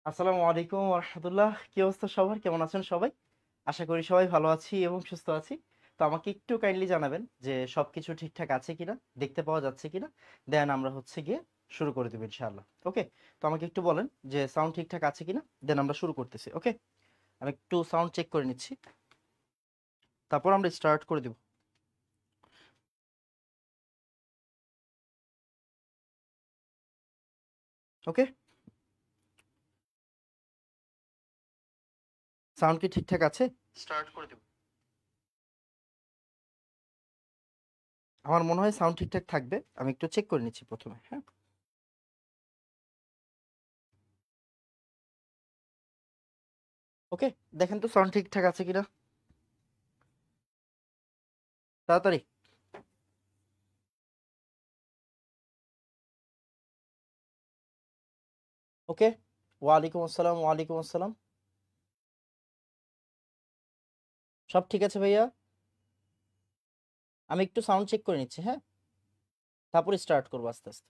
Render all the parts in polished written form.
আসসালামু আলাইকুম ওয়া রাহমাতুল্লাহ। কি অবস্থা সবার? কেমন আছেন সবাই? আশা করি সবাই ভালো আছি এবং সুস্থ আছি। তো আমাকে একটু কাইন্ডলি জানাবেন যে সবকিছু ঠিকঠাক আছে কিনা, দেখতে পাওয়া যাচ্ছে কিনা। দেন আমরা হচ্ছে গিয়ে শুরু করে দেব ইনশাআল্লাহ। ওকে? তো আমাকে একটু বলেন যে সাউন্ড ঠিকঠাক আছে কিনা। দেন আমরা শুরু করতেছি। ওকে? আমি একটু সাউন্ড চেক করে নিচ্ছি। তারপর আমরা স্টার্ট করে দেব। ওকে? সাউন্ড কি ঠিকঠাক আছে? স্টার্ট করে দেব। আমার মনে হয় সাউন্ড ঠিকঠাক থাকবে। আমি একটু চেক করে নিচ্ছি প্রথমে। হ্যাঁ? ওকে? দেখেন তো সাউন্ড ঠিকঠাক আছে কিনা। তাড়াতাড়ি। ওকে? ওয়ালাইকুম আসসালাম, ওয়ালাইকুম আসসালাম। সব ঠিক আছে ভাইয়া? আমি একটু সাউন্ড চেক করে নিচ্ছি, হ্যাঁ? তারপরে স্টার্ট করবো আস্তে, আস্তে।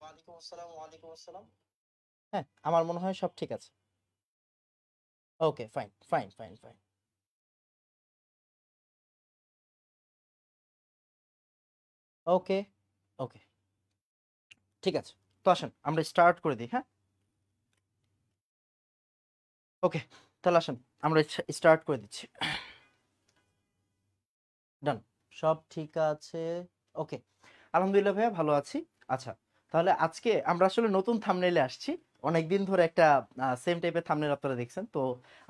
ওয়ালাইকুম আসসালাম, ওয়ালাইকুম আসসালাম। হ্যাঁ, আমার মনে হয় সব ঠিক আছে। ওকে, ফাইন, ফাইন, ফাইন, ফাইন। ওকে, ওকে, ঠিক আছে। তো আসেন আমরা স্টার্ট করে দিই, হ্যাঁ? ওকে, তাহলে আসেন আমরা স্টার্ট করে দিচ্ছি। ডান। সব ঠিক আছে। ওকে। আলহামদুলিল্লাহ ভাইয়া ভালো আছি। আচ্ছা, তাহলে আজকে আমরা আসলে নতুন থাম্বনেইলে আসছি। অনেকদিন ধরে একটা সেম টাইপের থাম্বনেইল আপনারা দেখছেন। তো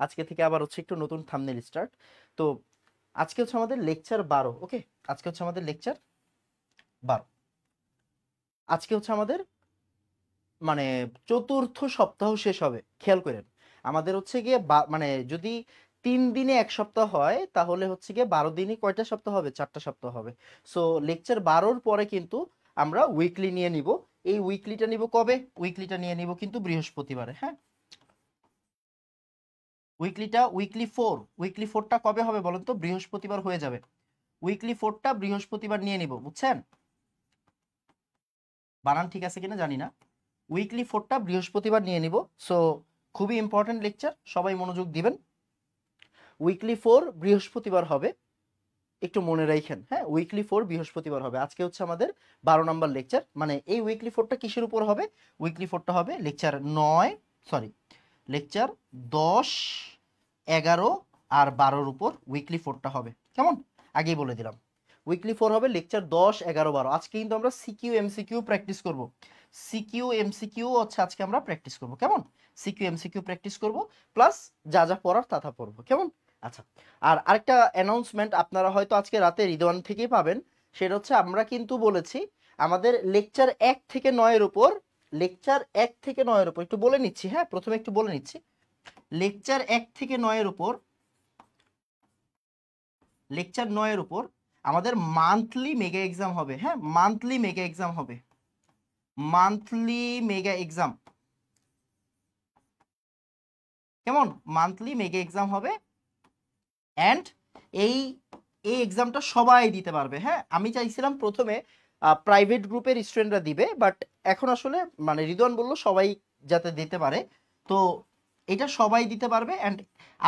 আজকে থেকে আবার হচ্ছে একটু নতুন থাম্বনেইল স্টার্ট। তো আজকে হচ্ছে আমাদের লেকচার 12। ওকে? আজকে হচ্ছে আমাদের লেকচার 12। আজকে হচ্ছে আমাদের মানে চতুর্থ সপ্তাহ শেষ হবে। খেয়াল করেন। আমাদের হচ্ছে গিয়ে মানে যদি ৩ দিনে ১ সপ্তাহ হয় তাহলে হচ্ছে গিয়ে ১২ দিনই কয়টা সপ্তাহ হবে? ৪ টা সপ্তাহ হবে। সো লেকচার ১২ র পরে কিন্তু আমরা উইকলি নিয়ে নিব। এই উইকলিটা নিব কবে? উইকলিটা নিয়ে নিব কিন্তু বৃহস্পতিবারে, হ্যাঁ? উইকলি 4। উইকলি 4 টা কবে হবে বলেন তো? বৃহস্পতিবার হয়ে যাবে। উইকলি 4 টা বৃহস্পতিবার নিয়ে নিব। বুঝছেন? বানান ঠিক আছে কিনা জানি না। উইকলি 4 টা বৃহস্পতিবার নিয়ে নিব। সো খুবই ইম্পর্টেন্ট লেকচার, সবাই মনোযোগ দিবেন। উইকলি 4 বৃহস্পতিবার হবে, একটু মনে রাখেন, হ্যাঁ? উইকলি 4 বৃহস্পতিবার হবে। আজকে হচ্ছে আমাদের ১২ নম্বর লেকচার। মানে এই উইকলি 4টা কিসের উপর হবে? উইকলি 4টা হবে লেকচার 9, সরি, লেকচার 10, 11 আর 12 উপর উইকলি 4টা হবে। কেমন? আগেই বলে দিলাম। উইকলি 4 হবে লেকচার 10, 11, 12। আজকে কিন্তু আমরা সিকিউ এমসিকিউ প্র্যাকটিস করব। সিকিউ এমসিকিউ হচ্ছে আজকে আমরা প্র্যাকটিস করব। কেমন? সিকিউ এমসিকিউ প্র্যাকটিস করব, প্লাস যা যা পড়ার তা তা পড়বো। কেমন? আচ্ছা। আর আরেকটা অ্যানাউন্সমেন্ট আপনারা হয়তো আজকে রাতে রিদওয়ান থেকেই পাবেন। সেটা হচ্ছে আমরা কিন্তু বলেছি আমাদের লেকচার 1 থেকে 9 এর উপর, লেকচার 1 থেকে 9 এর উপর একটু বলে নিচ্ছি, হ্যাঁ? প্রথমে একটু বলে নিচ্ছি। লেকচার 1 থেকে 9 এর উপর, লেকচার 9 এর উপর আমাদের মান্থলি মেগা এক্সাম হবে, হ্যাঁ? মান্থলি মেগা এক্সাম হবে। Monthly mega exam. কেমন? মান্থলি মেগা এক্সাম হবে। অ্যান্ড এই এই এক্সামটা সবাই দিতে পারবে, হ্যাঁ? আমি চাইছিলাম প্রথমে প্রাইভেট গ্রুপের স্টুডেন্টরা দিবে, বাট এখন আসলে মানে রিদওয়ান বলল সবাই যাতে দিতে পারে। তো এটা সবাই দিতে পারবে। অ্যান্ড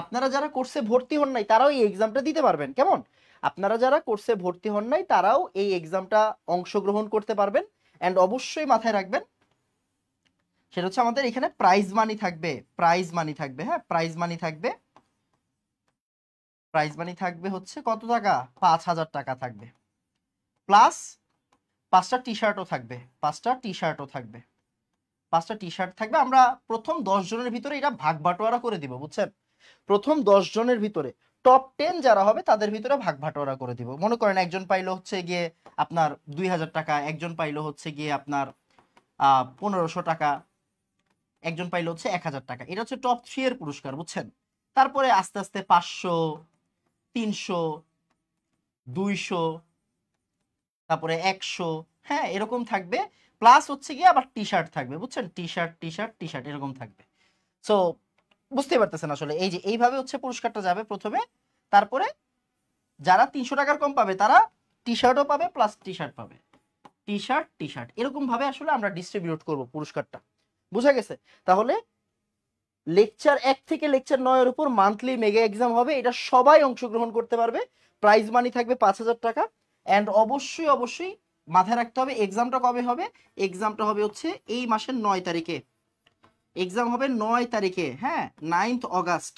আপনারা যারা কোর্সে ভর্তি হন নাই তারাও এই এক্সামটা দিতে পারবেন। কেমন? আপনারা যারা কোর্সে ভর্তি হন নাই তারাও এই এক্সামটা অংশগ্রহণ করতে পারবেন। অ্যান্ড অবশ্যই মাথায় রাখবেন, সেটা হচ্ছে আমাদের এখানে প্রাইজ মানি থাকবে। প্রাইজ মানি থাকবে, হ্যাঁ? প্রাইজ মানি থাকবে। প্রাইজ মানি থাকবে হচ্ছে কত টাকা? ৫,০০০ টাকা থাকবে। প্লাস ৫টা টি শার্টও থাকবে। ৫টা টি শার্টও থাকবে। ৫টা টি শার্ট থাকবে। আমরা প্রথম ১০ জনের ভিতরে এটা ভাগ বাটোয়ারা করে দিব, বুঝছেন? প্রথম ১০ জনের ভিতরে টপ 10 যারা হবে তাদের ভিতরে ভাগ বাটোয়ারা করে দিব। মনে করেন একজন পাইলো হচ্ছে গিয়ে আপনার ২,০০০ টাকা, একজন পাইলো হচ্ছে গিয়ে আপনার ১৫০০ টাকা, একজন পাইলো হচ্ছে ১,০০০ টাকা। এটা হচ্ছে টপ 3 এর পুরস্কার, বুঝছেন? তারপরে আস্তে আস্তে ৫০০, ৩০০, ২০০, তারপরে ১০০, হ্যাঁ? এরকম থাকবে। প্লাস হচ্ছে গিয়ে আবার টি শার্ট থাকবে, বুঝছেন? T shirt, T shirt, T shirt এরকম থাকবে। সো বুঝতেই পারতেছেন আসলে এই যে এইভাবে হচ্ছে পুরস্কারটা যাবে প্রথমে। তারপরে যারা ৩০০ টাকার কম পাবে তারা টি শার্টও পাবে, প্লাস টি শার্ট পাবে। টি শার্ট, টি শার্ট এরকম ভাবে আসলে আমরা ডিস্ট্রিবিউট করব পুরস্কারটা। বুঝা গেছে? তাহলে লেকচার 1 থেকে লেকচার 9 এর উপর মান্থলি মেগা এক্সাম হবে, এটা সবাই অংশগ্রহণ করতে পারবে। প্রাইজ মানি থাকবে 5000 টাকা। অ্যান্ড অবশ্যই অবশ্যই মাথায় রাখতে হবে এক্সামটা কবে হবে। এক্সামটা হবে হচ্ছে এই মাসের 9 তারিখে। এক্সাম হবে 9 তারিখে, হ্যাঁ, 9th অগাস্ট।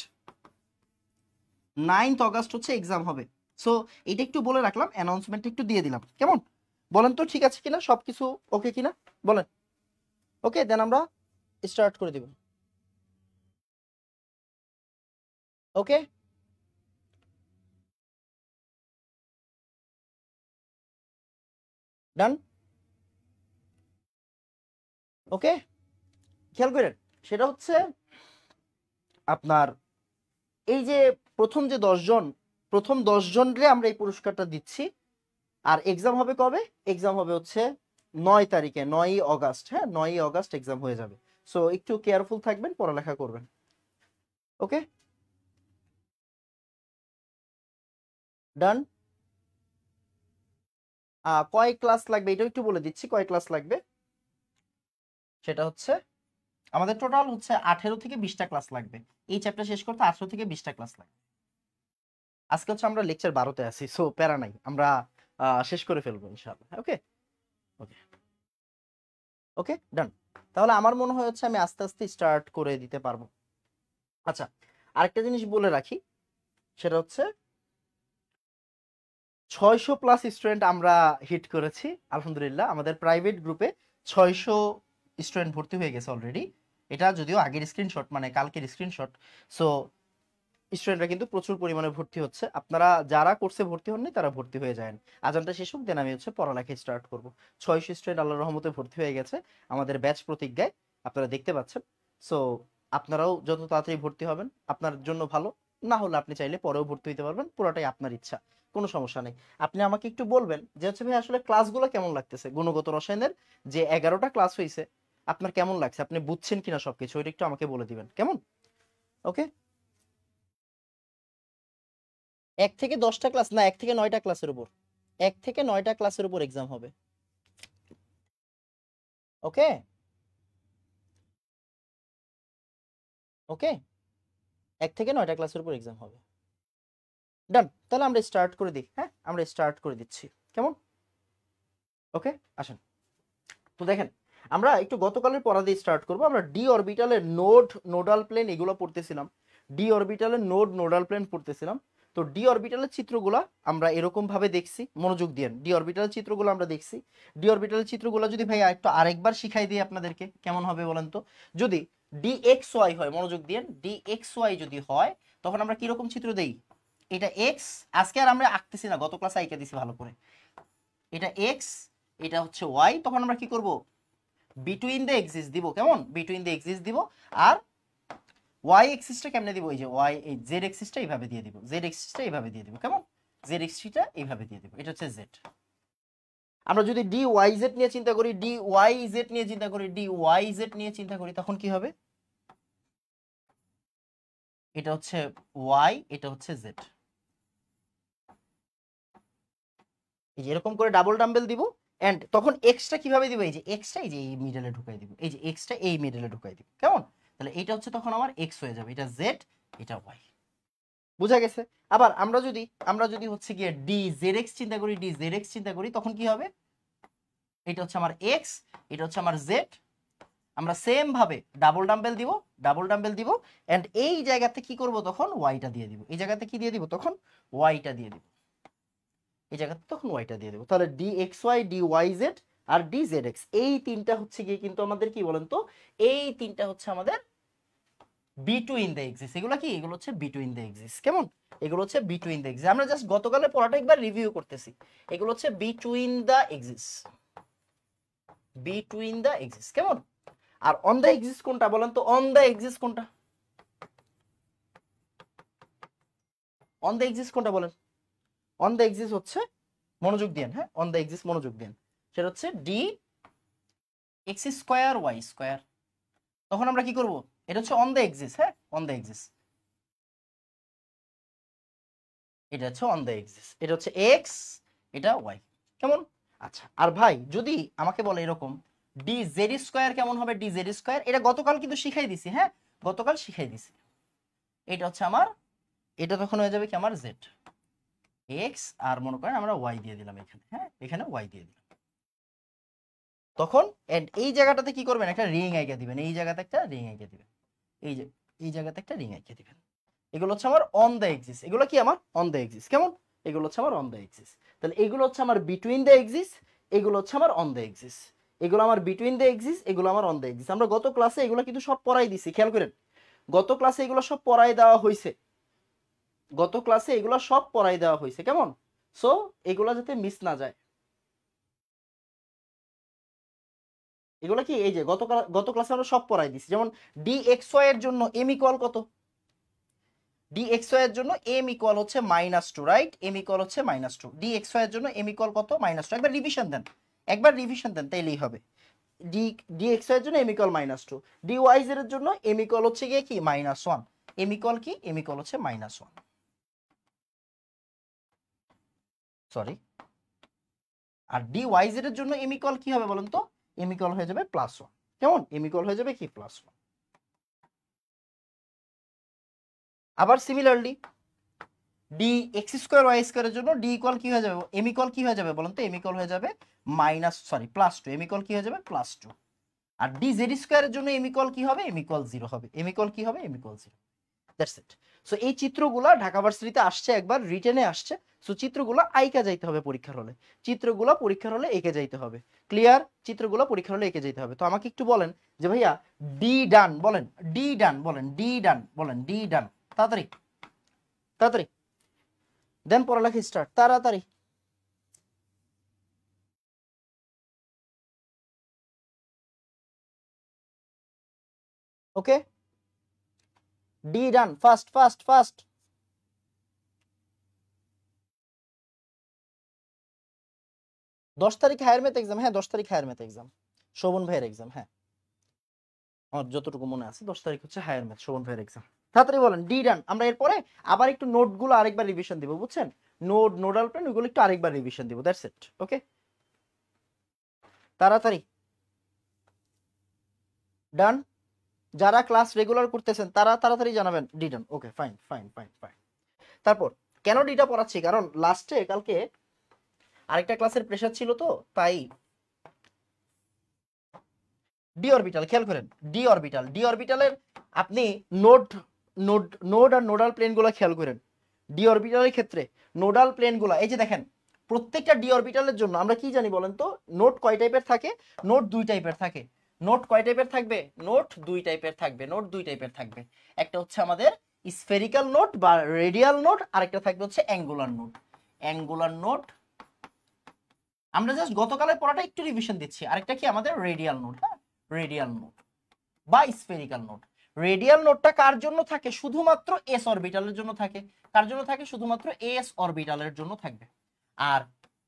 9th অগাস্ট হচ্ছে এক্সাম হবে। সো এটা একটু বলে রাখলাম, অ্যানাউন্সমেন্ট একটু দিয়ে দিলাম। কেমন? বলেন তো ঠিক আছে কিনা, সবকিছু ওকে কিনা বলেন। ওকে, দেন আমরা স্টার্ট করে দিব। ওকে, ডান। ওকে, খেয়াল করেন, সেটা হচ্ছে আপনার এই যে প্রথম যে 10 জন, প্রথম 10 জনরে আমরা এই পুরস্কারটা দিচ্ছি। আর এক্সাম হবে কবে? এক্সাম হবে হচ্ছে 9 তারিখে, 9ই অগাস্ট। হ্যাঁ, 9ই অগাস্ট এক্সাম হয়ে যাবে। সো একটু কেয়ারফুল থাকবেন, পড়ালেখা করবেন। ওকে, ডান। কয় ক্লাস লাগবে এটাও একটু বলে দিচ্ছি, কয় ক্লাস লাগবে। সেটা হচ্ছে আমাদের টোটাল হচ্ছে 18 থেকে 20টা ক্লাস লাগবে। এই চ্যাপ্টার শেষ করতে 18 থেকে 20টা ক্লাস লাগবে। আজকে হচ্ছে আমরা লেকচার 12তে আছি, সো প্যারা নাই, আমরা শেষ করে ফেলবো ইনশাআল্লাহ। ওকে, ওকে, ওকে, ডান। তাহলে আমার মনে হয় হচ্ছে আমি আস্তে আস্তে স্টার্ট করে দিতে পারবো। আচ্ছা, আরেকটা জিনিস বলে রাখি, সেটা হচ্ছে 600 প্লাস স্টুডেন্ট আমরা হিট করেছি আলহামদুলিল্লাহ। আমাদের প্রাইভেট গ্রুপে 600 স্টুডেন্ট ভর্তি হয়ে গেছে অলরেডি। এটা যদিও আগের স্ক্রিনশট, মানে কালকের স্ক্রিনশট। সো স্টুডেন্টরা কিন্তু প্রচুর পরিমাণে ভর্তি হচ্ছে। আপনারা যারা কোর্সে ভর্তি হননি তারা ভর্তি হয়ে যান। আজানটা শেষ হোক, দেন আমি হচ্ছে পড়ালেখা স্টার্ট করব। 600 স্টুডেন্ট আল্লাহর রহমতে ভর্তি হয়ে গেছে আমাদের ব্যাচ প্রতিজ্ঞায়, আপনারা দেখতে পাচ্ছেন। সো আপনারাও যত তাড়াতাড়ি ভর্তি হবেন আপনার জন্য ভালো। না হলে আপনি চাইলে পরেও ভর্তি হতে পারবেন, পুরোটাই আপনার ইচ্ছা, কোনো সমস্যা নেই। আপনি আমাকে একটু বলবেন যে হচ্ছে ভাই আসলে ক্লাসগুলো কেমন লাগতেছে, গুণগত রসায়নের যে 11টা ক্লাস হয়েছে আপনার কেমন লাগছে, আপনি বুঝছেন কিনা সবকিছু, ওইটা একটু আমাকে বলে দিবেন। কেমন? ওকে, 1 থেকে 10টা ক্লাস না, 1 থেকে 9টা ক্লাসের উপর, 1 থেকে 9টা ক্লাসের উপর এক্সাম হবে। ওকে, ওকে, 1 থেকে 9টা ক্লাসের উপর এক্সাম হবে। ডান, তাহলে আমরা স্টার্ট করে দিই। হ্যাঁ, আমরা স্টার্ট করে দিচ্ছি। কেমন? ওকে, আসেন। তো দেখেন, আমরা একটু গতকালের পড়া দিয়ে স্টার্ট করব। আমরা ডি অরবিটালের নোড, নোডাল প্লেন এগুলো পড়তেছিলাম। ডি অরবিটালের নোড, নোডাল প্লেন পড়তেছিলাম। তো ডি অরবিটালের চিত্রগুলো আমরা এরকম ভাবে দেখছি, মনোযোগ দিয়েন। ডি অরবিটালের চিত্রগুলো আমরা দেখছি। ডি অরবিটালের চিত্রগুলো যদি ভাই একটু আরেকবার শিখাই দিই আপনাদেরকে, কেমন হবে বলেন তো? যদি ডি এক্স ওয়াই হয়, মনোযোগ দিয়েন, ডি এক্স ওয়াই যদি হয় তখন আমরা কিরকম চিত্র দেই? এটা এক্স, আজকে আর আমরা আঁকতেছি না, গত ক্লাসে আঁকে দিছি ভালো করে। এটা এক্স, এটা হচ্ছে ওয়াই, তখন আমরা কি করব? বিটুইন দ্য এক্সিস দিব। কেমন? বিটুইন দ্য এক্সিস দিব। আর ওয়াই এক্সিসটা কেমনে দিব? এই যে ওয়াই, এই জেড এক্সিসটা এইভাবে দিয়ে দিব, জেড এক্সিসটা এইভাবে দিয়ে দিব। কেমন? জেড এক্সিসটা এইভাবে দিয়ে দিব, এটা হচ্ছে জেড। আমরা যদি ডি ওয়াই জেড নিয়ে চিন্তা করি, ডি ওয়াই জেড নিয়ে চিন্তা করি, ডি ওয়াই জেড নিয়ে চিন্তা করি, তখন কি হবে? এটা হচ্ছে ওয়াই, এটা হচ্ছে জেড। এই যে এরকম করে ডাবল ডাম্বেল দিব। এন্ড তখন এক্সটা কিভাবে দিব? এই যে এক্সটা এই যে এই মিডলে ঢুকাই দিব, এই যে এক্সটা এই মিডলে ঢুকাই দিব। কেমন? তাহলে এটা হচ্ছে তখন আমার এক্স হয়ে যাবে, এটা জেড, এটা ওয়াই। বুঝা গেছে? আবার আমরা যদি হচ্ছে গিয়ে ডি জেড এক্স চিন্তা করি, ডি জেড এক্স চিন্তা করি, তখন কি হবে? এটা হচ্ছে আমার এক্স, এটা হচ্ছে আমার জেড। আমরা সেম ভাবে ডাবল ডাম্বেল দিব, ডাবল ডাম্বেল দিব। এন্ড এই জায়গাতে কি করব? তখন ওয়াইটা দিয়ে দিব। এই জায়গাতে কি দিয়ে দিব? তখন ওয়াইটা দিয়ে দিব। এই জায়গাতে তখন ওয়াইটা দিয়ে দেবো। তাহলে D X Y, D Y Z আর ডি জেড এক্স, এই তিনটা হচ্ছে গিয়ে কিন্তু আমাদের কি বলেন তো, এই তিনটা হচ্ছে আমাদের বিটুইন দ্য এক্সিস। এগুলো কি? এগুলো হচ্ছে বিটুইন দ্য এক্সিস। কেমন? এগুলো হচ্ছে বিটুইন দ্য এক্সিস। আমরা জাস্ট গতকালের পড়াটা একবার রিভিউ করতেছি। এগুলো হচ্ছে between the axis, between the axis. কেমন? আর অন দ্য এক্সিস কোনটা বলেন তো? অন দ্য এক্সিস কোনটা? অন দ্য এক্সিস কোনটা বলেন? অন দ্য এক্সিস হচ্ছে, মনোযোগ দেন, হ্যাঁ, অন দ্য এক্সিস মনোযোগ দেন, সেটা হচ্ছে D X square Y square. তখন আমরা কি করব? এটা হচ্ছে অন দ্য এক্সিস, হ্যাঁ, অন দ্য এক্সিস। এটা হচ্ছে অন দ্য এক্সিস, এটা হচ্ছে এক্স, এটা ওয়াই। কেমন? আচ্ছা, আর ভাই যদি আমাকে বলে এরকম ডি জেড স্কোয়ার কেমন হবে, ডি জেড স্কোয়ার, এটা গতকাল কিন্তু শিখাই দিছি, হ্যাঁ গতকাল শিখাই দিছি। এটা হচ্ছে আমার, এটা তখন হয়ে যাবে কি আমার জেড এক্স, আর মনে করেন আমরা ওয়াই দিয়ে দিলাম এখানে, হ্যাঁ এখানে ওয়াই দিয়ে দিলাম। তখন এই জায়গাটাতে কি করবেন, একটা রিং আইকা দিবেন, এই জায়গাতে একটা রিং আইকা দিবেন, এই জায়গাতে একটা রিং আইকা দিবেন। এগুলো হচ্ছে আমার অন দ্য এক্সিস, এগুলো কি আমার অন দ্য এক্সিস, কেমন, এগুলো হচ্ছে আমার অন দ্য এক্সিস। তাহলে এগুলো হচ্ছে আমার বিটুইন দ্য এক্সিস, এগুলো হচ্ছে আমার অন দ্য এক্সিস, এগুলো আমার বিটুইন দ্য এক্সিস, এগুলো আমার অন দ্য এক্সিস। আমরা গত ক্লাসে এগুলো কিন্তু সব পড়াই দিছি, খেয়াল করেন গত ক্লাসে এগুলো সব পড়াই দেওয়া হয়েছে, গত ক্লাসে এগুলো সব পড়াই দেওয়া হয়েছে, কেমন। সো এগুলো যাতে মিস না যায়, এগুলো কি এই যে গত ক্লাসে আমরা সব পড়াই দিছি। যেমন ডি এক্স ওয়াই এর জন্য এম ইকুয়াল কত, ডি এক্স ওয়াই এর জন্য এম ইকুয়াল হচ্ছে -2, রাইট, এম ইকুয়াল হচ্ছে -2, ডি এক্স ওয়াই এর জন্য এম ইকুয়াল কত, -2। একবার রিভিশন দেন, একবার রিভিশন দেন, তাইলেই হবে। ডি এক্স ওয়াই এর জন্য M equal -2, D Y Z এর জন্য এম ইকুয়াল হচ্ছে গিয়ে কি -1, এম ইকুয়াল কি, এম ইকুয়াল হচ্ছে -1, সরি। আর ডি ওয়াই জেড এর জন্য এম ইকুয়াল কি হবে বলেন তো, এম ইকুয়াল হয়ে যাবে +1, কেমন, এম ইকুয়াল হয়ে যাবে কি +1। আবার similarly D X square Y স্কোয়ারের জন্য ডি ইকুয়াল কি হয়ে যাবে, এম ইকুয়াল কি হয়ে যাবে বলুন তো, এম ইকুয়াল হয়ে যাবে +2, এম ইকুয়াল কি হয়ে যাবে +2। আর ডি জেড স্কোয়ারের জন্য এম ইকুয়াল কি হবে, এম ইকুয়াল 0 হবে, এম ইকুয়াল কি হবে, M equal 0। That's it. So এই চিত্রগুলা ঢাকা ভার্সিটিতে আসছে, একবার রিটেনে আসছে। সো চিত্রগুলো আইকা যাইতে হবে পরীক্ষার হলে, চিত্রগুলো পরীক্ষার হলে এঁকে যাইতে হবে, ক্লিয়ার, চিত্রগুলো পরীক্ষার হলে এঁকে যাইতে হবে। তো আমাকে একটু বলেন যে ভাইয়া ডি ডান বলেন, ডি ডান বলেন, ডি ডান বলেন, ডি ডান, তাড়াতাড়ি তাড়াতাড়ি দেন, পড়ালেখা স্টার্ট তাড়াতাড়ি। ওকে, ডি ডান, ফাস্ট ফাস্ট ফাস্ট। 10 তারিখ হায়ার ম্যাথ এক্সাম, হ্যাঁ 10 তারিখ হায়ার ম্যাথ এক্সাম, শোভন ভাইয়ের এক্সাম, হ্যাঁ আমার যতটুকু মনে আছে 10 তারিখ হচ্ছে হায়ার ম্যাথ শোভন ভাইয়ের এক্সাম। তাড়াতাড়ি বলেন ডি ডান। আমরা এরপরে আবার একটু নোটগুলো আরেকবার রিভিশন দিব, বুঝছেন, নোডাল প্ল্যান ওইগুলো একটু আরেকবার রিভিশন দিব, দ্যাটস ইট। ওকে, তাড়াতাড়ি ডান, যারা ক্লাস রেগুলার করতেছেন তারা তাড়াতাড়ি জানাবেন D done. Okay fine fine fine fine. তারপর কেন ডিটা পড়াচ্ছি, কারণ লাস্টে কালকে আরেকটা ক্লাসের প্রেশার ছিল, তো তাই ডি অরবিটাল, খেয়াল করেন ডি অরবিটাল, ডি অরবিটালের আপনি নোড নোড নোড আর নোডাল প্লেনগুলো খেয়াল করেন। ডি অরবিটালের ক্ষেত্রে নোডাল প্লেনগুলো এই যে দেখেন, প্রত্যেকটা ডি অরবিটালের জন্য আমরা কি জানি বলেন তো, নোড কয় টাইপের থাকে, নোড 2 টাইপের থাকে। নোড কয় টাইপের থাকবে, নোড 2 টাইপের থাকবে, নোড 2 টাইপের থাকবে। একটা হচ্ছে আমাদের স্ফেরিক্যাল নোড বা রেডিয়াল নোড, আরেকটা থাকবে হচ্ছে অ্যাঙ্গুলার নোড। অ্যাঙ্গুলার নোড আমরা জাস্ট গতকালের পড়াটা একটু রিভিশন দিচ্ছি। আরেকটা কি আমাদের রেডিয়াল নোড, হ্যাঁ রেডিয়াল নোড বা স্ফেরিক্যাল নোড। রেডিয়াল নোডটা কার জন্য থাকে, শুধুমাত্র এস অরবিটালের জন্য থাকে। কার জন্য থাকে, শুধুমাত্র এস অরবিটালের জন্য থাকবে। আর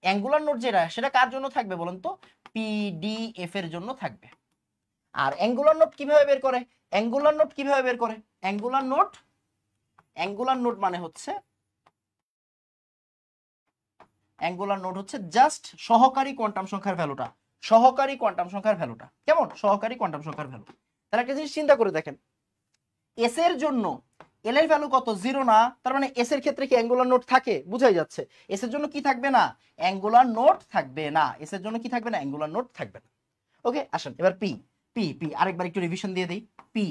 অ্যাঙ্গুলার নোড যেটা, সেটা কার জন্য থাকবে বলেন তো, পিডিএফ এর জন্য থাকবে। আর অ্যাঙ্গুলার নোড কিভাবে বের করে, অ্যাঙ্গুলার নোড কিভাবে বের করে, অ্যাঙ্গুলার নোড মানে হচ্ছে, অ্যাঙ্গুলার নোড হচ্ছে জাস্ট সহকারী কোয়ান্টাম সংখ্যার ভ্যালুটা, সহকারী কোয়ান্টাম সংখ্যার ভ্যালুটা, কেমন, সহকারী কোয়ান্টাম সংখ্যার ভ্যালু। তাহলে একটা জিনিস চিন্তা করে দেখেন, এস এর জন্য এল এর ভ্যালু কত, 0 না, তার মানে এস এর ক্ষেত্রে কি অ্যাঙ্গুলার নোড থাকে, বুঝাই যাচ্ছে। এস এর জন্য কি থাকবে না, অ্যাঙ্গুলার নোড থাকবে না, এস এর জন্য কি থাকবে না, অ্যাঙ্গুলার নোড থাকবে না। ওকে, আসেন এবার পি, পি পি আরেকবার একটু রিভিশন দিয়ে দেই। পি,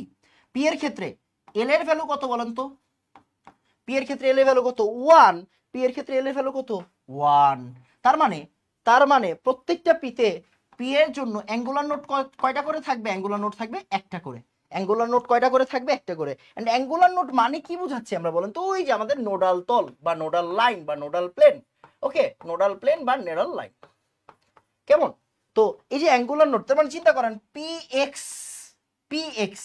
পি এর ক্ষেত্রে এল এর ভ্যালু কত বলেন তো, পি এর ক্ষেত্রে এল এর ভ্যালু কত, 1, পি এর ক্ষেত্রে এল এর ভ্যালু কত, 1। তার মানে প্রত্যেকটা পিতে, পি এর জন্য অ্যাঙ্গুলার নোড কয়টা করে থাকবে, অ্যাঙ্গুলার নোড থাকবে একটা করে। অ্যাঙ্গুলার নোড কয়টা করে থাকবে, একটা করে। এন্ড অ্যাঙ্গুলার নোড মানে কি বুঝাচ্ছি আমরা বলেন তো, ওই যে আমাদের নোডাল তল বা নোডাল লাইন বা নোডাল প্লেন। ওকে, নোডাল প্লেন বা নোডাল লাইন, কেমন। তো এই যে অ্যাঙ্গুলার নোড, তার মানে চিন্তা করেন P X, P X,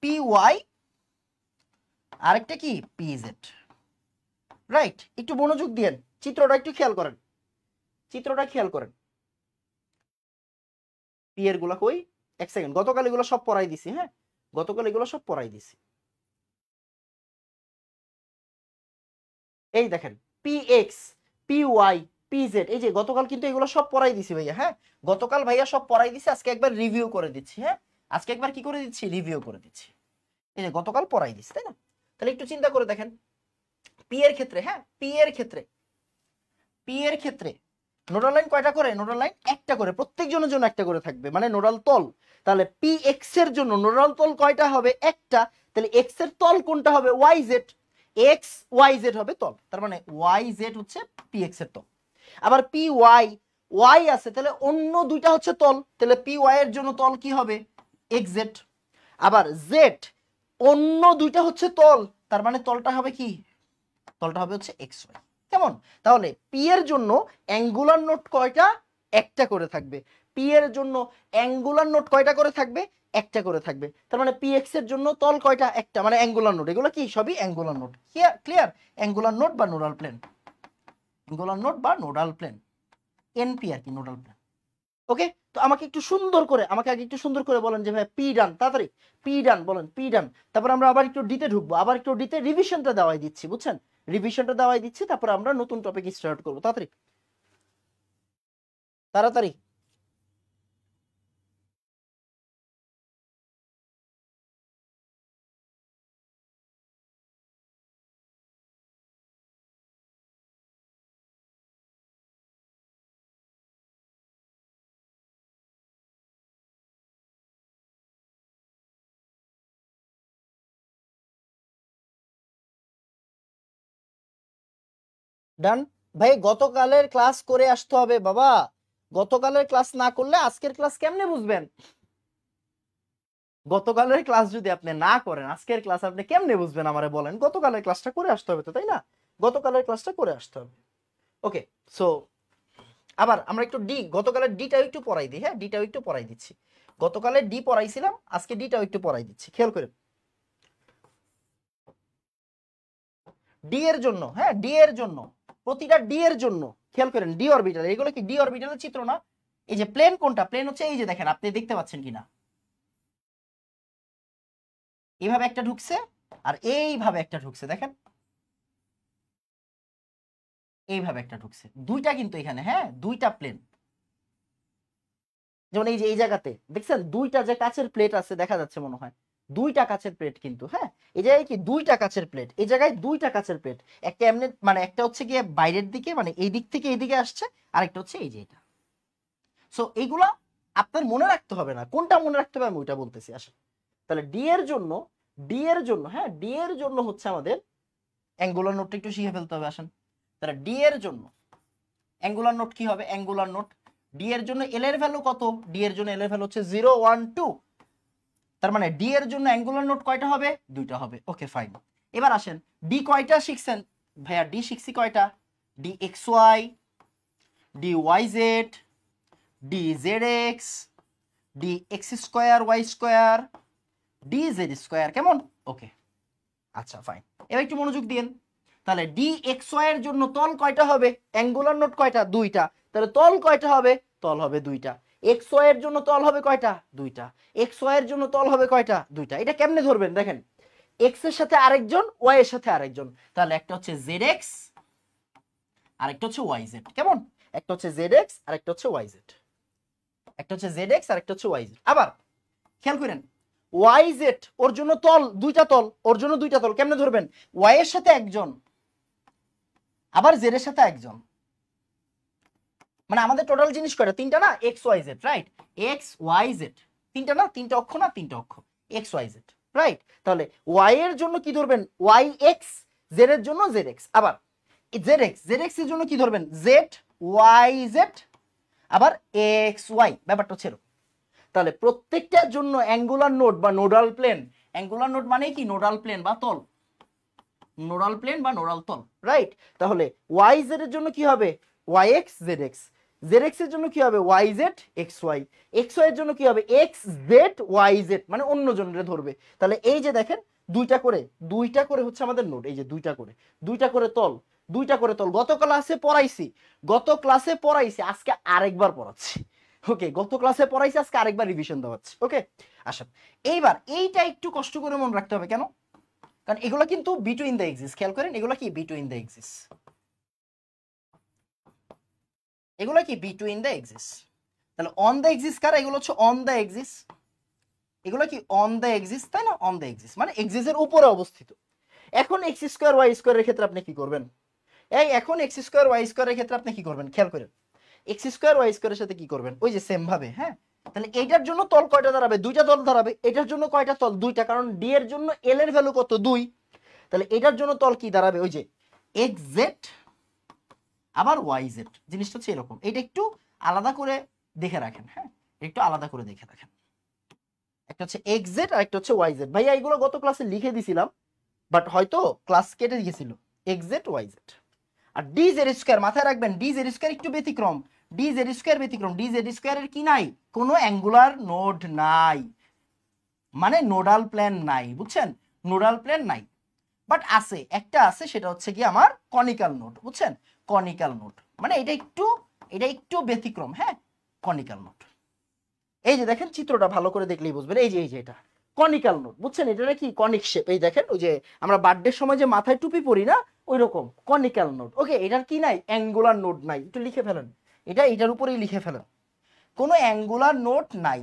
P Y, আরেকটা কি পি জেড, রাইট। একটু মনোযোগ দিয়েন, চিত্রটা একটু খেয়াল করেন, চিত্রটা খেয়াল করেন। পি এর গুলা কই, এক সেকেন্ড, গতকাল এগুলো সব পড়াই দিছি, হ্যাঁ গতকাল এগুলো সব পড়াই দিছি। এই দেখেন P X, P Y, P Z. এই যে গতকাল কিন্তু এগুলো সব পড়াই দিছি ভাইয়া, হ্যাঁ গতকাল ভাইয়া সব পড়াই দিছি, আজকে একবার রিভিউ করে দিচ্ছি। হ্যাঁ আজকে একবার কি করে দিচ্ছি, রিভিউ করে দিচ্ছি। এই যে গতকাল পড়াই দিছি, তাই না? তাহলে একটু চিন্তা করে দেখেন পি এর ক্ষেত্রে, হ্যাঁ পি এর ক্ষেত্রে নোডাল লাইন কয়টা করে? নোডাল লাইন একটা করে, প্রত্যেকজনের জন্য একটা করে থাকবে, মানে নোডাল তল। তাহলে পি এক্স এর জন্য নোডাল তল কয়টা হবে? একটা। তাহলে এক্স এর তল কোনটা হবে? Y Z. X Y Z হবে তল, তার মানে ওয়াই জেড হচ্ছে পি এক্স এর তল। আবার পি ওয়াই, ওয়াই আছে, তাহলে অন্য দুইটা হচ্ছে তল, তাহলে পি ওয়াই এর জন্য তল কি হবে? X Z. আবার জেড অন্য দুইটা হচ্ছে তল, তার মানে তলটা হবে কি? তলটা হবে হচ্ছে এক্স ওয়াই। কেমন? তাহলে পি এর জন্য অ্যাঙ্গুলার নোট কয়টা? একটা করে থাকবে। পি এর জন্য অ্যাঙ্গুলার নোট কয়টা করে থাকবে? একটা করে থাকবে। তার মানে পি এক্স এর জন্য তল কয়টা? একটা, মানে অ্যাঙ্গুলার নোট। এগুলো কি সবই angular note. Clear? Angular node বা নোডাল প্লেন, অ্যাঙ্গুলার নোট বা নোডাল প্লেন, এনপি আর কি, নোডাল প্লেন। ওকে, তো আমাকে একটু সুন্দর করে, আমাকে আগে একটু সুন্দর করে বলেন যে ভাই পি ডান, তাড়াতাড়ি পি ডান বলেন, পি ডান। তারপর আমরা আবার একটু ডিতে ঢুকবো, আবার একটু ডিতে রিভিশনটা দেওয়াই দিচ্ছি, বুঝছেন? রিভিশনটা দেওয়াই দিচ্ছি, তারপর আমরা নতুন টপিক স্টার্ট করবো। তাড়াতাড়ি তাড়াতাড়ি। ডান। ভাই গতকালের ক্লাস করে আসতে হবে বাবা, গতকালের ক্লাস না করলে আজকের ক্লাস কেমনে বুঝবেন? গতকালের ক্লাস যদি আপনি না করেন, আজকের ক্লাস আপনি কেমনে বুঝবেন আমারে বলেন? গতকালের ক্লাসটা করে আসতে হবে তো, তাই না? গতকালের ক্লাসটা করে আসতে হবে। ওকে, সো আবার আমরা একটু ডি, গতকালের ডিটাও একটু পড়াই দিই, হ্যাঁ ডিটাও একটু পড়াই দিচ্ছি। গতকালের ডি পড়াইছিলাম, আজকে ডিটাও একটু পড়াই দিচ্ছি, খেয়াল করে। ডি এর জন্য, হ্যাঁ ডি এর জন্য, প্রতিটা ডি এর জন্য খেয়াল করেন ডি অরবিটাল, এগুলো কি ডি অরবিটালের চিত্র না? এই যে প্লেন কোনটা? প্লেন হচ্ছে এই যে দেখেন, আপনি দেখতে পাচ্ছেন কিনা, এইভাবে একটা ঢুকছে আর এইভাবে একটা ঢুকছে, দেখেন এইভাবে একটা ঢুকছে, দুইটা কিন্তু এখানে, হ্যাঁ দুইটা প্লেন। যেমন এই যে এই জায়গাতে দেখছেন দুইটা যে কাচের প্লেট আছে, দেখা যাচ্ছে মনে হয় দুইটা কাচের প্লেট কিন্তু, হ্যাঁ এই জায়গায় কি দুইটা কাচের প্লেট, এই জায়গায় দুইটা কাচের প্লেট, একটা এমনি মানে একটা হচ্ছে গিয়ে বাইরের দিকে, মানে এই দিক থেকে এইদিকে আসছে, আরেকটা হচ্ছে এই যে এটা। সো এইগুলা আপনার মনে রাখতে হবে না, কোনটা মনে রাখতে হবে আমি ওইটা বলতেছি আসলে। তাহলে ডি এর জন্য, ডি এর জন্য, হ্যাঁ ডি এর জন্য হচ্ছে আমাদের অ্যাঙ্গুলার নোটটা একটু শিখে ফেলতে হবে, আসেন। তাহলে ডি এর জন্য অ্যাঙ্গুলার নোট কি হবে? অ্যাঙ্গুলার নোট ডি এর জন্য এল এর ভ্যালু কত? ডি এর জন্য এল এর ভ্যালু হচ্ছে 0 1 2, তার মানে ডি এর জন্য অ্যাঙ্গুলার নোট কয়টা হবে? দুইটা হবে। Okay fine. এবার আসেন ডি কয়টা শিখছেন ভাইয়া? ডি শিখছি কয়টা? D X Y, D Y Z, D Z X, D X square Y square, D Z square. কেমন? ওকে আচ্ছা ফাইন। এবার একটু মনোযোগ দিন। তাহলে ডি এক্স ওয়াই এর জন্য তল কয়টা হবে? অ্যাঙ্গুলার নোট কয়টা? দুইটা। তাহলে তল কয়টা হবে? তল হবে দুইটা। এক্স ওয়াই এর জন্য তল হবে কয়টা? দুইটা। এক্স ওয়াই এর জন্য তল হবে কয়টা? দুইটা। এটা কেমনে ধরবেন দেখেন, এক্স এর সাথে আরেকজন, ওয়াই এর সাথে আরেকজন, তাহলে একটা হচ্ছে জেড এক্স আর একটা হচ্ছে ওয়াই জেড। কেমন? একটা হচ্ছে জেড এক্স আর একটা হচ্ছে ওয়াই জেড, একটা হচ্ছে জেড এক্স আর একটা হচ্ছে ওয়াই জেড। আবার খেয়াল করেন ওয়াই জেড ওর জন্য তল দুইটা, তল ওর জন্য দুইটা তল, কেমনে ধরবেন? ওয়াই এর সাথে একজন, আবার জেড এর সাথে একজন, মানে আমাদের টোটাল জিনিস কয়টা? তিনটা না? X Y Z, right? X Y Z তিনটা না? তিনটা অক্ষ না? তিনটা অক্ষ, এক্স ওয়াই জেড, রাইট? তাহলে ওয়াই এর জন্য কি ধরবেন? ওয়াই এক্স, জেড এর জন্য জেড এক্স, আবার জেড এক্স, জেড এক্স এর জন্য কি ধরবেন? জেড ওয়াই জেড, আবার এক্স ওয়াই। ব্যাপারটা হচ্ছে এরকম। তাহলে প্রত্যেকটার জন্য অ্যাঙ্গুলার নোট বা নোডাল প্লেন, অ্যাঙ্গুলার নোট মানে কি? নোডাল প্লেন বা তল, নোডাল প্লেন বা নোডাল তল, রাইট? তাহলে ওয়াই জেড এর জন্য কি হবে? Y X Z X, Z X এর জন্য কি হবে? Y Z X Y, X Y এর জন্য কি হবে? এক্স জেড ওয়াই জেড, মানে অন্য জনের ধরবে। তাহলে এই যে দেখেন দুইটা করে, দুইটা করে হচ্ছে আমাদের নোট, এই যে দুইটা করে, দুইটা করে তল, দুইটা করে তল। গত ক্লাসে পড়াইছি, গত ক্লাসে পড়াইছি, আজকে আরেকবার পড়াচ্ছি। ওকে, গত ক্লাসে পড়াইছি, আজকে আরেকবার রিভিশন দেওয়াচ্ছি। ওকে আসেন, এইবার এইটা একটু কষ্ট করে মনে রাখতে হবে। কেন? কারণ এগুলো কিন্তু বিটুইন দ্য এক্সিস, খেয়াল করেন এগুলো কি বিটুইন দ্য এক্সিস। এগুলো কি বিটুইন দ্য এক্সিস। তাহলে অন দ্য এক্সিস কারা, এগুলো হচ্ছে অন দ্য এক্সিস, এগুলো কি অন দ্য এক্সিস, তাই না? অন দ্য এক্সিস মানে এক্সিসের উপরে অবস্থিত। এখন এক্স স্কোয়ার ওয়াই স্কোয়ারের ক্ষেত্রে আপনি কি করবেন? এখন এক্স স্কোয়ার ওয়াই স্কোয়ারের ক্ষেত্রে আপনি কি করবেন খেয়াল করেন। এক্স স্কোয়ার ওয়াই স্কোয়ারের সাথে কি করবেন, ওই যে সেম ভাবে, হ্যাঁ। তাহলে এইটার জন্য তল কয়টা দাঁড়াবে, দুইটা তল দাঁড়াবে। এটার জন্য কয়টা তল, দুইটা, কারণ ডি এর জন্য এল এর ভ্যালু কত, 2। তাহলে এটার জন্য তল কি দাঁড়াবে, ওই যে এক্স জেড আবার ওয়াই জেড। জিনিসটা হচ্ছে এরকম, এটা একটু আলাদা করে দেখে রাখেন, হ্যাঁ, একটু আলাদা করে দেখে রাখেন। একটা হচ্ছে এক্স জেড আর একটা হচ্ছে ওয়াই জেড। ভাইয়া এইগুলো গত ক্লাসে লিখে দিছিলাম, বাট হয়তো ক্লাস কেটে গেছিল। X Z Y Z. আর ডি জেড স্কোয়ার মাথায় রাখবেন, ডি জেড স্কোয়ার একটু ব্যতিক্রম, ডি জেড স্কোয়ার ব্যতিক্রম। ডি জেড স্কোয়ারের কি নাই, কোনো অ্যাঙ্গুলার নোড নাই, মানে নোডাল প্ল্যান নাই, বুঝছেন? নোডাল প্ল্যান নাই, বাট আছে, একটা আছে, সেটা হচ্ছে কি আমার কনিক্যাল নোড, বুঝছেন? কনিক্যাল নোড মানে এটা একটু ব্যতিক্রম, হ্যাঁ, কনিক্যাল নোড। এই যে দেখেন চিত্রটা ভালো করে দেখলেই বুঝবেন, এই যে এটা কনিক্যাল নোড, বুঝছেন? এটা কি কনিক শেপ, এই দেখেন ওই যে আমরা বার্থডের সময় যে মাথায় টুপি পরি না, ওই রকম কনিক্যাল নোড। ওকে, এটার কি নাই, অ্যাঙ্গুলার নোড নাই, একটু লিখে ফেলেন, এটার উপরেই লিখে ফেলেন, কোনো অ্যাঙ্গুলার নোড নাই,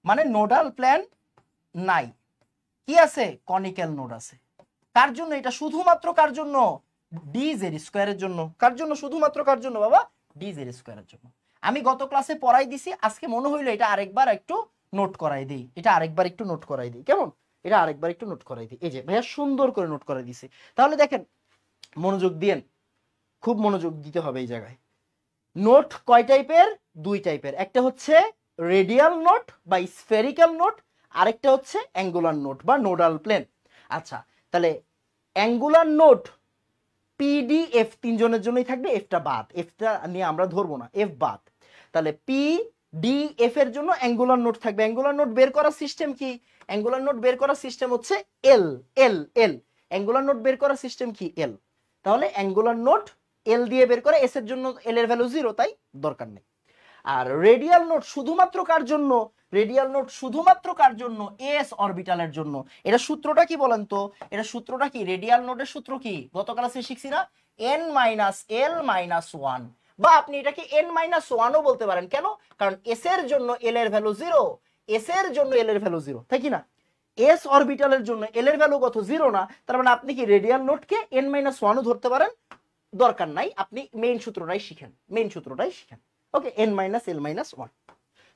মানে নোডাল প্ল্যান নাই। কি আছে, কনিক্যাল নোড আছে। কার জন্য এটা, শুধুমাত্র কার জন্য, ডি জেড স্কোয়ারের জন্য। কার জন্য, শুধুমাত্র কার জন্য বাবা, ডি জেড স্কোয়ারের জন্য। আমি গত ক্লাসে পড়াই দিছি, আজকে মনে হইলো এটা আরেকবার একটু নোট করাই দিই, এটা আরেকবার একটু নোট করাই দিই, কেমন? এটা আরেকবার একটু নোট করাই দিই। এই যে ভাইয়া সুন্দর করে নোট করাই দিছি। তাহলে দেখেন, মনোযোগ দিয়েন, খুব মনোযোগ দিতে হবে এই জায়গায়। নোট কয় টাইপের, দুই টাইপের, একটা হচ্ছে রেডিয়াল নোট বা স্ফেরিক্যাল নোট, আরেকটা হচ্ছে অ্যাঙ্গুলার নোট বা নোডাল প্লেন। আচ্ছা, তাহলে অ্যাঙ্গুলার নোট পিডিএফ তিনজনের জন্যই থাকবে, এফটা বাদ, এফটা নিয়ে আমরা ধরবো না, এফ বাদ। তাহলে পিডিএফ এর জন্য অ্যাঙ্গুলার নোট থাকবে। অ্যাঙ্গুলার নোট বের করার সিস্টেম কি, অ্যাঙ্গুলার নোট বের করার সিস্টেম হচ্ছে এল এল এল। অ্যাঙ্গুলার নোট বের করার সিস্টেম কি, এল। তাহলে অ্যাঙ্গুলার নোট এল দিয়ে বের করে, এস এর জন্য এল এর ভ্যালু 0, তাই দরকার নেই। আর রেডিয়াল নোট শুধুমাত্র কার জন্য, রেডিয়াল নোট শুধুমাত্র কার জন্য, এস অরবিটালের জন্য। এটা সূত্রটা কি বলেন তো, এটা সূত্রটা কি, রেডিয়াল নোটের সূত্র কি, গত ক্লাসে শিখছি না, n মাইনাস এল মাইনাস 1, বা আপনি এটাকে n মাইনাস 1ও বলতে পারেন। কেন, কারণ এস এর জন্য এল এর ভ্যালু 0, এস এর জন্য এল এর ভ্যালু 0, তাই কি না? এস অরবিটালের জন্য এল এর ভ্যালু কত, 0 না, তার মানে আপনি কি রেডিয়াল নোটকে n মাইনাস 1ও ধরতে পারেন, দরকার নাই, আপনি মেইন সূত্রটাই শিখেন, মেইন সূত্রটাই শিখেন। ওকে, n মাইনাস এল মাইনাস 1।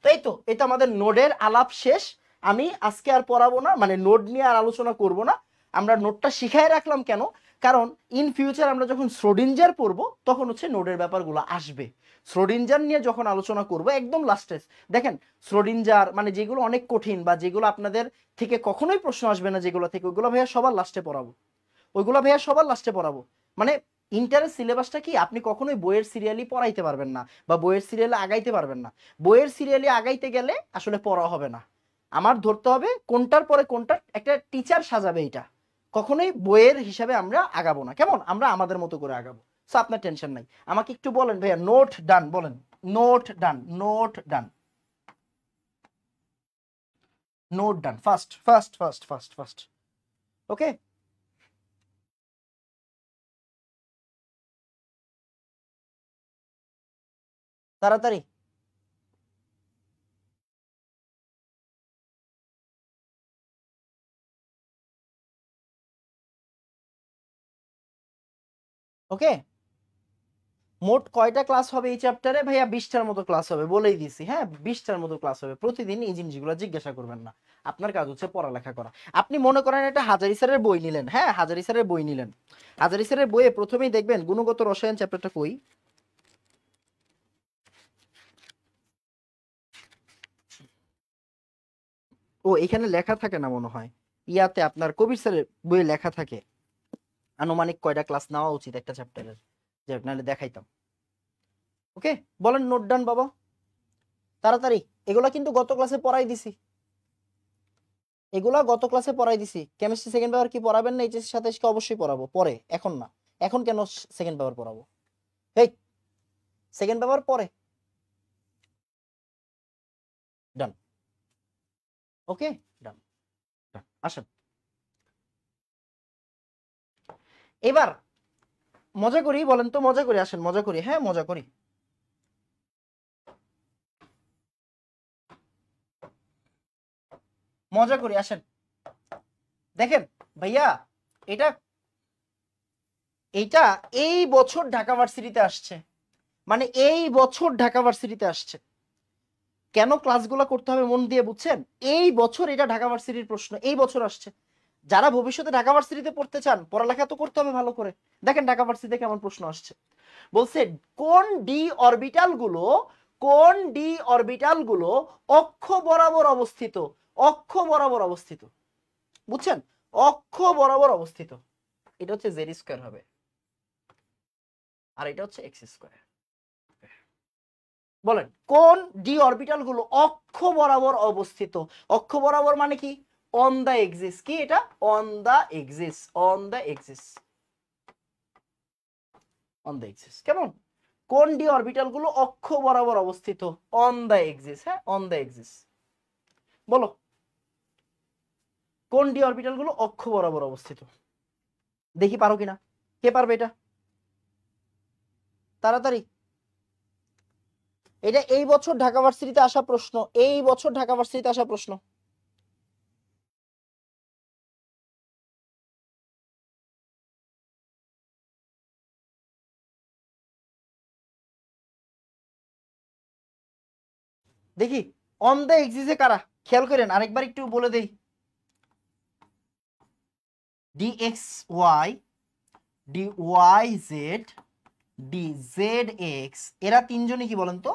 তো এই তো আমাদের নোডের আলাপ শেষ। আমি আজকে আর পড়াবো না, মানে নোড নিয়ে আর আলোচনা করব না। আমরা নোডটা শিখাই রাখলাম কেন, কারণ ইন ফিউচার আমরা যখন শ্রোডিঞ্জার পড়বো তখন হচ্ছে নোডের ব্যাপারগুলো আসবে। শ্রোডিঞ্জার নিয়ে যখন আলোচনা করব একদম লাস্টে, দেখেন শ্রোডিঞ্জার মানে যেগুলো অনেক কঠিন বা যেগুলো আপনাদের থেকে কখনোই প্রশ্ন আসবে না যেগুলো থেকে, ওইগুলো ভাইয়া সবার লাস্টে পড়াবো, ওইগুলো ভাইয়া সবার লাস্টে পড়াবো। মানে ইন্টারের সিলেবাসটা কি, আপনি কখনোই বইয়ের সিরিয়ালি পড়াইতে পারবেন না বা বইয়ের সিরিয়ালে আগাইতে পারবেন না। বইয়ের সিরিয়ালি আগাইতে গেলে আসলে পড়া হবে না, আমার ধরতে হবে কোনটার পরে কোনটা, একটা টিচার সাজাবে, এটা কখনোই বইয়ের হিসাবে আমরা আগাবো না, কেমন? আমরা আমাদের মতো করে আগাবো। সো আপনার টেনশন নাই। আমাকে একটু বলেন ভাইয়া, নোট ডান বলেন, note done, note done, note done, fast fast fast fast fast. Okay, তাড়াতাড়ি। ওকে, মোট কয়টা ক্লাস হবে এই চ্যাপ্টারে ভাইয়া? 20টার মতো ক্লাস হবে, বলেই দিছি, হ্যাঁ 20টার মতো ক্লাস হবে। প্রতিদিন এই জিনিসগুলো জিজ্ঞাসা করবেন না, আপনার কাজ হচ্ছে পড়ালেখা করা। আপনি মনে করেন এটা হাজারি স্যারের বই নিলেন, হ্যাঁ হাজারি স্যারের বই নিলেন, হাজারি স্যারের বইয়ে প্রথমেই দেখবেন গুণগত রসায়ন চ্যাপ্টারটা কই, ও এখানে লেখা থাকে না মনে হয়, ইয়াতে আপনার কবির স্যারের বইয়ে লেখা থাকে আনুমানিক কয়টা ক্লাস নেওয়া উচিত একটা চ্যাপ্টারের, যে নাহলে দেখাইতাম। ওকে, বলেন নোট ডান বাবা, তাড়াতাড়ি। এগুলা কিন্তু গত ক্লাসে পড়াই দিছি, এগুলা গত ক্লাসে পড়াই দিছি। কেমিস্ট্রি সেকেন্ড পেপার কি পড়াবেন না এইচএস 27 কে? অবশ্যই পড়াবো, পরে, এখন না। এখন কেন সেকেন্ড পেপার পড়াবো, এই সেকেন্ড পেপার পরে। ডান, ওকে, ডান ডান। আসেন এবার, মজা করি, বলেন তো, মজা করি, আসেন মজা করি, হ্যাঁ মজা করি। মজা করি, আসেন। দেখেন ভাইয়া, এটা এইটা এই বছর ঢাকা ভার্সিটিতে আসছে, মানে এই বছর ঢাকা ভার্সিটিতে আসছে। কেন ক্লাসগুলো করতে হবে মন দিয়ে, বুঝছেন? এই বছর এটা ঢাকা ভার্সিটির প্রশ্ন, এই বছর আসছে। যারা ভবিষ্যতে ঢাকা ভার্সিটিতে পড়তে চান, পড়ালেখা তো করতে হবে ভালো করে। দেখেন ঢাকা ভার্সিটিতে কেমন প্রশ্ন আসছে। বলছে কোন ডি অরবিটাল গুলো অক্ষ বরাবর অবস্থিত, অক্ষ বরাবর অবস্থিত, বুঝছেন? অক্ষ বরাবর অবস্থিত। এটা হচ্ছে জেড স্কয়ার হবে, আর এটা হচ্ছে এক্স স্কয়ার। বলেন কোন ডি অরবিটাল গুলো অক্ষ বরাবর অবস্থিত? অক্ষ বরাবর মানে কি? On the axis. কি এটা? On the axis, on the axis, on the axis. কেমন? কোন ডি অরবিটাল গুলো অক্ষ বরাবর অবস্থিত? On the axis. হ্যাঁ, অন দা এক্সিস। বলো কোন ডি অরবিটাল গুলো অক্ষ বরাবর অবস্থিত? দেখি পারো কিনা, কে পারবে এটা তাড়াতাড়ি। এটা এই বছর ঢাকা ভার্সিটিতে আসা প্রশ্ন, এই বছর ঢাকা ভার্সিটিতে আসা প্রশ্ন। দেখি অন দ্য এক্সিসে কারা, খেয়াল করেন, আরেকবার একটু বলে দেই। D X Y, D Y Z, D Z X, এরা তিনজনই কি বলেন তো?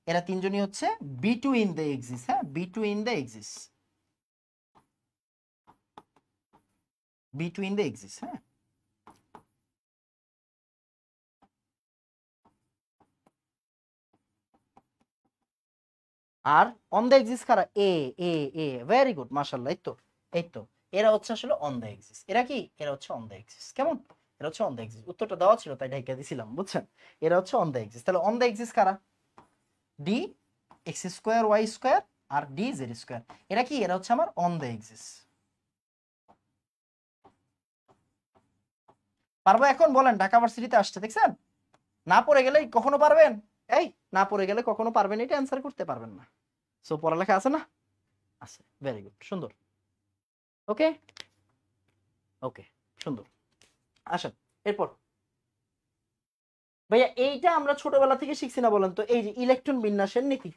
এরা তিনজনই হচ্ছে বিটুইন দ্য এক্সিস। হ্যাঁ, between the axis, between the axis. হ্যাঁ, আর অন দ্য এক্সিস কারা? এ এ এ ভেরি গুড, মাশাআল্লাহ। এই তো, এই তো, এরা হচ্ছে আসলে অন দ্য এক্সিস। এরা কি? এরা হচ্ছে অন দ্য এক্সিস। কেমন? এরা হচ্ছে অন দ্য এক্সিস। উত্তরটা দেওয়া ছিল তাই ঢাইকা দিছিলাম, বুঝছেন? এরা হচ্ছে অন দ্য এক্সিস। তাহলে অন দ্য এক্সিস কারা? D X square Y square আর ডি জেড স্কোয়ার। এরা কি? এরা হচ্ছে আমার অন দ্য এক্সিস। পারবো এখন? বলেন ঢাকা ভার্সিটিতে আসছে, দেখছেন? না পড়ে গেলে কখনো পারবেন? এই, না পড়ে গেলে কখনো পারবেন এটা অ্যান্সার করতে পারবেন না। সো পড়ালেখা আছে না? আছে, ভেরি গুড, সুন্দর। ওকে, ওকে, সুন্দর। আসেন এরপর। ভাইয়া এইটা আমরা ছোটবেলা থেকে শিখছি না বলেন তো? এই যে ইলেকট্রন বিন্যাসের নীতি,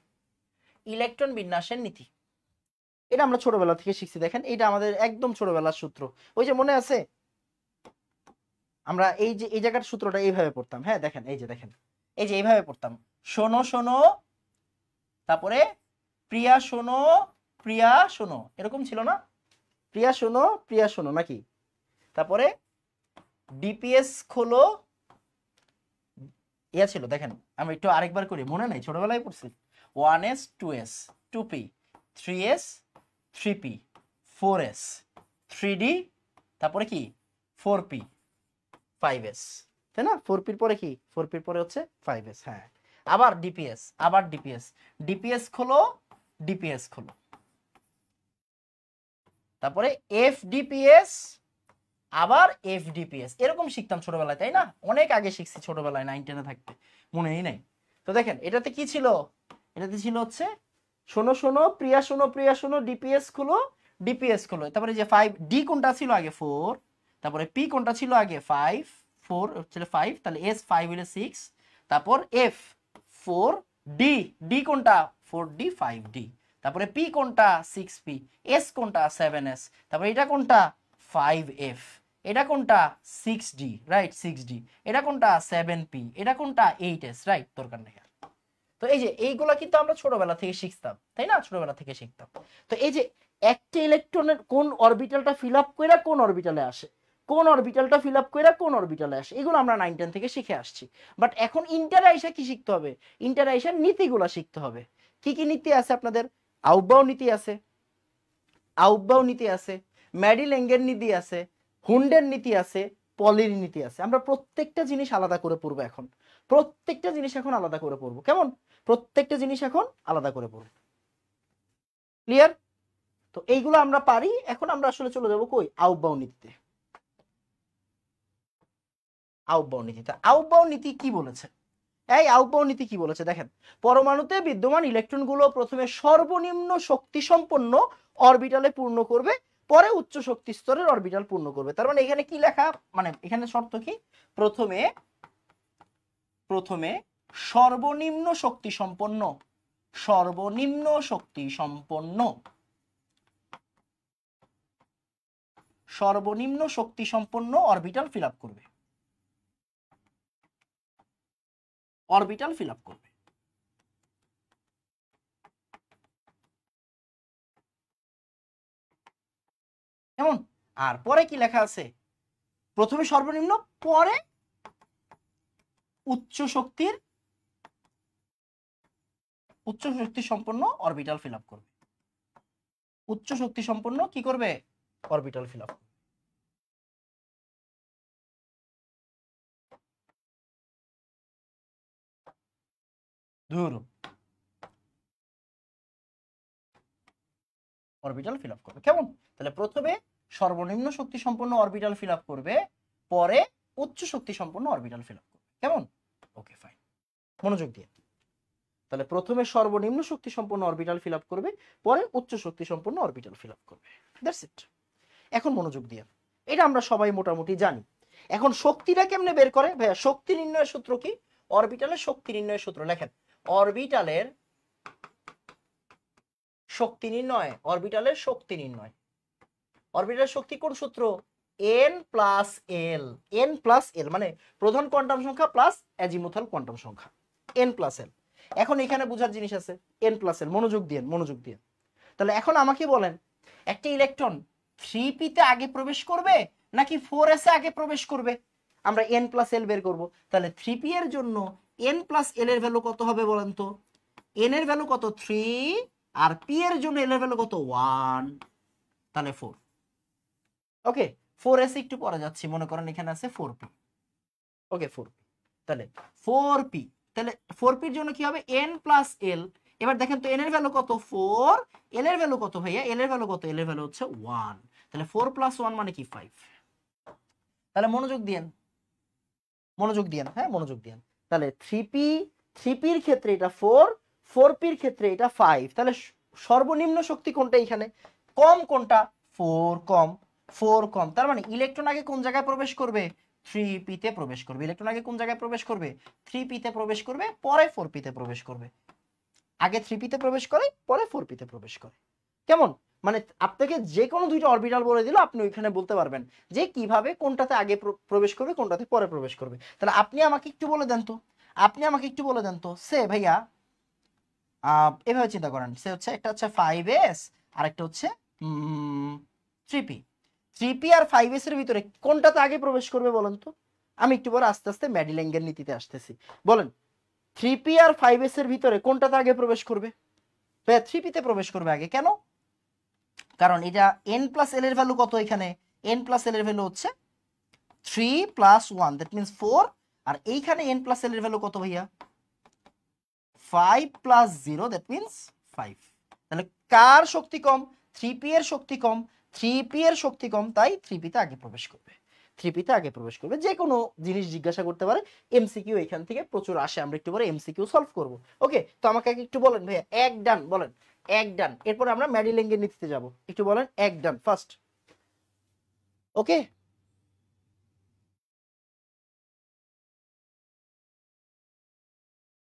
ইলেকট্রন বিন্যাসের নীতি, এটা আমরা ছোটবেলা থেকে শিখছি। দেখেন এটা আমাদের একদম ছোটবেলার সূত্র। ওই যে মনে আছে, আমরা এই যে এই জায়গার সূত্রটা এইভাবে পড়তাম। হ্যাঁ দেখেন, এই যে দেখেন, এই যে এইভাবে পড়তাম। শোনো শোনো, তারপরে প্রিয়া শোনো, প্রিয়া শোনো, এরকম ছিল না? প্রিয়া শোনো, প্রিয়া শোনো, নাকি? তারপরে ডিপিএস খোলো, ইয়া ছিল। দেখেন আমি একটু আরেকবার করি, মনে নাই, ছোটবেলায় পড়ছি। 1s 2s 2p, 3s 3p, 4s 3d, তারপরে কি 4p 5s, তাই না? 4p পরে কি? 4p পরে হচ্ছে 5s। হ্যাঁ, আবার ডিপিএস, আবার ডিপিএস, ডিপিএস খোলো, ডিপিএস খোলো, তারপরে এফডিপিএস, আবার এফডিপিএস। এরকম শিখতাম ছোটবেলায়, তাই না? অনেক আগে শিখছি ছোটবেলায়, 9 10-এ থাকতে, মনেই নাই। তো দেখেন এটাতে কি ছিল? এটাতে ছিল হচ্ছে শোনো শোনো, প্রিয়া শোনো, প্রিয়া শোনো, ডিপিএস খুলো, ডিপিএস খুলো। তারপরে যে 5 ডি কোনটা ছিল আগে? 4, তারপরে পি কোনটা ছিল আগে? 5, 4 হচ্ছে 5, তাহলে এস 5 হলে 6, তারপর এফ 4 ডি, ডি কোনটা? 4d 5d, তারপরে পি কোনটা? 6p, এস কোনটা? 7s, তারপরে এটা কোনটা? 5f, এটা কোনটা? 6d, রাইট 6d, এটা কোনটা? 7p, এটা কোনটা? 8s, রাইট, দরকার নেই। তো এই যে এইগুলা কিন্তু আমরা ছোটবেলা থেকে শিখতাম, তাই না? ছোটবেলা থেকে শিখতাম। তো এই যে একটা ইলেকট্রনের কোন অরবিটালটা ফিল আপ কইরা কোন অরবিটালে আসে, কোন অরবিটালটা ফিল আপ কইরা কোন অরবিটালে আসে, এগুলো আমরা 9 10 থেকে শিখে আসছি। বাট এখন ইন্টার আইসা কি শিখতে হবে? ইন্টার আইসা নীতিগুলা শিখতে হবে। কি কি নীতি আছে আপনাদের? আউটবাউ নীতি আছে, আউটবাউ নীতি আছে, ম্যাডিলেঙ্গের নীতি আছে, হুন্ডের নীতি আছে, পলির নীতি আছে। আমরা প্রত্যেকটা জিনিস আলাদা করে পড়বো এখন, প্রত্যেকটা জিনিস এখন আলাদা করে পড়বো। কেমন? প্রত্যেকটা জিনিস এখন আলাদা করে পড়বো। ক্লিয়ার? তো এইগুলো আমরা পারি। এখন আমরা আসলে চলে যাব কই? আউটবাউ নীতিতে। আউটবাউন্ড নীতি। তা আউটবাউন্ড নীতি কি বলেছে? এই আউটবাউন্ড নীতি কি বলেছে দেখেন, পরমাণুতে বিদ্যমান ইলেকট্রনগুলো প্রথমে সর্বনিম্ন শক্তি সম্পন্ন অরবিটালে পূর্ণ করবে, পরে উচ্চ শক্তি স্তরের অরবিটাল পূর্ণ করবে। তার মানে এখানে কি লেখা, মানে এখানে শর্ত কি, প্রথমে সর্বনিম্ন শক্তি সম্পন্ন অরবিটাল ফিল আপ করবে, কেমন? আর পরে কি লেখা আছে, প্রথমে সর্বনিম্ন, পরে উচ্চ শক্তি সম্পন্ন অরবিটাল ফিল আপ করবে, উচ্চ শক্তি সম্পন্ন কি করবে, orbital fill up. Orbital fill up করবে, কেমন? তাহলে প্রথমে সর্বনিম্ন শক্তি সম্পন্ন অরবিটাল ফিল আপ করবে, পরে উচ্চ শক্তি সম্পন্ন অরবিটাল ফিল আপ করবে, কেমন? ওকে ফাইন, মনোযোগ দিয়ে। তাহলে প্রথমে সর্বনিম্ন শক্তি সম্পন্ন অরবিটাল ফিল আপ করবে, পরে উচ্চ শক্তি সম্পন্ন অরবিটাল ফিল আপ করবে, দ্যাটস ইট। এখন মনোযোগ দিয়ে, এটা আমরা সবাই মোটামুটি জানি। এখন শক্তিটা কেমনে বের করে ভাইয়া? শক্তি নির্ণয়ের সূত্র কি? অরবিটালের শক্তি নির্ণয়ের সূত্র লেখেন, অরবিটালের শক্তি নির্ণয়, অরবিটালের শক্তি কোন সূত্র? n প্লাস এল, মানে প্রধান কোয়ান্টাম সংখ্যা প্লাস অ্যাজিমুথাল কোয়ান্টাম সংখ্যা, n প্লাস এল। এখন এখানে বোঝার জিনিস আছে, n প্লাস এল, মনোযোগ দিয়ে। তাহলে এখন আমাকে বলেন, একটা ইলেকট্রন 3p তে আগে প্রবেশ করবে নাকি 4s এ আগে প্রবেশ করবে? আমরা n প্লাস এল বের করব। তাহলে 3p এর জন্য n প্লাস এল এর ভ্যালু কত হবে বলেন তো? n এর ভ্যালু কত? 3, আর p এর জন্য l এর ভ্যালু কত? 1, তাহলে 4। ওকে, 4s একটু পরে যাচ্ছি, মনে করেন এখানে আছে 4p। ওকে 4p, তাহলে 4p, তাহলে 4p এর জন্য কি হবে? n plus L. এবার দেখেন তো n এর ভ্যালু কত? 4, l এর ভ্যালু কত ভাইয়া? l এর ভ্যালু কত? l এর ভ্যালু হচ্ছে 1, তাহলে 4 প্লাস 1 মানে কি? 5। তাহলে মনোযোগ দিয়েন, হ্যাঁ মনোযোগ দিয়েন। তাহলে 3p এর ক্ষেত্রে এটা 4, 4p এর ক্ষেত্রে এটা 5। তাহলে সর্বনিম্ন শক্তি কোনটা এখানে? কম কোনটা? 4 কম। তার মানে ইলেকট্রন আগে কোন জায়গায় প্রবেশ করবে? 3p তে প্রবেশ করবে। ইলেকট্রন আগে কোন জায়গায় প্রবেশ করবে? 3p তে প্রবেশ করবে, পরে 4p তে প্রবেশ করবে। আগে 3p তে প্রবেশ করে, পরে 4p তে প্রবেশ করে, কেমন? মানে আপনাকে যে কোনো দুইটা অরবিটাল বলে দিল, আপনি ওইখানে বলতে পারবেন যে কিভাবে কোনটাতে আগে প্রবেশ করবে, কোনটাতে পরে প্রবেশ করবে। তাহলে আপনি আমাকে একটু বলে দেন তো, সে ভাইয়া এভাবে চিন্তা করেন, সে হচ্ছে একটা হচ্ছে 5s আর একটা হচ্ছে 3p। 3p আর 5s এর ভিতরে কোনটাতে আগে প্রবেশ করবে বলেন তো? আমি একটু পরে আস্তে আস্তে ম্যাডিল্যাঙ্গের নীতিতে আসতেছি। বলেন 3p আর 5s এর ভিতরে কোনটাতে আগে প্রবেশ করবে? 3p তে প্রবেশ করবে আগে, কেন? কারণ এটা n প্লাস এল এর ভ্যালু কত? এখানে n প্লাস এল এর ভ্যালু হচ্ছে 3 প্লাস 1, দ্যাট মিন্স 4, আর এইখানে n প্লাস এল এর ভ্যালু কত ভাইয়া? 5 প্লাস 0, দ্যাট মিন্স 5। তাহলে কার শক্তি কম? 3p এর শক্তি কম। 3p এর শক্তি কম, তাই 3p তে আগে প্রবেশ করবে। যে কোনো জিনিস জিজ্ঞাসা করতে পারে, এমসিকিউ এখান থেকে প্রচুর আসে, আমরা একটু পরে এমসিকিউ সলভ করব। ওকে, তো আমাকে একটু বলেন ভাইয়া, এক ডান বলেন, এক ডান। এরপর আমরা ম্যাডিল্যাঙ্গের নীতিতে যাব, একটু বলেন এক ডান ফার্স্ট। ওকে,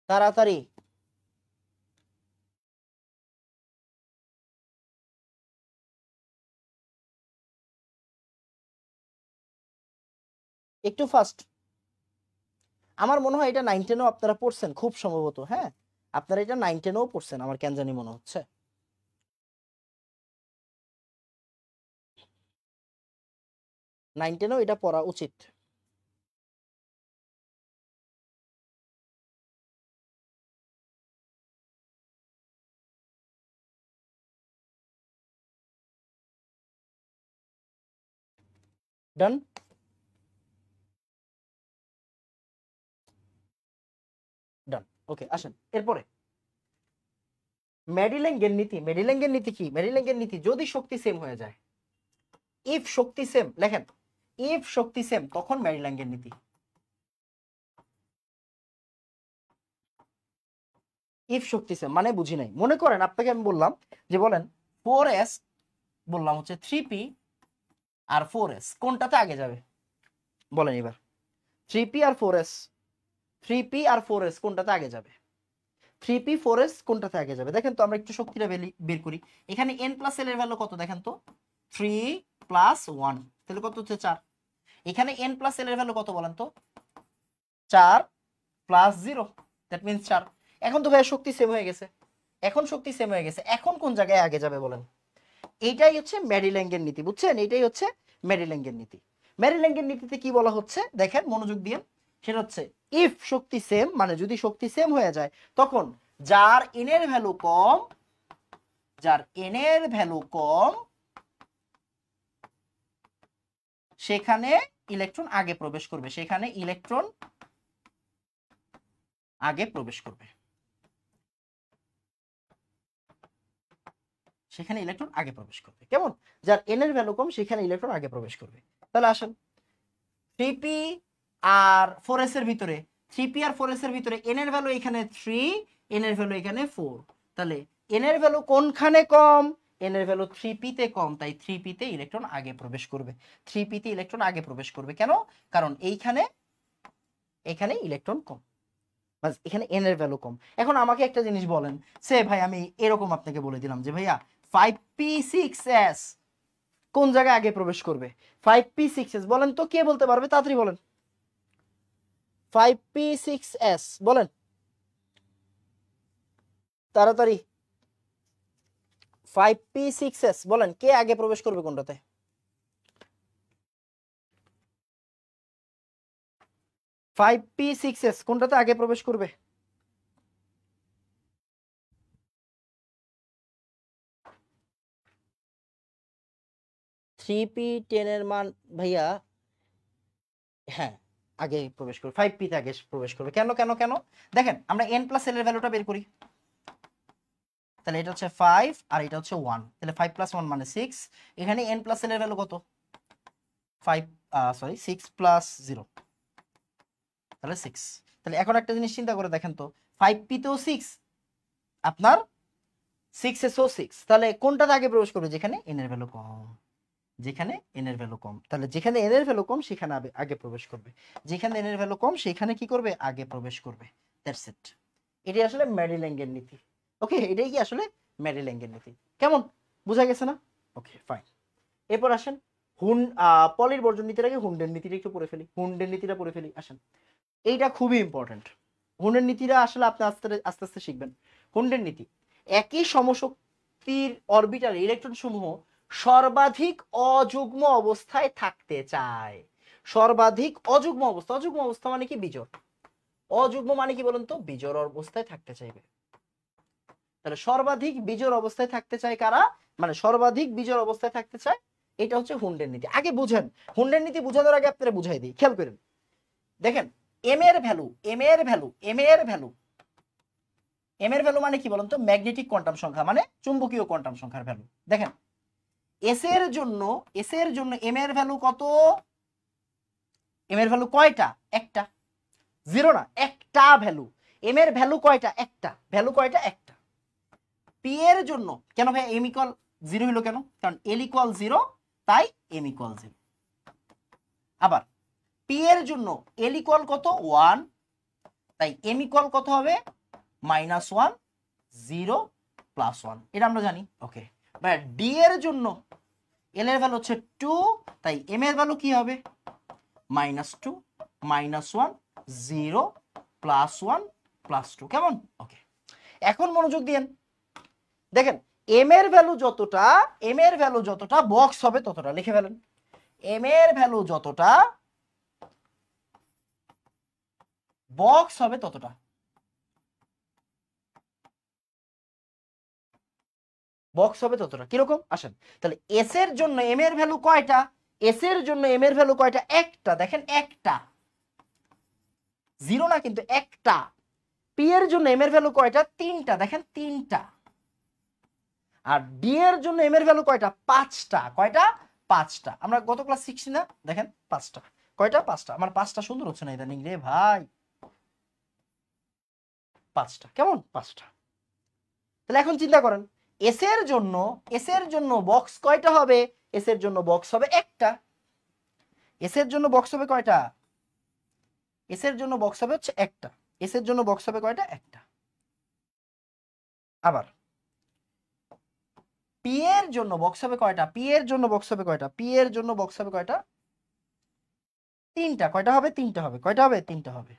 তাড়াতাড়ি। একটু ফাস্ট। আমার মনে হয় এটা 9 10-এও আপনারা পড়ছেন খুব সম্ভবত। হ্যাঁ, আপনারা এটা 9 10-এও পড়ছেন আমার কেন জানি মনে হচ্ছে। 9 10-এও এটা পড়া উচিত। ডান, ডান। ওকে, আসেন এরপরে ম্যাডিল্যাঙ্গের নীতি। ম্যাডিল্যাঙ্গের নীতি কি? ম্যাডিল্যাঙ্গের নীতি যদি শক্তি সেম হয়ে যায়, ইফ শক্তি সেম, লেখেন ইফ শক্তি সেম, তখন ম্যাডিল্যাঙ্গের নীতি। ইফ শক্তি সেম মানে বুঝি নাই। মনে করেন আপনাকে আমি বললাম যে বলেন 4s, বললাম হচ্ছে 3p আর 4s কোনটাতে আগে যাবে বলেন এবার। 3p আর 4s, 3p আর 4s কোনটাতে আগে যাবে? 3p 4s কোনটাতে আগে যাবে? দেখেন তো আমরা একটু শক্তিটা বের করি। এখানে n প্লাস l এর ভ্যালু কত দেখেন তো, 3 প্লাস 1, তাহলে কত হচ্ছে 4। এখানে n প্লাস l এর ভ্যালু কত বলেন তো, 4 প্লাস 0, দ্যাট মিন্স 4। এখন তো ভাই শক্তি সেম হয়ে গেছে, এখন শক্তি সেম হয়ে গেছে, এখন কোন জায়গায় আগে যাবে বলেন? এইটাই হচ্ছে মেরিল্যাঙ্গের নীতি, বুঝছেন? এইটাই হচ্ছে মেরিল্যাঙ্গের নীতি। মেরিল্যাঙ্গের নীতিতে কি বলা হচ্ছে দেখেন মনোযোগ দিয়ে, সেটা হচ্ছে ইফ শক্তি সেম মানে যদি শক্তি সেম হয়ে যায় তখন যার n এর ভ্যালু কম, যার n এর ভ্যালু কম সেখানে ইলেকট্রন আগে প্রবেশ করবে, সেখানে ইলেকট্রন আগে প্রবেশ করবে, সেখানে ইলেকট্রন আগে প্রবেশ করবে। কেমন? যার n এর ভ্যালু কম সেখানে ইলেকট্রন আগে প্রবেশ করবে। তাহলে আসেন 3p আর 4s এর ভিতরে, 3p আর 4s এর ভিতরে n এর ভ্যালু এখানে 3, n এর ভ্যালু এখানে 4, তাহলে n এর ভ্যালু কোনখানে কম? n এর ভ্যালু 3p তে কম, তাই 3p তে ইলেকট্রন আগে প্রবেশ করবে, 3p তে ইলেকট্রন আগে প্রবেশ করবে। কেন? কারণ এখানে ইলেকট্রন কম, এখানে n এর ভ্যালু কম। এখন আমাকে একটা জিনিস বলেন, সে ভাই আমি এরকম আপনাকে বলে দিলাম যে ভাইয়া 5p6s কোন জায়গায় আগে প্রবেশ করবে? 5p6s বলেন তো, কে বলতে পারবে? তাড়াতাড়ি বলেন। 5p6s বলেন তাড়াতাড়ি। 5p6s বলেন কে আগে প্রবেশ করবে কোনটাতে? 5p6s কোনটাতে আগে প্রবেশ করবে? থ্রি পি 10 এর মান ভাইয়া, হ্যাঁ আগে প্রবেশ করবে, 5p তে আগে প্রবেশ করবে। কেন কেন কেন? দেখেন আমরা n প্লাস l এর ভ্যালুটা বের করি, তাহলে এটা হচ্ছে 5 আর এটা হচ্ছে 1, তাহলে 5 প্লাস 1 মানে 6। এখানে n প্লাস l এর ভ্যালু কত? 6 প্লাস 0, তাহলে 6। তাহলে এখন একটা জিনিস চিন্তা করে দেখেন তো, 5p তেও 6, আপনার 6s ও 6, তাহলে কোনটাতে আগে প্রবেশ করবে? যেখানে n এর ভ্যালু কম, যেখানে n এর ভ্যালু কম, তাহলে যেখানে n এর ভ্যালু কম সেখানে আগে প্রবেশ করবে, যেখানে n এর ভ্যালু কম সেখানে কি করবে? আগে প্রবেশ করবে। That's it. এটাই আসলে মেরিল্যাঙ্গের নীতি। ওকে, এটাই কি আসলে মেরিল্যাঙ্গের নীতি। কেমন? বোঝা গেছে না? Okay fine. এরপর আসেন পলির বর্জন নীতির আগে হুন্ডের নীতিটা একটু পড়ে ফেলি, হুন্ডের নীতিটা পড়ে ফেলি। আসেন, এইটা খুবই ইম্পর্টেন্ট। হুন্ডের নীতিটা আসলে আপনি আস্তে আস্তে আস্তে শিখবেন। হুন্ডের নীতি, একই সমশক্তির অরবিটালে ইলেকট্রন সমূহ সর্বাধিক অযুগ্ম অবস্থায় থাকতে চায়। সর্বাধিক অযুগ্ম অবস্থা, অযুগ্ম অবস্থা মানে কি? বিজোড়। অযুগ্ম মানে কি বলুন তো? বিজোড় অবস্থায় থাকতে চাইবে। তাহলে সর্বাধিক বিজোড় অবস্থায় থাকতে চায় কারা? মানে সর্বাধিক বিজোড় অবস্থায় থাকতে চায়, এটা হচ্ছে হুন্ডের নীতি। আগে বুঝেন, হুন্ডের নীতি বুঝানোর আগে আপনারা বুঝাই দিই, খেয়াল করেন। দেখেন এম এর ভ্যালু, এম এর ভ্যালু, এম এর ভ্যালু, এম এর ভ্যালু মানে কি বলুন তো? ম্যাগনেটিক কোয়ান্টাম সংখ্যা, মানে চুম্বকীয় কোয়ান্টাম সংখ্যার ভ্যালু। দেখেন এস এর জন্য, এস এর জন্য এম এর ভ্যালু কত? এম এর ভ্যালু কয়টা? একটা। জিরো না, একটা ভ্যালু। এম এর ভ্যালু কয়টা? একটা। ভ্যালু কয়টা? একটা। পি এর জন্য কেন ভাই এম ইকুয়াল 0 হলো কেন? কারণ এল ইকুয়াল 0, তাই এম ইকুয়াল 0। আবার পি এর জন্য এল ইকুয়াল কত? 1, তাই এম ইকুয়াল কত হবে? -1, 0, +1, এটা আমরা জানি। ওকে, ডি এর জন্য এল এর ভ্যালু হচ্ছে 2, তাই এম এর ভ্যালু কি হবে? -2, -1, 0, +1, +2। কেমন? ওকে, এখন মনোযোগ দিয়েন। দেখেন এম এর ভ্যালু যতটা, এম এর ভ্যালু যতটা বক্স হবে ততটা, লিখে ফেলেন। এম এর ভ্যালু যতটা বক্স হবে ততটা। বক্স হবে ততটা। কিরকম? আসেন তাহলে এস এর জন্য এম এর ভ্যালু কয়টা? এস এর জন্য এম এর ভ্যালু কয়টা? একটা। দেখেন একটা, জিরো না কিন্তু, একটা। পি এর জন্য এম এর ভ্যালু কয়টা? তিনটা। দেখেন তিনটা। আর ডি এর জন্য এম এর ভ্যালু কয়টা? পাঁচটা। কয়টা? পাঁচটা। আমরা গত ক্লাস শিখছি না? দেখেন পাঁচটা। কয়টা? পাঁচটা। আমার পাঁচটা সুন্দর হচ্ছে না ইদানিং রে ভাই। পাঁচটা। কেমন? পাঁচটা। তাহলে এখন চিন্তা করেন এস এর জন্য বক্স কয়টা হবে? এস এর জন্য বক্স হবে একটা। এস এর জন্য বক্স হবে কয়টা? এস এর জন্য বক্স হবে হচ্ছে একটা। এস এর জন্য বক্স হবে কয়টা? একটা। আবার পি এর জন্য বক্স হবে কয়টা? পি এর জন্য বক্স হবে কয়টা? পি এর জন্য বক্স হবে কয়টা? তিনটা। কয়টা হবে? তিনটা হবে। কয়টা হবে? তিনটা হবে।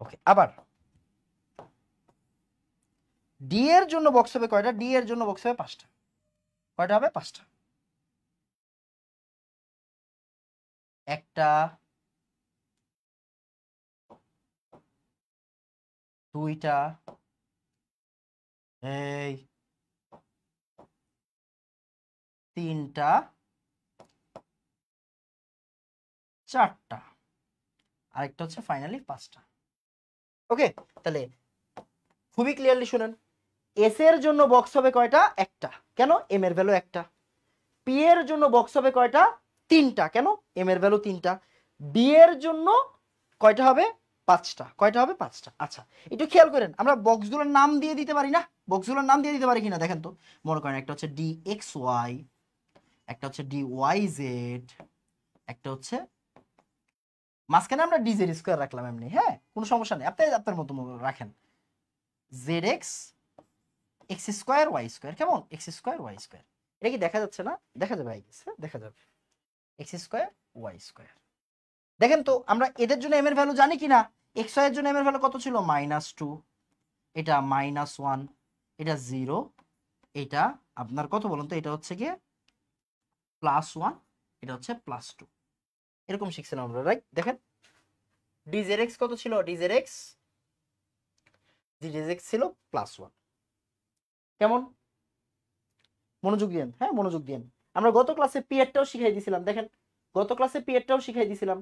ওকে, আবার ডি এর জন্য বক্স হবে কয়টা? ডি এর জন্য বক্স হবে পাঁচটা। কয়টা হবে? পাঁচটা। একটা, দুইটা, এই তিনটা, চারটা, আরেকটা হচ্ছে ফাইনালি পাঁচটা। ওকে, তাহলে খুবই ক্লিয়ারলি শুনেন, এস এর জন্য বক্স হবে কয়টা? একটা। কেন? এম এর ভ্যালু একটা। পি এর জন্য বক্স হবে কয়টা? তিনটা। কেন? এম এর ভ্যালু তিনটা। ডি এর জন্য কয়টা হবে? পাঁচটা। কয়টা হবে? পাঁচটা। আচ্ছা, একটু খেয়াল করেন, আমরা বক্সগুলোর নাম দিয়ে দিতে পারি না? বক্সগুলোর নাম দিয়ে দিতে পারি কিনা দেখেন তো। মনে করেন একটা হচ্ছে ডি এক্স ওয়াই, একটা হচ্ছে ডি ওয়াই জেড, একটা হচ্ছে মাঝখানে আমরা ডি জেড স্কোয়ার রাখলাম এমনি, হ্যাঁ কোনো সমস্যা নেই, আপনি আপনার মতো রাখেন। Z X, X square Y square, কেমন? X square Y square. এটা কি দেখা যাচ্ছে না? দেখা যাবে আই গেস, দেখা যাবে। X square Y square. দেখেন তো আমরা এদের জন্য এম এর ভ্যালু জানি কিনা? এক্স ওয়াই এর জন্য এম এর ভ্যালু কত ছিল? -2, এটা -1, এটা 0, এটা আপনার কত বলুন তো? এটা হচ্ছে গিয়ে +1, এটা হচ্ছে +2। এরকম শিখছিলাম আমরা, রাইট? দেখেন ডিজেড এক্স কত ছিল? ডিজেড এক্স ছিল +1। কেমন? মনোযোগ দিয়েন, হ্যাঁ মনোযোগ দিয়েন। আমরা গত ক্লাসে পি এরটাও শিখাই দিয়েছিলাম। দেখেন গত ক্লাসে পি এরটাও শিখাই দিয়েছিলাম।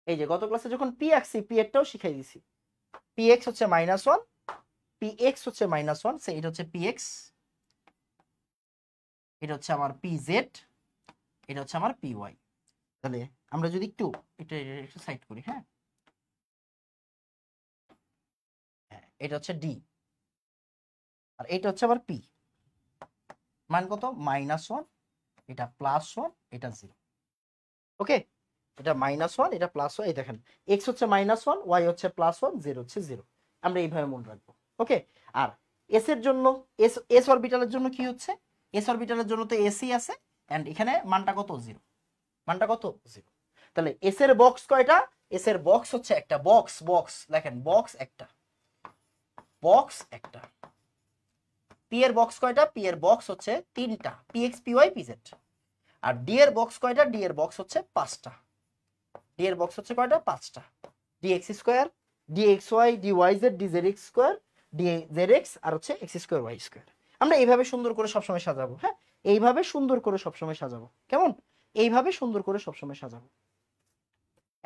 এই যে গত ক্লাসে যখন পি আঁকছি পি এরটাও শিখাই দিছি। পি এক্স হচ্ছে -1, পি এক্স হচ্ছে -1, সে এটা হচ্ছে পি এক্স, এটা হচ্ছে আমার পি জেড, এটা হচ্ছে আমার পি ওয়াই। তাহলে আমরা যদি একটু এটা একটু সাইড করি, হ্যাঁ এটা হচ্ছে ডি, আর এটা হচ্ছে আবার পি। মান কত? -1, এটা +1, এটা 0। ওকে, এটা -1, এটা +1। এই দেখেন এক্স হচ্ছে -1, ওয়াই হচ্ছে +1, জেড হচ্ছে 0। আমরা এইভাবে মনে রাখবো। ওকে, আর এস এর জন্য, এস অরবিটালের জন্য কি হচ্ছে? এস অরবিটালের জন্য তো এসি আছে, এন্ড এখানে মানটা কত? 0। মানটা কত? 0। তাহলে এস এর বক্স কয়টা? এস এর বক্স হচ্ছে একটা। বক্স, বক্স লেখেন, বক্স একটা, বক্স একটা। পি এর বক্স কয়টা? পি এর বক্স হচ্ছে তিনটা, P X P Y P Z. আর ডি এর বক্স কয়টা? ডি এর বক্স হচ্ছে পাঁচটা। ডি এর বক্স হচ্ছে কয়টা? পাঁচটা। D X square, D X Y, D Y Z, D Z X square, D Z X, আর হচ্ছে এক্স স্কোয়ার ওয়াই স্কোয়ার। আমরা এইভাবে সুন্দর করে সবসময় সাজাবো, হ্যাঁ এইভাবে সুন্দর করে সবসময় সাজাবো। কেমন? এইভাবে সুন্দর করে সবসময় সাজাবো।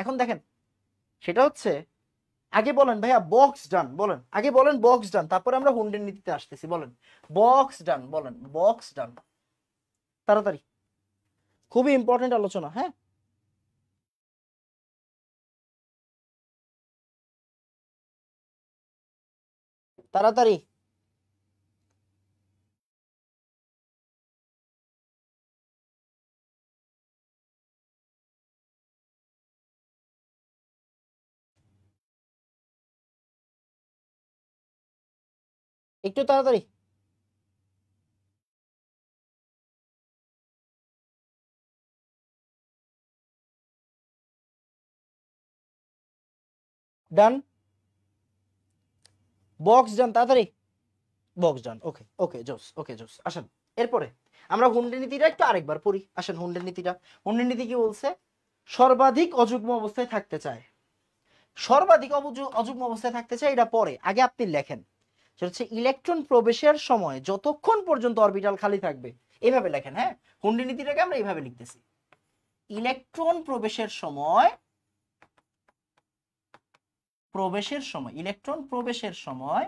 এখন দেখেন সেটা হচ্ছে, আগে বলেন ভাইয়া বক্স ডান, বলেন আগে বলেন বক্স ডান, তারপরে আমরা হুন্ডের নীতিতে আসতেছি। বলেন বক্স ডান, বলেন বক্স ডান তাড়াতাড়ি। খুবই ইম্পর্টেন্ট আলোচনা, হ্যাঁ তাড়াতাড়ি। একটু তাড়াতাড়ি। ডান, বক্স ডান তাড়াতাড়ি। বক্স ডান, ওকে ওকে জোস, ওকে জোস। আসেন এরপরে আমরা হুন্ডের নীতিটা একটু আরেকবার পড়ি। আসেন হুন্ডের নীতিটা। হুন্ডের নীতি কি বলছে? সর্বাধিক অযুগ্ম অবস্থায় থাকতে চায়। সর্বাধিক অযুগ্ম অবস্থায় থাকতে চায়, এটা পরে, আগে আপনি লেখেন সেটা হচ্ছে ইলেকট্রন প্রবেশের সময় যতক্ষণ পর্যন্ত অরবিটাল খালি থাকবে। এইভাবে লেখেন, হ্যাঁ হুন্ডের নীতিটাকে আমরা এইভাবে লিখতেছি। ইলেকট্রন প্রবেশের সময়, ইলেকট্রন প্রবেশের সময়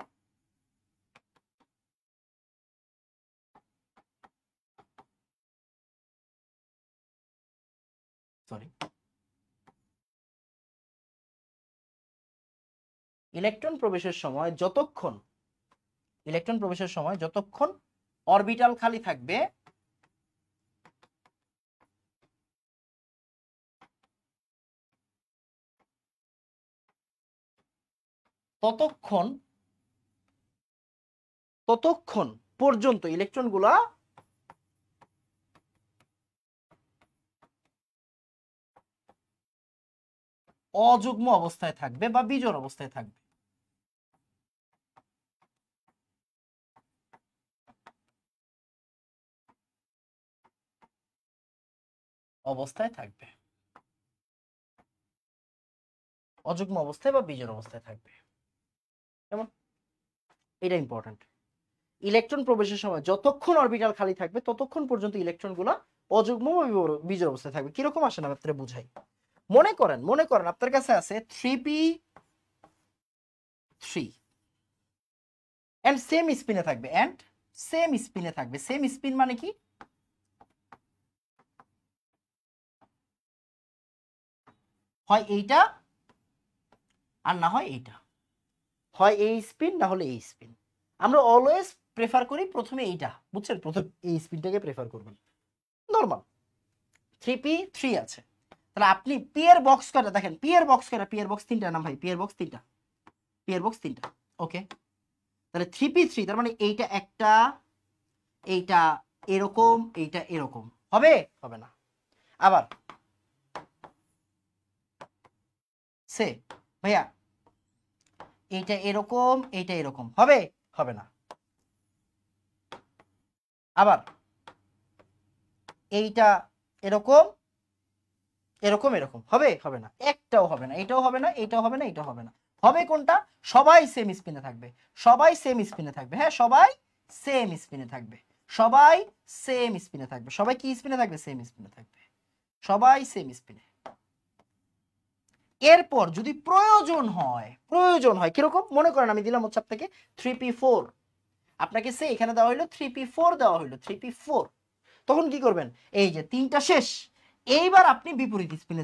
সরি, ইলেকট্রন প্রবেশের সময় যতক্ষণ অরবিটাল খালি থাকবে ততক্ষণ পর্যন্ত ইলেকট্রনগুলা অযুগ্ম অবস্থায় থাকবে বা বিজোড় অবস্থায় থাকবে। অযুগ্ম অবস্থায় বা বিজোড় অবস্থায় থাকবে। যেমন এটা ইম্পর্টেন্ট, ইলেকট্রন প্রবেশের সময় যতক্ষণ অরবিটাল খালি থাকবে ততক্ষণ পর্যন্ত ইলেকট্রনগুলো অযুগ্ম বা বিজোড় অবস্থায় থাকবে। কিরকম আসে না আপনারা বুঝাই। মনে করেন আপনার কাছে আছে 3p3 এন্ড সেম স্পিনে থাকবে, সেম স্পিন মানে কি, হয় এইটা আর না হয় এইটা, হয় এই স্পিন না হলে এই স্পিন। আমরা অলওয়েজ প্রেফার করি প্রথমে এইটা, বুঝছেন, প্রথম এই স্পিনটাকে প্রেফার করবেন। নরমাল 3p3 আছে, তাহলে আপনি পি এর বক্স কয়টা দেখেন, পি এর বক্স তিনটা না ভাই, পি এর বক্স তিনটা, ওকে। তাহলে 3p3 তার মানে এইটা একটা, এইটা এরকম, এইটা এরকম হবে না। আবার সে ভাইয়া এইটা এরকম, এইটা এরকম হবে না। আবার এইটা এরকম হবে না, একটাও হবে না, এটাও হবে না, এটাও হবে না, এটাও হবে না। হবে কোনটা, সবাই সেম স্পিনে থাকবে, হ্যাঁ সবাই সেম স্পিনে থাকবে, সবাই কি স্পিনে থাকবে, সেম স্পিনে থাকবে, সবাই সেম স্পিনে। এরপর যদি প্রয়োজন হয় কিরকম, মনে করেন আমি দিলাম হচ্ছে আপনাকে 3p4, আপনাকে সে এখানে দেওয়া হলো 3p4 দেওয়া হলো 3p4, তখন কি করবেন, এই যে তিনটা শেষ, এইবার আপনি বিপরীত স্পিনে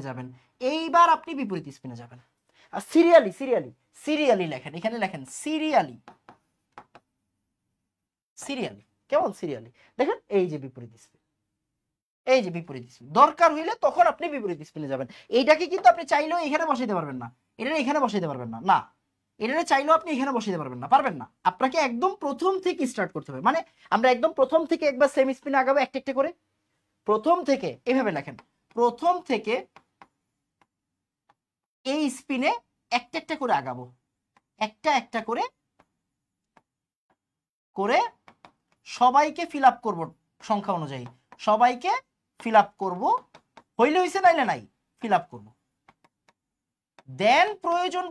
যাবেন, আর সিরিয়ালি লেখেন, এখানে লেখেন সিরিয়ালি, কেমন সিরিয়ালি, দেখেন এই যে বিপরীত স্পিন, দরকার হইলে তখন আপনি বিপরীত স্পিনে যাবেন। এইটাকে কিন্তু আপনি চাইলেও এখানে বসাইতে পারবেন না, এটা এখানে বসাইতে পারবেন না, এটা চাইলেও আপনি এখানে বসাইতে পারবেন না, আপনাকে একদম প্রথম থেকে স্টার্ট করতে হবে। মানে আমরা একদম প্রথম থেকে একবার সেম স্পিনে আগাবো একটা একটা করে, প্রথম থেকে এভাবে লেখেন, প্রথম থেকে এই স্পিনে একটা একটা করে আগাবো, একটা করে সবাইকে ফিল আপ করবো, সংখ্যা অনুযায়ী সবাইকে ফিল আপ করবো, হইলে হইছে নাইলে নাই, ফিল আপ করবো। দেন প্রয়োজন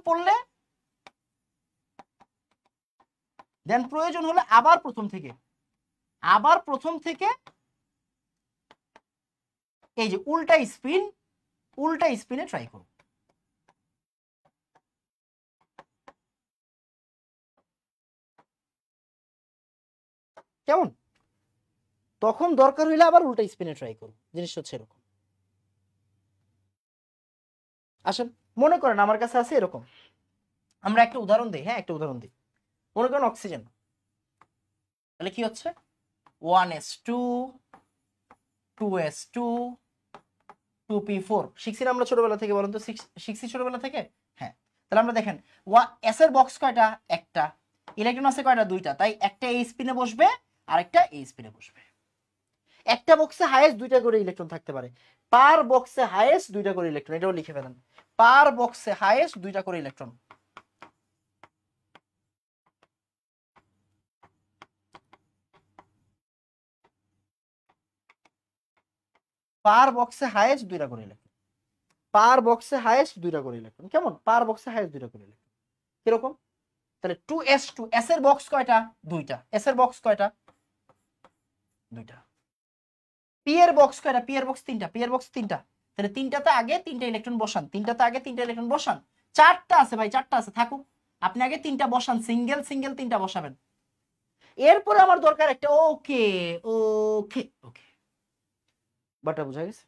হলে আবার প্রথম থেকে এই যে উল্টা স্পিনে ট্রাই করব। কেমন, তখন দরকার হইলে আবার উল্টা স্পিনে ট্রাই করব, জিনিসটা হচ্ছে এরকম। আসেন মনে করেন আমার কাছে আছে এরকম, আমরা একটা উদাহরণ দিই, মনে করেন অক্সিজেন, তাহলে কি হচ্ছে 1s2 2s2 2p4, শিখছি আমরা ছোটবেলা থেকে, বলুন তো শিখছি ছোটবেলা থেকে, হ্যাঁ। তাহলে আমরা দেখেন এস এর বক্স কয়টা, একটা, ইলেকট্রন আছে কয়টা, দুইটা, তাই একটা এই স্পিনে বসবে আর একটা এই স্পিনে বসবে। একটা বক্সে হাইয়েস্ট দুইটা করে ইলেকট্রন থাকতে পারে, পার বক্সে হাইয়েস্ট দুইটা করে ইলেকট্রন, এটাও লিখে ফেলেন, পার বক্সে হাইয়েস্ট দুইটা করে ইলেকট্রন। পার বক্সে হাইয়েস্ট দুইটা করে ইলেকট্রন, কেমন, পার বক্সে হাইয়েস্ট দুইটা করে ইলেকট্রন, কিরকম, তাহলে 2s2, এস এর বক্স কয়টা, দুইটা, এস এর বক্স কয়টা, দুইটা, পি এর বক্স কয়টা, পি এর বক্স তিনটা, তাহলে তিনটাতে আগে তিনটা ইলেকট্রন বসান, চারটা আছে ভাই, চারটা আছে, থাকুক, আপনি আগে তিনটা বসান, সিঙ্গেল তিনটা বসাবেন। এরপরে আমার দরকার একটা, ওকে ওকে ওকে, বাটা বুঝা গেছে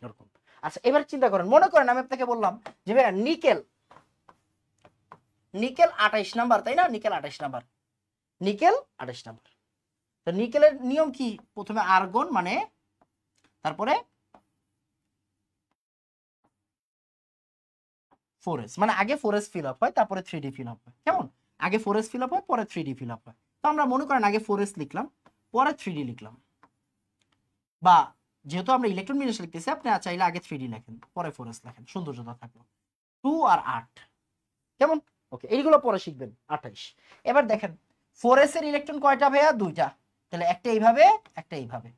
এরকম। আচ্ছা এবার চিন্তা করেন, মনে করেন আমি আপনাকে বললাম যে ভাইয়া নিকেল 28 নাম্বার, তাই না? Nickel 28 number, nickel 28 number. তো নিকেলের নিয়ম কি? প্রথমে আর্গন মানে তারপরে 4s, মানে আগে 4s ফিল আপ হয় তারপরে 3d ফিল আপ হয়। কেমন? আগে 4s ফিল আপ হয় পরে 3d ফিল আপ হয়। তো আমরা মনে করেন আগে 4s লিখলাম পরে 3d লিখলাম, বা যেহেতু আমরা ইলেকট্রন বিন্যাস লিখতেছি আপনি চাইলে আগে 3d লেখেন পরে 4s লেখেন, সৌন্দর্যতা থাকলো। 2 আর 8 কেমন? ওকে, এইগুলো পরে শিখবেন। 28। এবার দেখেন 4s এর ইলেকট্রন কয়টা ভাইয়া? 2টা, তাহলে একটা এইভাবে একটা এইভাবে।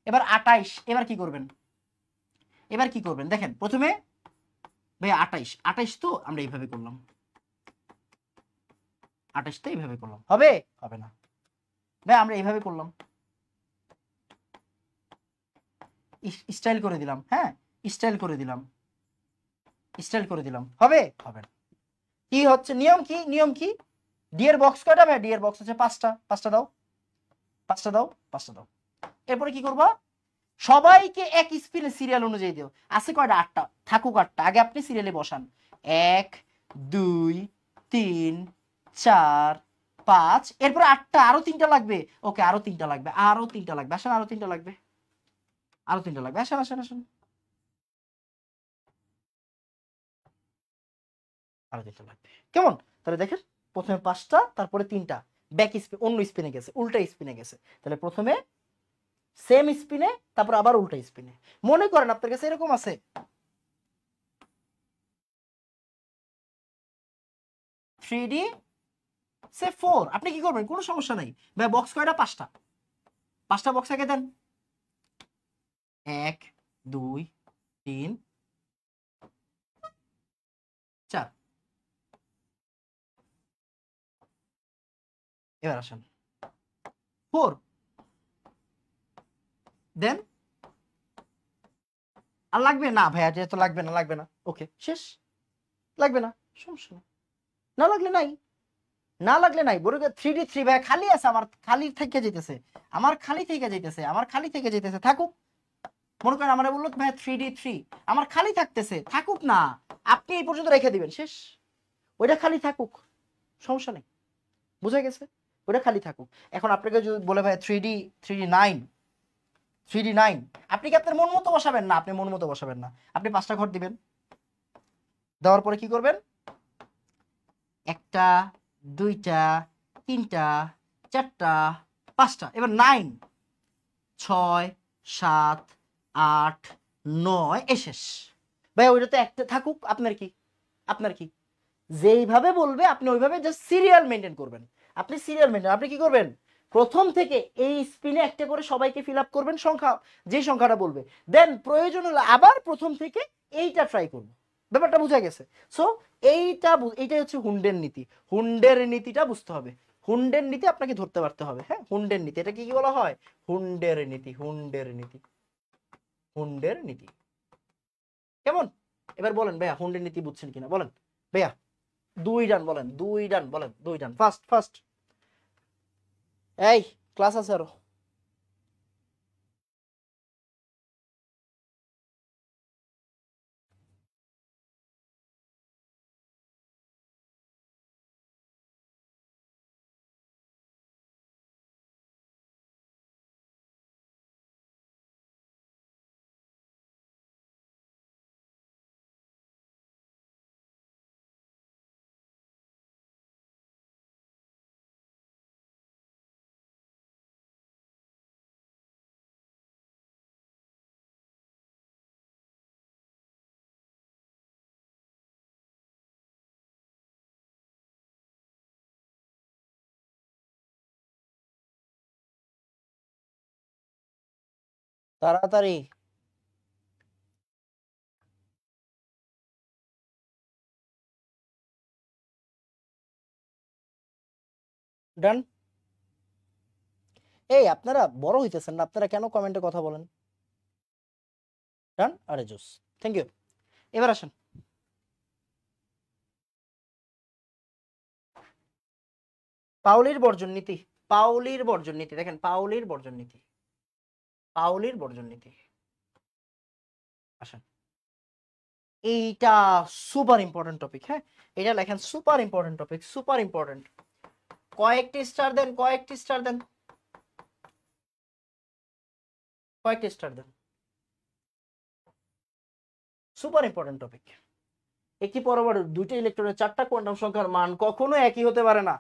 এবার 28, এবার কি করবেন? এবার কি করবেন দেখেন, প্রথমে ভাইয়া 28 তো আমরা এইভাবে করলাম, 28 তো এইভাবে করলাম, হবে? হবে না ভাই, আমরা এইভাবে করলাম, স্টাইল করে দিলাম, হ্যাঁ স্টাইল করে দিলাম, স্টাইল করে দিলাম, হবে? হবে না। কি হচ্ছে নিয়ম? কি নিয়ম? কি ডি এর বক্স কয়টা ভাই? ডি এর বক্স হচ্ছে 5টা, 5টা দাও, 5টা দাও, 5টা দাও। এরপরে কি করবা? সবাইকে এক স্পিনে সিরিয়াল অনুযায়ী দিও। আছে কয়টা? 8টা, থাকুক 8টা। আগে আপনি সিরিয়ালে বসান, 1 2 3 4 5, এরপরে 8টা, আরো 3টা লাগবে। ওকে, আরো 3টা লাগবে, আরো 3টা লাগবে, আসেন আরো 3টা লাগবে, আরো 3টা লাগবে, আসেন আসেন আসেন, আরো 3টা লাগবে। কেমন? তাহলে দেখেন প্রথমে 5টা তারপরে 3টা, ব্যাক স্পিন, অন্য স্পিনে গেছে, উল্টা স্পিনে গেছে। তাহলে প্রথমে সেম স্পিনে তারপর আবার উল্টা স্পিনে। মনে করেন আপনার কাছে এরকম আছে 3d সে 4, আপনি কি করবেন? কোনো সমস্যা নাই ভাই, বক্স কয়টা? 5টা, 5টা বক্স আগে দেন, 1 2 3 4। এবার আসেন 4 দেন। আর লাগবে না ভাইয়া, যেহেতু লাগবে না লাগবে না, ওকে শেষ, লাগবে না, সমস্যা না, না লাগলে নাই, না লাগলে নাই। বড় 3d 3 ভাই খালি আছে, আমার খালি থেকে যেতেছে, আমার খালি থেকে যেতেছে, আমার খালি থেকে যেতেছে, থাকুক। মনে করেন আমার বললো ভাই 3d 3, আমার খালি থাকতেছে, থাকুক না, আপনি এই পর্যন্ত রেখে দিবেন, শেষ। ওইটা খালি থাকুক, সমস্যা নেই, বুঝা গেছে? ওইটা খালি থাকুক। এখন আপনাকে যদি বলে ভাই 3d 9, 3d 9, আপনি কি আপনার মন মতো বসাবেন? না, আপনি মন মতো বসাবেন না, আপনি 5টা ঘর দিবেন, দেওয়ার পরে কি করবেন? 1টা 2টা 3টা 4টা 5টা, এবার 9 6 7 8 9 এ শেষ। ভাই ওইটা তো একটা থাকুক, আপনার কি? আপনার কি? যেইভাবে বলবে আপনি ওইভাবে জাস্ট সিরিয়াল মেনটেন করবেন। আপনি সিরিয়াল মেনটেন, আপনি কি করবেন? প্রথম থেকে এই স্পিনে একটা করে সবাইকে ফিল আপ করবেন, সংখ্যা যে সংখ্যাটা বলবে, দেন প্রয়োজন হলে আবার প্রথম থেকে এইটা ট্রাই করব। ব্যাপারটা বোঝা গেছে? সো এইটাই হচ্ছে হুন্ডের নীতি। হুন্ডের নীতিটা বুঝতে হবে, হুন্ডের নীতি আপনাকে ধরতে পারতে হবে। হ্যাঁ, হুন্ডের নীতি, এটা কি বলা হয়? হুন্ডের নীতি, হুন্ডের নীতি, হুন্ডের নীতি। কেমন? এবার বলেন ভাইয়া হুন্ডের নীতি বুঝছেন কিনা বলেন ভাইয়া। 2 ডান বলেন, 2 ডান বলেন, 2 ডান, ফার্স্ট ফার্স্ট। এই ক্লাস আছে আরো। তাড়াতাড়ি। ডান। এই আপনারা বড় হইতেছেন না, আপনারা কেন কমেন্টে কথা বলেন? ডান, আরে জোস, থ্যাংক ইউ। এবার আসেন পাউলির বর্জন নীতি। পাউলির বর্জন নীতি দেখেন, পাউলির বর্জন নীতি, পাউলির বর্জন নীতি। আসেন এইটা সুপার ইম্পর্টেন্ট টপিক, হ্যাঁ এটা লেখেন, super important topic, super important. কয়েকটি স্টার দেন, কয়েকটি স্টার দেন, কয়েকটি স্টার দেন, সুপার ইম্পর্টেন্ট টপিক। একটি পরমাণু দুইটা ইলেকট্রনের চারটা কোয়ান্টাম সংখ্যার মান কখনো একই হতে পারে না।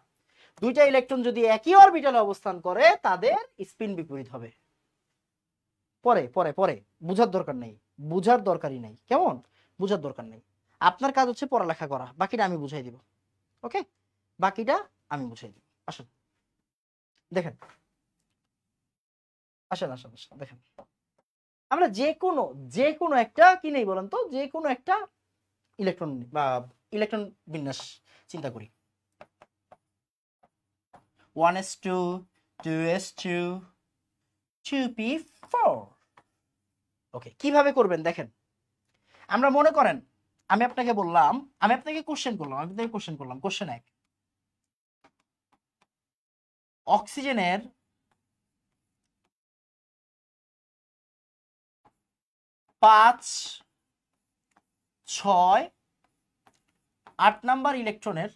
দুইটা ইলেকট্রন যদি একই অরবিটালে অবস্থান করে তাদের স্পিন বিপরীত হবে। পরে পরে পরে বুঝার দরকার নেই, বুঝার দরকারই নেই, কেমন, বুঝার দরকার নেই। আপনার কাজ হচ্ছে পড়ালেখা করা, বাকিটা আমি বুঝাই দিব। ওকে, বাকিটা আমি বুঝাই দিব। আসেন দেখেন, আসেন আসেন আসেন দেখেন, আমরা যে কোনো একটা কি নেই বলেন তো, যে কোনো একটা ইলেকট্রন বা ইলেকট্রন বিন্যাস চিন্তা করি। 1s2 2s2 2p4। ওকে, কিভাবে করবেন দেখেন। আমরা মনে করেন আমি আপনাকে বললাম, আমি আপনাকে কোশ্চেন করলাম, আমি আপনাকে কোশ্চেন করলাম, কোশ্চেন 1, অক্সিজেনের 5, 6, 8 নাম্বার ইলেকট্রনের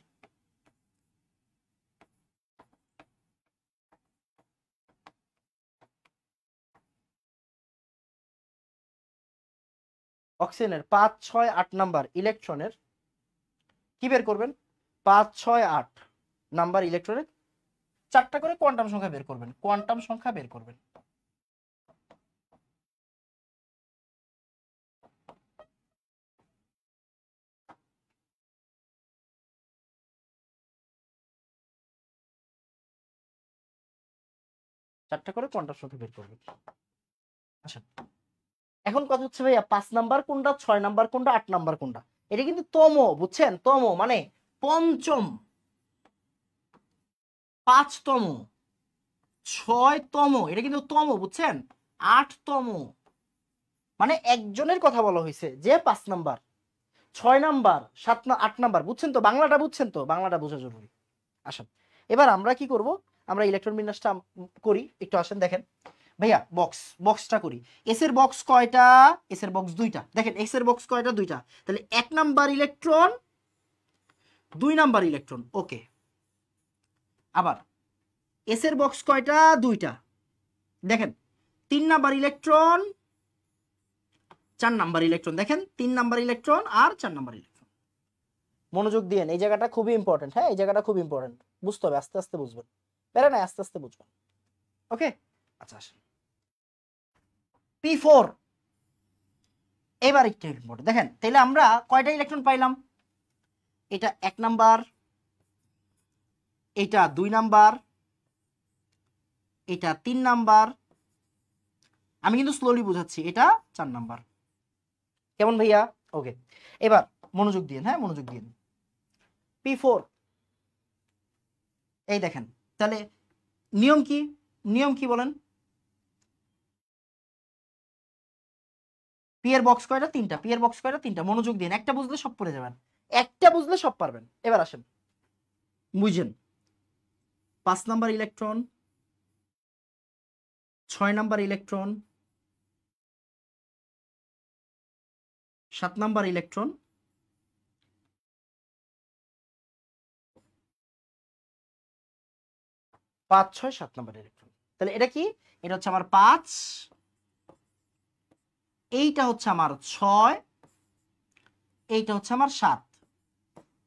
অক্সিজেনের 5, 6, 8 নাম্বার ইলেকট্রনের কি বের করবেন, 5, 6, 8 নাম্বার ইলেকট্রনের চারটা করে কোয়ান্টাম সংখ্যা বের করবেন, কোয়ান্টাম সংখ্যা বের করবেন। চারটা করে কোয়ান্টাম সংখ্যা বের করবেন। আচ্ছা, এখন কথা হচ্ছে ভাইয়া 5 নাম্বার কোনটা, 6 নাম্বার কোনটা, 8 নাম্বার কোনটা। এটা কিন্তু তম, বুঝছেন, তম মানে পঞ্চম, 5তম, 6তম, এটা কিন্তু তম, বুঝছেন, 8তম, মানে একজনের কথা বলা হয়েছে যে 5 নাম্বার, 6 নাম্বার, 7 না 8 নাম্বার, বুঝছেন তো, বাংলাটা বুঝছেন তো, বাংলাটা বোঝা জরুরি। আসেন এবার আমরা কি করব, আমরা ইলেকট্রন বিন্যাসটা করি, একটু আসেন দেখেন ভাইয়া, বক্সটা করি। এস এর বক্স কয়টা, এস এর বক্স দুইটা, দেখেন এস এর বক্স কয়টা, দুইটা, তাহলে 1 নাম্বার ইলেকট্রন, 2 নাম্বার ইলেকট্রন। ওকে, আবার এস এর বক্স কয়টা, দুইটা, দেখেন 3 নাম্বার ইলেকট্রন, 4 নাম্বার ইলেকট্রন, দেখেন 3 নাম্বার ইলেকট্রন আর 4 নাম্বার ইলেকট্রন। মনোযোগ দিয়েন, এই জায়গাটা খুবই ইম্পর্টেন্ট, হ্যাঁ এই জায়গাটা খুব ইম্পর্টেন্ট, বুঝতে হবে, আস্তে আস্তে বুঝবেন, প্যারা নাই, আস্তে আস্তে বুঝবেন। ওকে, আচ্ছা আসেন P4, এবার একটু ইম্পর্টেন্ট দেখেন, তাহলে আমরা কয়টা ইলেকট্রন পাইলাম, এটা 1 নাম্বার, এটা 2 নাম্বার, এটা 3 নাম্বার, আমি কিন্তু স্লোলি বুঝাচ্ছি, এটা 4 নাম্বার, কেমন ভাইয়া। ওকে, এবার মনোযোগ দিন, হ্যাঁ মনোযোগ দিন, P4, এই দেখেন, তাহলে নিয়ম কি, নিয়ম কি বলেন, পি এর বক্স কয়টা, তিনটা, পি এর বক্স কয়টা, তিনটা, মনোযোগ দিন, একটা বুঝলে সব পড়ে যাবেন, একটা বুঝলে সব পারবেন। এবার আসেন বুঝেন, 5 number electron, 6 number electron, 7 number electron, 5, 6, 7 number electron. তাহলে এটা কি, এটা হচ্ছে আমার 5, এইটা হচ্ছে আমার 6, এইটা হচ্ছে আমার 7,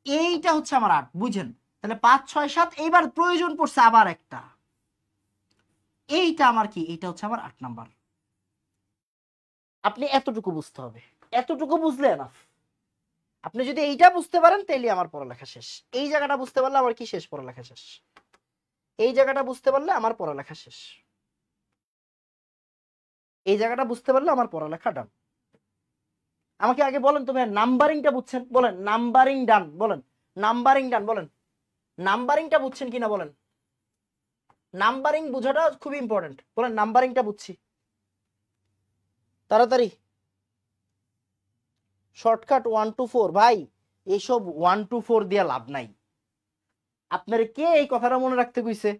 এইটা হচ্ছে আমার 8, বুঝেন। তাহলে 5, 6, 7, এইবার প্রয়োজন পড়ছে আবার একটা, এইটা আমার কি, এইটা হচ্ছে আমার 8 নাম্বার। আপনি এতটুকু বুঝতে হবে, এতটুকু বুঝলে না, আপনি যদি এইটা বুঝতে পারেন তাহলে আমার পড়ালেখা শেষ, এই জায়গাটা বুঝতে পারলে আমার কি শেষ, পড়ালেখা শেষ, এই জায়গাটা বুঝতে পারলে আমার পড়ালেখা শেষ, এই জায়গাটা বুঝতে পারলে আমার পড়ালেখা ডান। আমাকে আগে বলেন তুমি নাম্বারিংটা বুঝছেন, বলেন নাম্বারিং ডান, বলেন নাম্বারিং ডান, বলেন নাম্বারিংটা বুঝছেন কিনা বলেন, নাম্বারিং বোঝাটা খুব ইম্পর্টেন্ট, বলেন নাম্বারিংটা বুঝছি তাড়াতাড়ি, শর্টকাট 1 to 4, ভাই এইসব 1 to 4 দিয়ে লাভ নাই। আপনার কে এই কথাটা মনে রাখতে কইছে,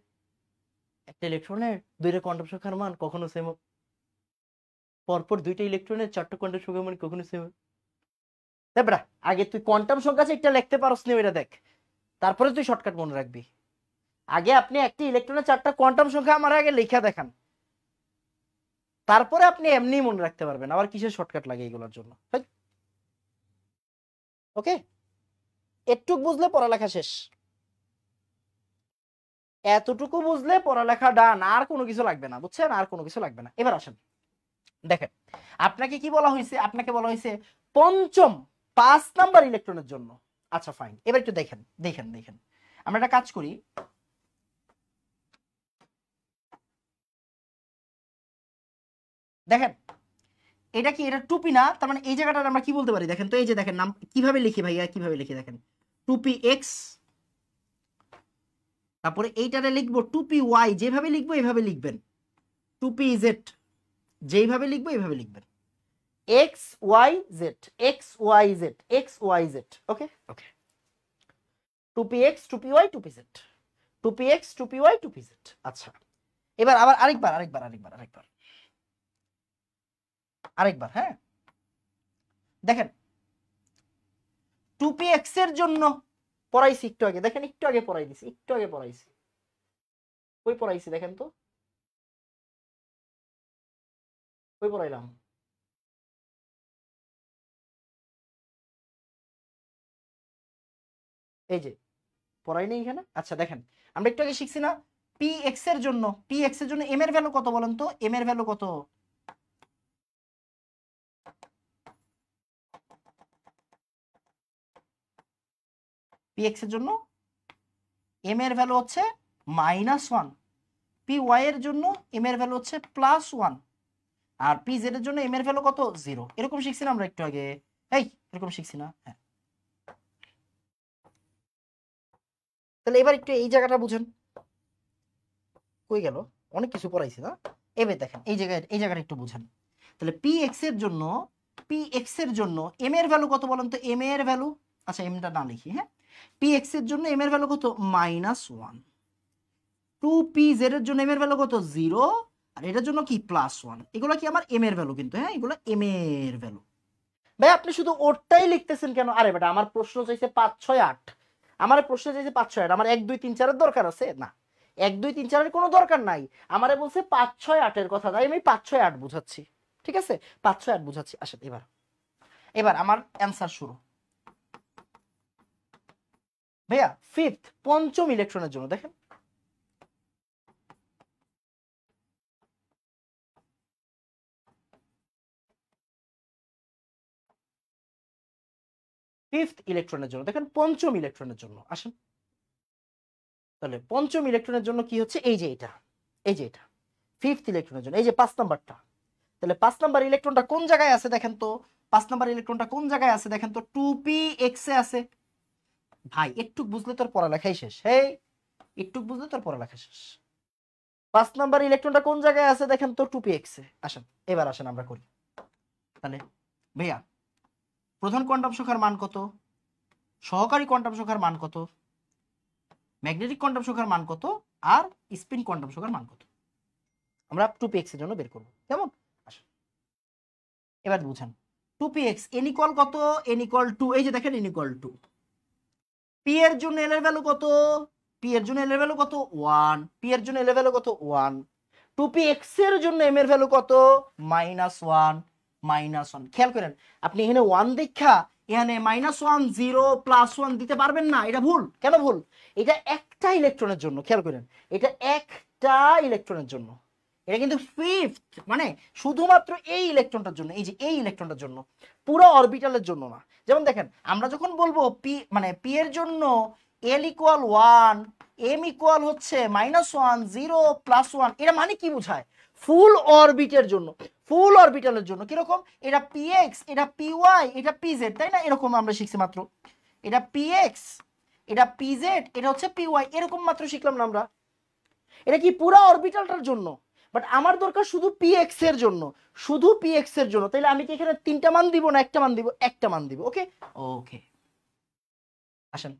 একটা ইলেকট্রনের দুইটা কোয়ান্টাম সংখ্যার মান কখনো সেম, পরপর দুইটা ইলেকট্রনের চারটা কোয়ান্টাম সংখ্যার মান কখনো সেম, তারপরে আগে তুই কোয়ান্টাম সংখ্যা আছে একটা লিখতে পারোস না, ওইটা দেখ, তারপরে তুই শর্টকাট মনে রাখবি। আগে আপনি একটি ইলেকট্রনের 4টা কোয়ান্টাম সংখ্যা আমার আগে লেখা দেখান, তারপরে আপনি এমনি মনে রাখতে পারবেন। আবার কিসের শর্টকাট লাগে এগুলোর জন্য? ওকে, একটু বুঝলে পড়ালেখা শেষ, এতটুকু বুঝলে পড়ালেখা ডান, আর কোনো কিছু লাগবে না, বুঝছেন? আর কোনো কিছু লাগবে না। এবার আসেন দেখেন, আপনাকে কি বলা হয়েছে? আপনাকে বলা হয়েছে পঞ্চম 5 নাম্বার ইলেকট্রনের জন্য। আচ্ছা ফাইন, এবার একটু দেখেন দেখেন দেখেন, আমরা একটা কাজ করি, দেখেন এটা কি, এটা টুপি না, তার মানে এই জায়গাটা আমরা কি বলতে পারি দেখেন তো, এই যে দেখেন নাম কিভাবে লিখি ভাইয়া, কিভাবে লিখি দেখেন, টুপি এক্স, তারপরে এইটারে লিখবো টুপি ওয়াই, যেভাবে লিখবো এইভাবে লিখবেন, টুপি জেড যেইভাবে লিখবো এইভাবে লিখবেন, X Y Z, X Y Z, X Y Z. Okay okay, টুপি এক্স, টুপি ওয়াই, টুপি জেড, টুপি এক্স, টুপি ওয়াই, টুপি জেড। আচ্ছা এবার আবার আরেকবার আরেকবার আরেকবার আরেকবার আরেকবার, হ্যাঁ দেখেন, টুপি এক্স এর জন্য পড়াইছি একটু আগে, দেখেন একটু আগে পড়াই দিছি, একটু আগে পড়াইছি, কই পড়াইছি দেখেন তো, কই পড়াইলাম? এই যে পড়াই নেই এখানে। আচ্ছা দেখেন, আমরা একটু আগে শিখছি না পি এক্স এর জন্য, পি এক্স এর জন্য এম এর ভ্যালু কত বলেন তো, এম এর ভ্যালু কত? পি এক্স এর জন্য এম এর ভ্যালু হচ্ছে -1, পি ওয়াই এর জন্য এম এর ভ্যালু হচ্ছে +1, আর পি জেড এর জন্য এম এর ভ্যালু কত? 0। এরকম শিখছি না আমরা একটু আগে, এই এরকম শিখছি না? হ্যাঁ, তাহলে এবার একটু এই জায়গাটা বুঝেন, কই গেল, অনেক কিছু পড়াইছি না? এবার দেখেন এই জায়গায়, এই জায়গাটা একটু বুঝেন। তাহলে পি এক্স এর জন্য, পি এক্স এর জন্য এম এর ভ্যালু কত বলেন তো, এম এর ভ্যালু, আচ্ছা এমটা না লিখি, হ্যাঁ, পি এক্স এর জন্য এম এর ভ্যালু কত? -1। টু পি জেড এর জন্য এম এর ভ্যালু কত? 0, আর এটার জন্য কি +1। এগুলো কি আমার এম এর ভ্যালু কিন্তু, হ্যাঁ এগুলো এম এর ভ্যালু। ভাই আপনি শুধু ওরটাই লিখতেছেন কেন? আরে বেটা আমার প্রশ্ন চাইছে 5 6 8, আমার প্রশ্ন চাইছে 5 6 8, আমার 1 2 3 4 এর দরকার আছে না, 1 2 3 4 এর কোনো দরকার নাই, আমারে বলছে 5 6 8 এর কথা, তাই আমি 5 6 8 বুঝাচ্ছি, ঠিক আছে 5 6 8 বুঝাচ্ছি। আসেন এবার, এবার আমার অ্যানসার শুরু ভাইয়া, ফিফথ পঞ্চম ইলেকট্রনের জন্য দেখেন, ফিফথ ইলেকট্রনের জন্য দেখেন, পঞ্চম ইলেকট্রনের জন্য আসেন, তাহলে পঞ্চম ইলেকট্রনের জন্য কি হচ্ছে, এই যে এটা, এই যে এটা ফিফথ ইলেকট্রনের জন্য, এই যে 5 নাম্বারটা, তাহলে 5 নাম্বার ইলেকট্রনটা কোন জায়গায় আছে দেখেন তো, 5 নাম্বার ইলেকট্রনটা কোন জায়গায় আছে দেখেন তো, 2p(x) এ আছে। ভাই একটু বুঝলে তোর পড়ালেখাই শেষ, হেই একটু বুঝলে তোর পড়ালেখা শেষ। 5 নাম্বার ইলেকট্রনটা কোন জায়গায় আছে দেখেন তো, 2p(x) এ। আসেন এবার আসেন আমরা করি, তাহলে ভাইয়া প্রধান কোয়ান্টাম সংখ্যার মান কত, সহকারী কোয়ান্টাম সংখ্যার মান কত, ম্যাগনেটিক কোয়ান্টাম সংখ্যার মান কত, আর স্পিন কোয়ান্টাম সংখ্যার মান কত, আমরা 2p(x) এর জন্য বের করব, কেমন? আসেন এবার বুঝেন, 2p(x) n ইকুয়াল কত, n ইকুয়াল 2, এই যে দেখেন n ইকুয়াল 2, পি এর জন্য এল এর ভ্যালু কত, পি এর জন্য এল এর ভ্যালু কত 1, পি এর জন্য এল এর ভ্যালু কত 1, 2p(x) এর জন্য এম এর ভ্যালু কত -1, -1। খেয়াল করেন আপনি এখানে 1 দেখা এখানে -1 0 +1 দিতে পারবেন না, এটা ভুল। কেন ভুল? এটা একটা ইলেকট্রনের জন্য, খেয়াল করেন এটা একটা ইলেকট্রনের জন্য, এটা কিন্তু ফিফথ, মানে শুধুমাত্র এই ইলেকট্রনটার জন্য, এই যে এই ইলেকট্রনটার জন্য, পুরো অরবিটালের জন্য না। যেমন দেখেন আমরা যখন বলবো পি, মানে পি এর জন্য এল ইকুয়াল 1, এম ইকুয়াল হচ্ছে -1 0 +1, এটা মানে কি বোঝায়? ফুল অরবিটের জন্য, ফুল অরবিটালের জন্য। কিরকম? এটা px, এটা py, এটা pz, তাই না? এরকম আমরা শিখছি মাত্র, এটা px, এটা pz, এটা হচ্ছে py, এরকম মাত্র শিখলাম না আমরা। এটা কি পুরো অরবিটালটার জন্য, বাট আমার দরকার শুধু px এর জন্য, শুধু px এর জন্য। তাহলে আমি কি এখানে 3টা মান দিব না একটা মান দিব? একটা মান দিব। ওকে ওকে, আসেন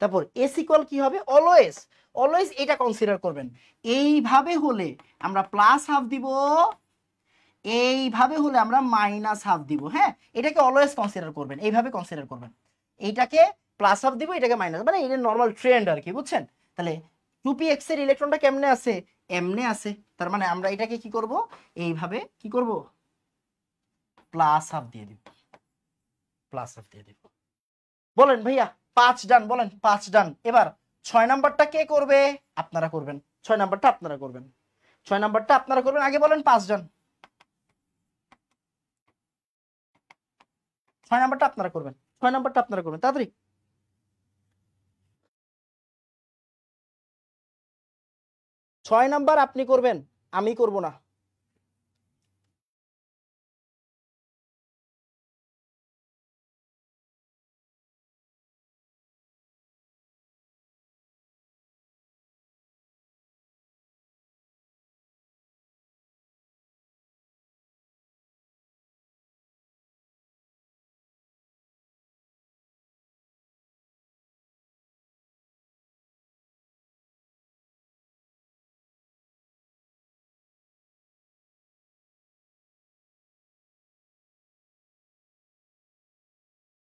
তারপর s ইকুয়াল কি হবে, অলওয়েজ, অলওয়েজ এটা কনসিডার করবেন। এইভাবে হলে আমরা +½ দিব, এইভাবে হলে আমরা মাইনাস হাফ দিব। হ্যাঁ, এটাকে অলওয়েজ কনসিডার করবেন, এইভাবে কনসিডার করবেন। এইটাকে প্লাস হাফ দিব, এটাকে মাইনাস, মানে এটা নর্মাল ট্রেন্ড আর কি, বুঝছেন? তাহলে 2px এর ইলেকট্রনটা কেমনে আছে? এমনে আছে। তার মানে আমরা এটাকে কি করব, এইভাবে কি করব, প্লাস হাফ দিয়ে দিব, প্লাস হাফ দিয়ে দিব। বলেন ভাইয়া 5 ডান, বলেন 5 ডান। এবার 6 নাম্বারটা কে করবে? আপনারা করবেন। 6 নাম্বারটা আপনারা করবেন, 6 নাম্বারটা আপনারা করবেন। আগে বলেন 5 ডান। 6 নাম্বারটা আপনারা করবেন, 6 নাম্বারটা আপনারা করবেন তাড়াতাড়ি। 6 নাম্বার আপনি করবেন, আমি করব না।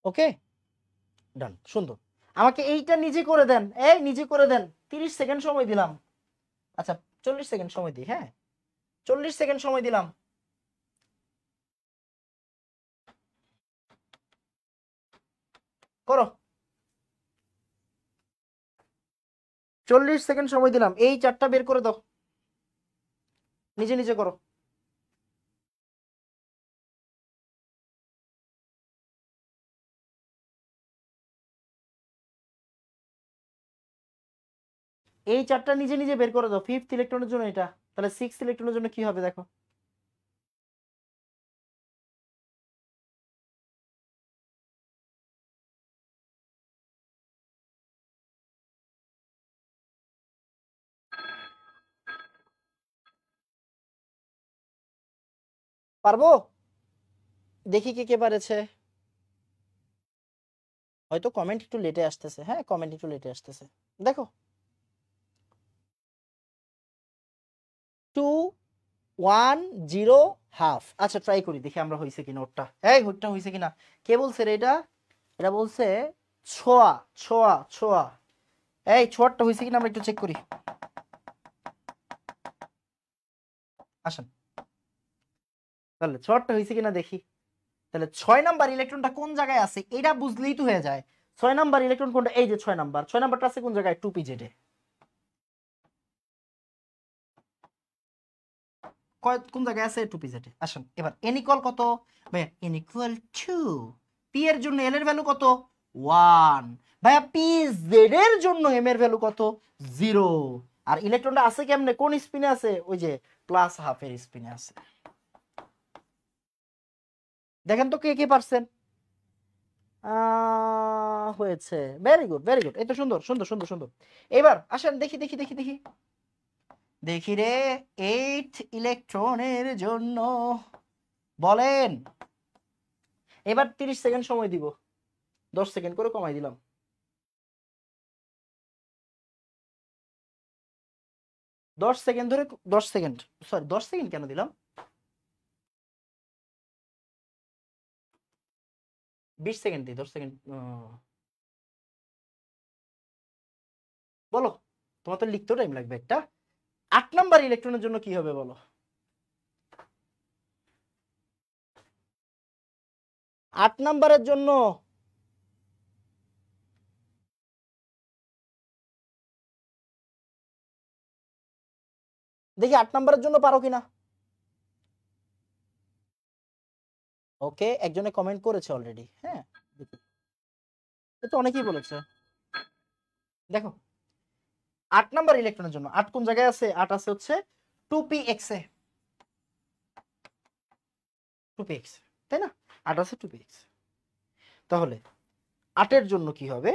ওকে ডান, সুন্দর। আমাকে এইটা নিজে করে দেন, এই নিজে করে দেন। 30 সেকেন্ড সময় দিলাম। আচ্ছা 40 সেকেন্ড সময় দিই, হ্যাঁ 40 সেকেন্ড সময় দিলাম। করো, 40 সেকেন্ড সময় দিলাম। এই চারটা বের করে দাও, নিজে নিজে করো। এই চারটা নিজে নিজে বের করে দাও। 5th ইলেকট্রনের জন্য এটা, তাহলে 6th ইলেকট্রনের জন্য কি হবে দেখো। পারবো? দেখি কে কে পারেছে। হয়তো কমেন্ট একটু লেটে আসতেছে, হ্যাঁ কমেন্ট একটু লেটে আসতেছে। দেখো 2 1 0 হাফ। আচ্ছা ট্রাই করি, দেখি আমরা হয়েছে কিনা ওরটা। এই ওরটা হয়েছে কিনা। কে বলছে রে এটা? এটা বলছে ছোয়া, ছোয়া, ছোয়া। এই ছোয়ারটা হয়েছে কিনা আমরা একটু চেক করি। আসেন তাহলে ছোয়ারটা হয়েছে কিনা দেখি। তাহলে 6 নাম্বার ইলেকট্রনটা কোন জায়গায় আছে এটা বুঝলেই তো হয়ে যায়। 6 নাম্বার ইলেকট্রন কোনটা? এই যে 6 নাম্বার, 6 নাম্বারটা আছে কোন জায়গায়? 2pz এ। কোন জায়গায় আছে? 2pz এ। আসেন এবার n ইকুয়াল কত? ভাইয়া n ইকুয়াল 2। p এর জন্য l এর ভ্যালু কত? 1। ভাইয়া pz এর জন্য m এর ভ্যালু কত? 0। আর ইলেকট্রনটা আছে কেমনে, কোন স্পিনে আছে? ওই যে প্লাস হাফ এর স্পিনে আছে। দেখেন তো কে কে পারছেন। হয়েছে, ভেরি গুড ভেরি গুড। এই তো সুন্দর সুন্দর সুন্দর সুন্দর। এবার আসেন দেখি দেখি দেখি দেখি দেখি রে 8th ইলেকট্রনের জন্য বলেন। এবার 30 সেকেন্ড সময় দিব, 10 সেকেন্ড করে কমাই দিলাম। দশ সেকেন্ড ধরে, 10 সেকেন্ড, সরি 10 সেকেন্ড কেন দিলাম, 20 সেকেন্ড দিই, 10 সেকেন্ড। বলো, তোমার তো লিখতেও টাইম লাগবে একটা। 8 নাম্বার ইলেকট্রনের জন্য কি হবে বলো। 8 নাম্বারের জন্য দেখি 8 নাম্বারের জন্য পারো কিনা। ওকে একজনে কমেন্ট করেছে অলরেডি, হ্যাঁ দেখি। তো অনেকেই বলেছে। দেখো 8 নাম্বার ইলেকট্রনের জন্য 8 কোন জায়গায় আছে? 8 আছে হচ্ছে 2px এ, 2px, তাই না? 8 আছে 2px। তাহলে 8 এর জন্য কি হবে?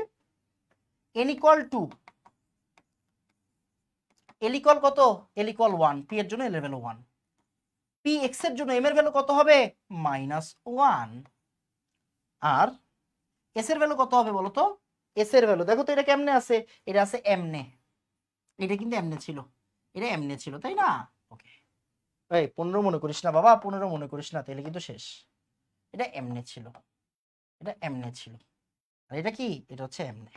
n ইকুয়াল 2, l ইকুয়াল কত? l ইকুয়াল 1, p এর জন্য l এর ভ্যালু 1, px এর জন্য m এর ভ্যালু কত হবে? -1। আর s এর ভ্যালু কত হবে বলো তো? s এর ভ্যালু দেখো তো এটা কেমনে আছে, এটা আছে এমনে, এটা কিন্তু এমনে ছিল, এটা এমনে ছিল তাই না? ওকে এই 15 মনে করিস না বাবা, 15 মনে করিস না, তাহলে কিন্তু শেষ। এটা এমনে ছিল, এটা এমনে ছিল, আর এটা কি, এটা হচ্ছে এমনে।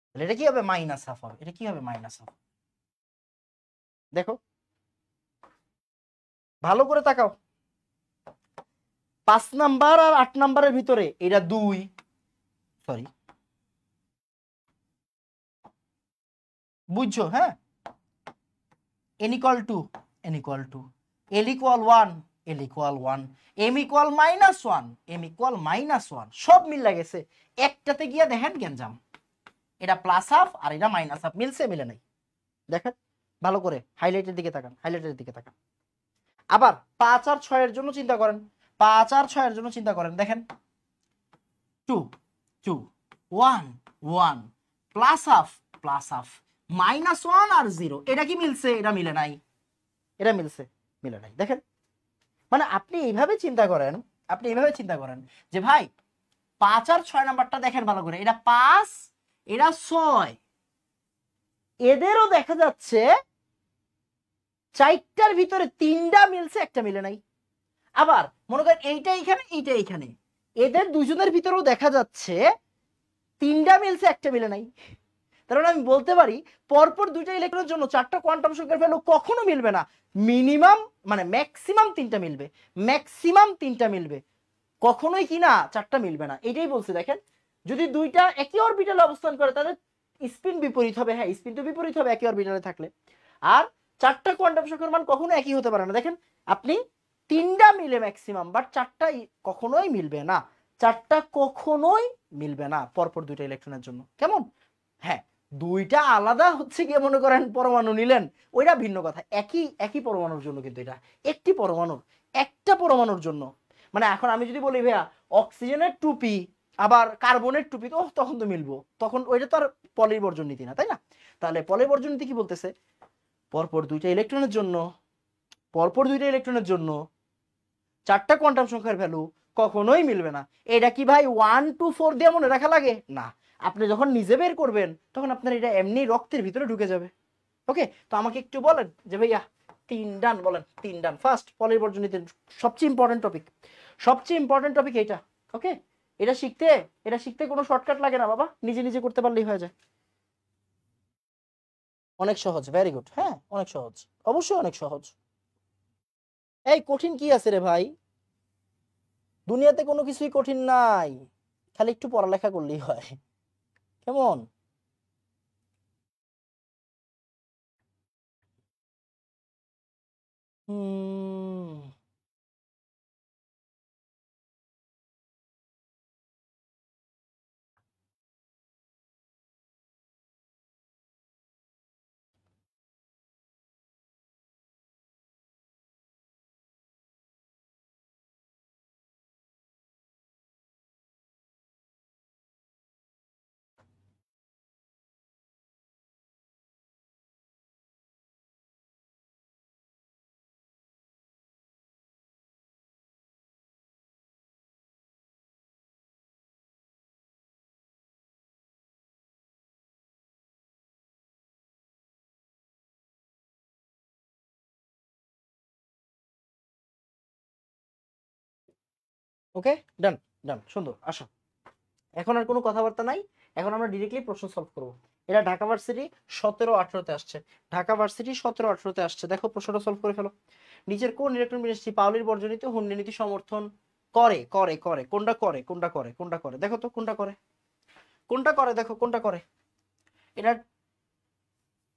তাহলে এটা কি হবে, মাইনাস হাফ হবে। এটা কি হবে, মাইনাস হাফ। দেখো ভালো করে তাকাও, 5 নাম্বার আর 8 নাম্বারের ভিতরে এটা 2, সরি বুঝছো? হ্যাঁ, n equal to n equal to l equal 1 l equal 1 m equal -1 m equal -1 সব মিল গেছে। একটাতে গিয়া দেখেন গ্যাঞ্জাম, এটা প্লাস হাফ আর এটা মাইনাস হাফ, মিলছে মিলে নাই? দেখেন ভালো করে, হাইলাইটের দিকে তাকান, হাইলাইটের দিকে তাকান। আবার 5 আর 6 এর জন্য চিন্তা করেন, 5 আর 6 এর জন্য চিন্তা করেন, দেখেন 2 2 1 1 প্লাস হাফ -1 আর 0, এটা কি মিলছে? এটা মিলে নাই। এটা মিলছে, মিলে নাই। দেখেন মানে আপনি এইভাবে চিন্তা করেন, আপনি এইভাবে চিন্তা করেন যে ভাই 5 আর 6 নাম্বারটা দেখেন ভালো করে, এটা 5 এটা 6, এদেরও দেখা যাচ্ছে 4টার ভিতরে 3টা মিলছে, একটা মিলে নাই। আবার মনে করেন এইটা এইখানে, এইটা এইখানে, এদের দুজনের ভিতরেও দেখা যাচ্ছে 3টা মিলছে, একটা মিলে নাই। তার মানে আমি বলতে পারি পরপর 2টা ইলেকট্রনের জন্য 4টা কোয়ান্টাম সংখ্যার ভ্যালু কখনো মিলবে না, মিনিমাম মানে ম্যাক্সিমাম 3টা মিলবে, ম্যাক্সিমাম 3টা মিলবে, কখনোই কি না 4টা মিলবে না। এটাই বলছে। দেখেন যদি 2টা একই অরবিটালে অবস্থান করে তাদের স্পিন বিপরীত হবে। হ্যাঁ, স্পিন তো বিপরীত হবে একই অরবিটালে থাকলে। আর 4টা কোয়ান্টাম সংখ্যার মান কখনো একই হতে পারে না। দেখেন আপনি 3টা মিলে ম্যাক্সিমাম, বাট 4টা কখনোই মিলবে না, 4টা কখনোই মিলবে না পরপর 2টা ইলেকট্রনের জন্য। কেমন? হ্যাঁ, 2টা আলাদা হচ্ছে গিয়ে মনে করেন পরমাণু নিলেন, ওইটা ভিন্ন কথা। একই একই পরমাণুর জন্য কিন্তু এটা একটি পরমাণুর, একটা পরমাণুর জন্য। মানে এখন আমি যদি বলি ভাইয়া অক্সিজেনের টুপি আবার কার্বনের টুপি, তো তখন তো মিলবো, তখন ওইটা তো আর পলিবর্জন নীতি না, তাই না? তাহলে পলিবর্জন নীতি কি বলতেছে, পরপর 2টা ইলেকট্রনের জন্য, পরপর 2টা ইলেকট্রনের জন্য 4টা কোয়ান্টাম সংখ্যার ভ্যালু কখনোই মিলবে না। এটা কি ভাই 1 2 4 দিয়ে মনে রাখা লাগে না, আপনি যখন নিজে বের করবেন তখন আপনার এটা এমনি রক্তের ভিতরে ঢুকে যাবে। ওকে, তো আমাকে একটু বলেন যে ভাইয়া 3 ডান বলেন, 3 ডান। ফার্স্ট পলিবর্জন নীতির সবচেয়ে ইম্পর্টেন্ট টপিক, সবচেয়ে ইম্পর্টেন্ট টপিক এইটা। ওকে, এটা শিখতে, এটা শিখতে কোনো শর্টকাট লাগে না বাবা, নিজে নিজে করতে পারলেই হয়ে যায়। অনেক সহজ, ভেরি গুড। হ্যাঁ অনেক সহজ, অবশ্যই অনেক সহজ। এই কঠিন কি আছে রে ভাই, দুনিয়াতে কোনো কিছুই কঠিন নাই, খালি একটু পড়ালেখা করলেই হয়। কেমন? হুম, ওকে, ডান ডান, সুন্দর। আসো, এখন আর কোনো কথাবার্তা নাই, এখন আমরা ডিরেক্টলি প্রশ্ন সলভ করব। এটা ঢাকা ভার্সিটি 17-18-তে আসছে, ঢাকা ভার্সিটি 17-18-তে আসছে। দেখো প্রশ্নটা সলভ করে ফেলো। নিচের কোন ইলেকট্রন বিন্যাসটি পাউলির বর্জনীতে হুন্ডি নীতি সমর্থন করে? করে করে কোনটা করে, কোনটা করে, কোনটা করে, দেখো তো কোনটা করে, কোনটা করে, দেখো কোনটা করে। এটা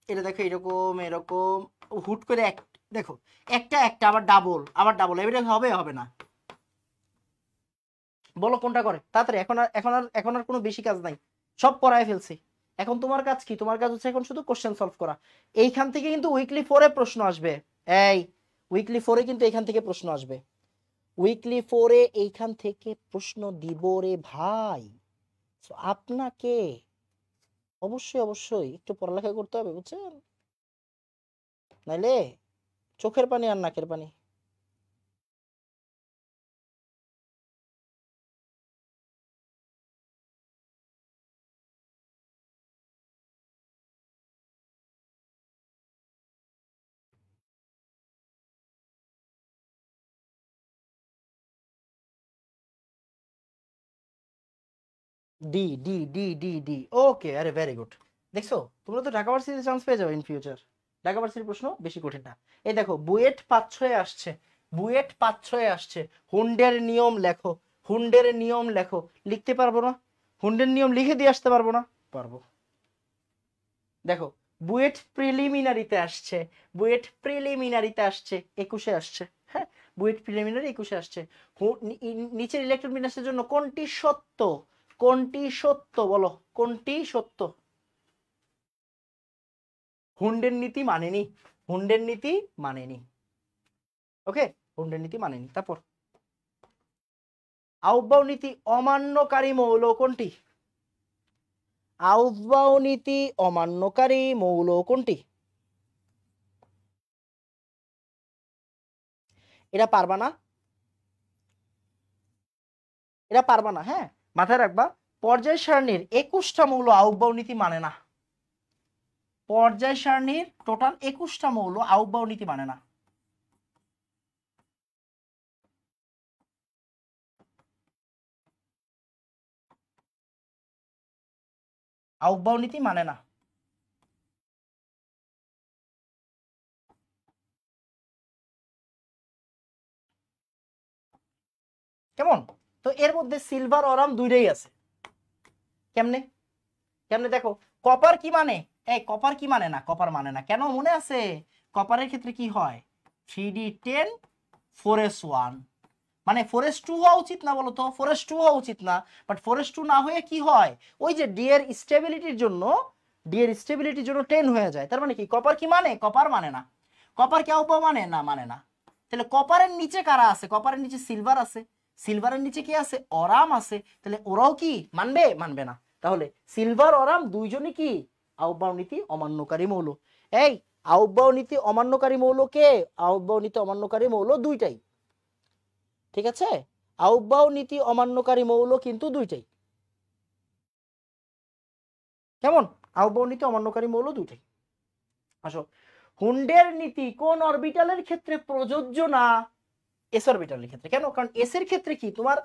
এটা দেখো এরকম এরকম, হুট করে এক, দেখো একটা একটা আবার ডাবল, আবার ডাবল, এবারে হবে হবে না? বলো কোনটা করে তাড়াতাড়ি, এখন আর কোনো বেশি কাজ নাই, সব পড়ায় ফেলছি। এখন তোমার কাজ কি? তোমার কাজ হচ্ছে এখন শুধু কোশ্চেন সলভ করা। এইখান থেকে কিন্তু উইকলি 4-এ প্রশ্ন আসবে। এই উইকলি 4-এ কিন্তু এইখান থেকে প্রশ্ন আসবে, উইকলি 4-এ এইখান থেকে প্রশ্ন দিব রে ভাই। So, আপনাকে অবশ্যই অবশ্যই একটু পড়ালেখা করতে হবে, বুঝছেন? নাইলে চোখের পানি আর নাকের পানি। D D D D D okay, আরে ভেরি গুড। দেখছো তোমরা তো ঢাকা ভার্সিটিতে চান্স পেয়ে যাবে ইন ফিউচার। ঢাকা ভার্সিটির প্রশ্ন বেশি কঠিন না। এই দেখো বুয়েট 5-6 আসছে, বুয়েট 5-6 আসছে। হুন্ডের নিয়ম লেখো, হুন্ডের নিয়ম লেখো। লিখতে পারবো না? হুন্ডের নিয়ম লিখে দিয়ে আসতে পারবো না? পারবো। দেখো বুয়েট প্রিলিমিনারিতে আসছে, বুয়েট প্রিলিমিনারিতে আসছে 21-এ আসছে। হ্যাঁ, বুয়েট প্রিলিমিনারি 21-এ আসছে। নিচের ইলেকট্রন বিন্যাসের জন্য কোনটি সত্য? কোনটি সত্য বলো, কোনটি সত্য? হুন্ডের নীতি মানেনি, হুন্ডের নীতি মানেনি। ওকে, হুন্ডের নীতি মানেনি। তারপর আউবাউ নীতি অমান্যকারী মৌল কোনটি? আউবাউ নীতি অমান্যকারী মৌল কোনটি? এটা পারবা না, এটা পারবা না। হ্যাঁ, মাথায় রাখবা পর্যায় সারণীর 21টা মৌল আউবাউ নীতি মানে না। পর্যায় সারণীর টোটাল 21টা মৌল আউবাউ নীতি মানে না। আউবাউ নীতি মানে না। কেমন? তো এর মধ্যে সিলভার অরাম দুইটাই আছে। কেমনে? কেমনে দেখো, কপার কি মানে? এই কপার কি মানে না? কপার মানে না কেন মনে আছে? কপারের ক্ষেত্রে কি হয়? 3d10 4s1, মানে 4s2 হওয়া উচিত না বলো তো? 4s2 হওয়া উচিত না, বাট 4s2 না হয়ে কি হয়? ওই যে ডি এর স্টেবিলিটির জন্য, ডি এর স্টেবিলিটির জন্য 10 হয়ে যায়। তার মানে কি কপার কি মানে? কপার মানে না। কপার কি আউপাও মানে না? মানে না। তাহলে কপারের নিচে কারা আছে? কপারের নিচে সিলভার আছে, সিলভারের নিচে কি আছে? অরাম আছে। তাহলে ওরাও কি মানবে? মানবে না। তাহলে সিলভার অরাম দুইজনই কি আউপাও নীতি অমান্যকারী মৌল। এই আউপাও নীতি অমান্যকারী মৌল কে? আউপাও নীতি অমান্যকারী মৌল দুইটাই। ঠিক আছে, আউবাউ নীতি অমান্যকারী মৌল কিন্তু দুইটাই। কেমন? আউবাউ নীতি অমান্যকারী মৌল দুইটাই। আসো, হুন্ডের নীতি কোন অরবিটালের ক্ষেত্রে প্রযোজ্য না? এস অরবিটালের ক্ষেত্রে। কেন? কারণ এস এর ক্ষেত্রে কি তোমার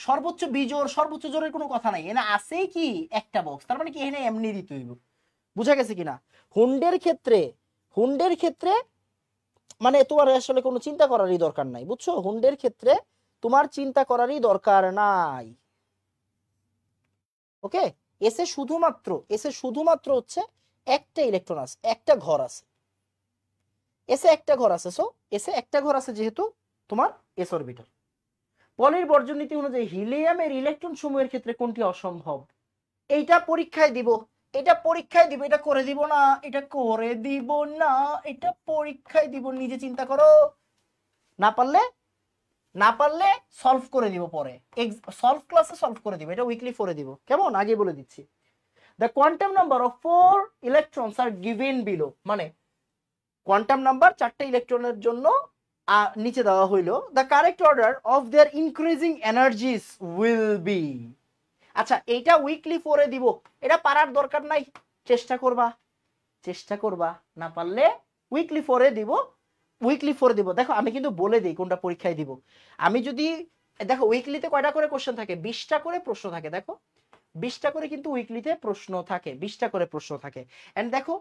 সর্বোচ্চ বিজোড়, সর্বোচ্চ জোরের কোনো কথা নাই। এখানে আসেই কি একটা বক্স, তার মানে কি এখানে এমনি দিতে হইব। বুঝা গেছে কিনা? হুন্ডের ক্ষেত্রে, হুন্ডের ক্ষেত্রে মানে তোমার আসলে কোনো চিন্তা করারই দরকার নাই। বুঝছো? হুন্ডের ক্ষেত্রে তোমার চিন্তা করারই দরকার নাই। ওকে, এসে শুধুমাত্র, এসে শুধুমাত্র হচ্ছে একটা ইলেকট্রন আছে, একটা ঘর আছে। এসে একটা ঘর আছে, সো এসে একটা ঘর আছে যেহেতু তোমার এস অরবিটাল। পলির বর্জন নীতি অনুযায়ী হিলিয়ামের ইলেকট্রন সমূহের ক্ষেত্রে কোনটি অসম্ভব? এইটা পরীক্ষায় দিব, এটা পরীক্ষায় দিব, এটা করে দিব না, এটা করে দিব না, এটা পরীক্ষায় দিব। নিজে চিন্তা করো, না পারলে, না পারলে সলভ করে দিব পরে, সলভ ক্লাসে সলভ করে দিব, এটা উইকলি 4-এ দিব। কেমন? আগে বলে দিচ্ছি। The quantum number of 4 electrons are given below, মানে কোয়ান্টাম নাম্বার 4টা ইলেকট্রনের জন্য নিচে দেওয়া হইলো। The correct order of their increasing energies will be, আচ্ছা এইটা উইকলি 4-এ দিব, এটা পারার দরকার নাই, চেষ্টা করবা, চেষ্টা করবা, না পারলে উইকলি 4-এ দিব, উইকলি 4 দিব। দেখো আমি কিন্তু বলে দিই কোনটা পরীক্ষায় দিব। আমি যদি দেখো উইকলিতে কয়টা করে কোশ্চেন থাকে? 20টা করে প্রশ্ন থাকে। দেখো 20টা করে কিন্তু উইকলিতে প্রশ্ন থাকে, 20টা করে প্রশ্ন থাকে। এন্ড দেখো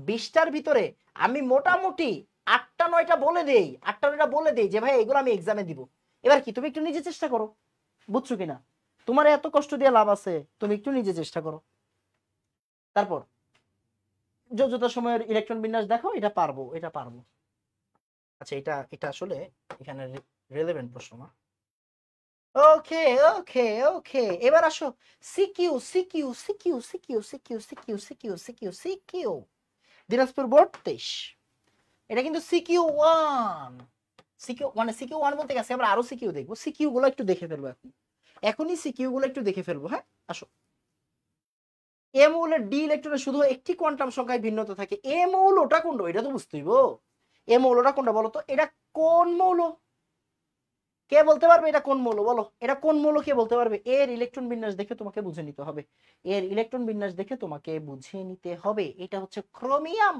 20টার ভিতরে আমি মোটামুটি 8টা 9টা বলে দেই, 8টা 9টা বলে দেই যে ভাই এগুলো আমি এক্সামে দিব। এবার কি তুমি একটু নিজে চেষ্টা করো, বুঝছো কিনা? তোমার এত কষ্ট দিয়ে লাভ আছে, তুমি একটু নিজে চেষ্টা করো। তারপর যোজ্যতা সময়ের ইলেকট্রন বিন্যাস দেখো, এটা পারবো, এটা পারবো। আচ্ছা এটা এটা আসলে এখানে রিলেভেন্ট প্রশ্ন না। ওকে ওকে ওকে, এবার আসো CQ CQ CQ CQ CQ CQ CQ CQ CQ Dinajpur board 23। এটা কিন্তু সিকিউ 1, সিকিউ মানে সিকিউ 1 বলতে গেছে, আমরা আরো সিকিউ দেখবো। সিকিউ গুলো একটু দেখে ফেলবো এখন, এখনই সিকিউ গুলো একটু দেখে ফেলবো। হ্যাঁ আসো, এ মৌলের ডি ইলেকট্রনে শুধু একটি কোয়ান্টাম সংখ্যায় ভিন্নতা থাকে। এ মৌলটা কোনটা? এটা তো বুঝতে হইব। এ মৌলটা কোনটা বলো তো? এটা কোন মৌল? কে বলতে পারবে এটা কোন মৌল? বলো এটা কোন মৌল, কে বলতে পারবে? এর ইলেকট্রন বিন্যাস দেখে তোমাকে বুঝে নিতে হবে, এর ইলেকট্রন বিন্যাস দেখে তোমাকে বুঝে নিতে হবে। এটা হচ্ছে ক্রোমিয়াম।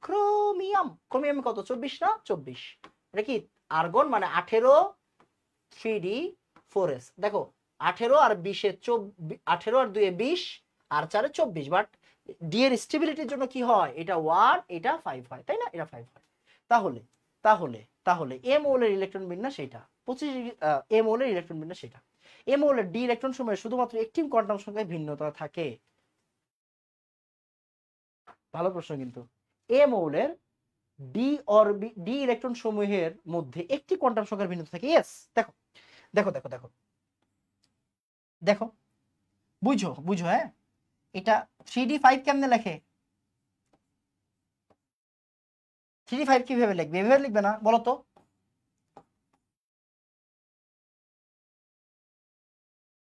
ক্রোমিয়াম, ক্রোমিয়াম কত? 24 না? 24। এটা কি আর্গন, মানে 18 3d4s। দেখো 18 আর 20 18 আর 2 20 আর 4 24, বাট ডি এর স্টেবিলিটির জন্য কি হয়, এটা 1 এটা 5 হয়, তাই না, এটা 5 হয়। তাহলে তাহলে তাহলে এ মৌলের ইলেকট্রন বিন্যাস সেটা 25 এ মৌলের ইলেকট্রন বিন্যাস সেটা। এ মৌলের ডি ইলেকট্রন সময়ে শুধুমাত্র একটি কোয়ান্টাম সংখ্যায় ভিন্নতা থাকে। ভালো প্রশ্ন কিন্তু। এ মৌলের ডি ইলেকট্রন সমূহের মধ্যে একটি কোয়ান্টাম সংখ্যার ভিন্নতা থাকে। ইয়েস, দেখো দেখো দেখো দেখো দেখো, বুঝো বুঝো, হ্যাঁ, এটা 3d5 কেমনে লেখে? 3d5 কিভাবে লিখবে? এভাবে লিখবে না, বলো তো।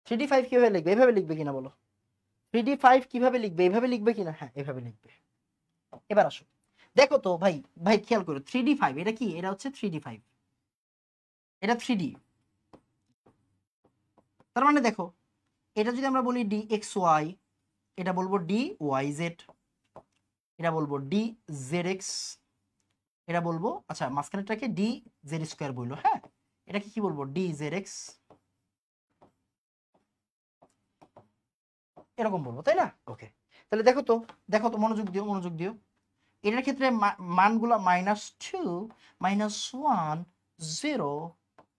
3d5 কিভাবে লিখবে? এভাবে লিখবে কিনা বলো। 3d5 কিভাবে লিখবে? এভাবে লিখবে কিনা? হ্যাঁ, এভাবে লিখবে। এবার আসো, দেখো তো ভাই, ভাই খেয়াল করো, 3d5 এটা কি? এটা হচ্ছে 3d5, এটা 3d। তার মানে দেখো, এটা যদি আমরা বলি dxy, এটা বলবো dyz, এটা বলবো dzx, এটা বলবো, আচ্ছা মাঝখানেরটাকে dz স্কয়ার বললো, হ্যাঁ, এটাকে কি বলবো? dzx, এরকম বলবো, তাই না? ওকে, তাহলে দেখো তো, দেখো তো, মনোযোগ দিও, মনোযোগ দিও। এটার ক্ষেত্রে মানগুলো -2 -1 0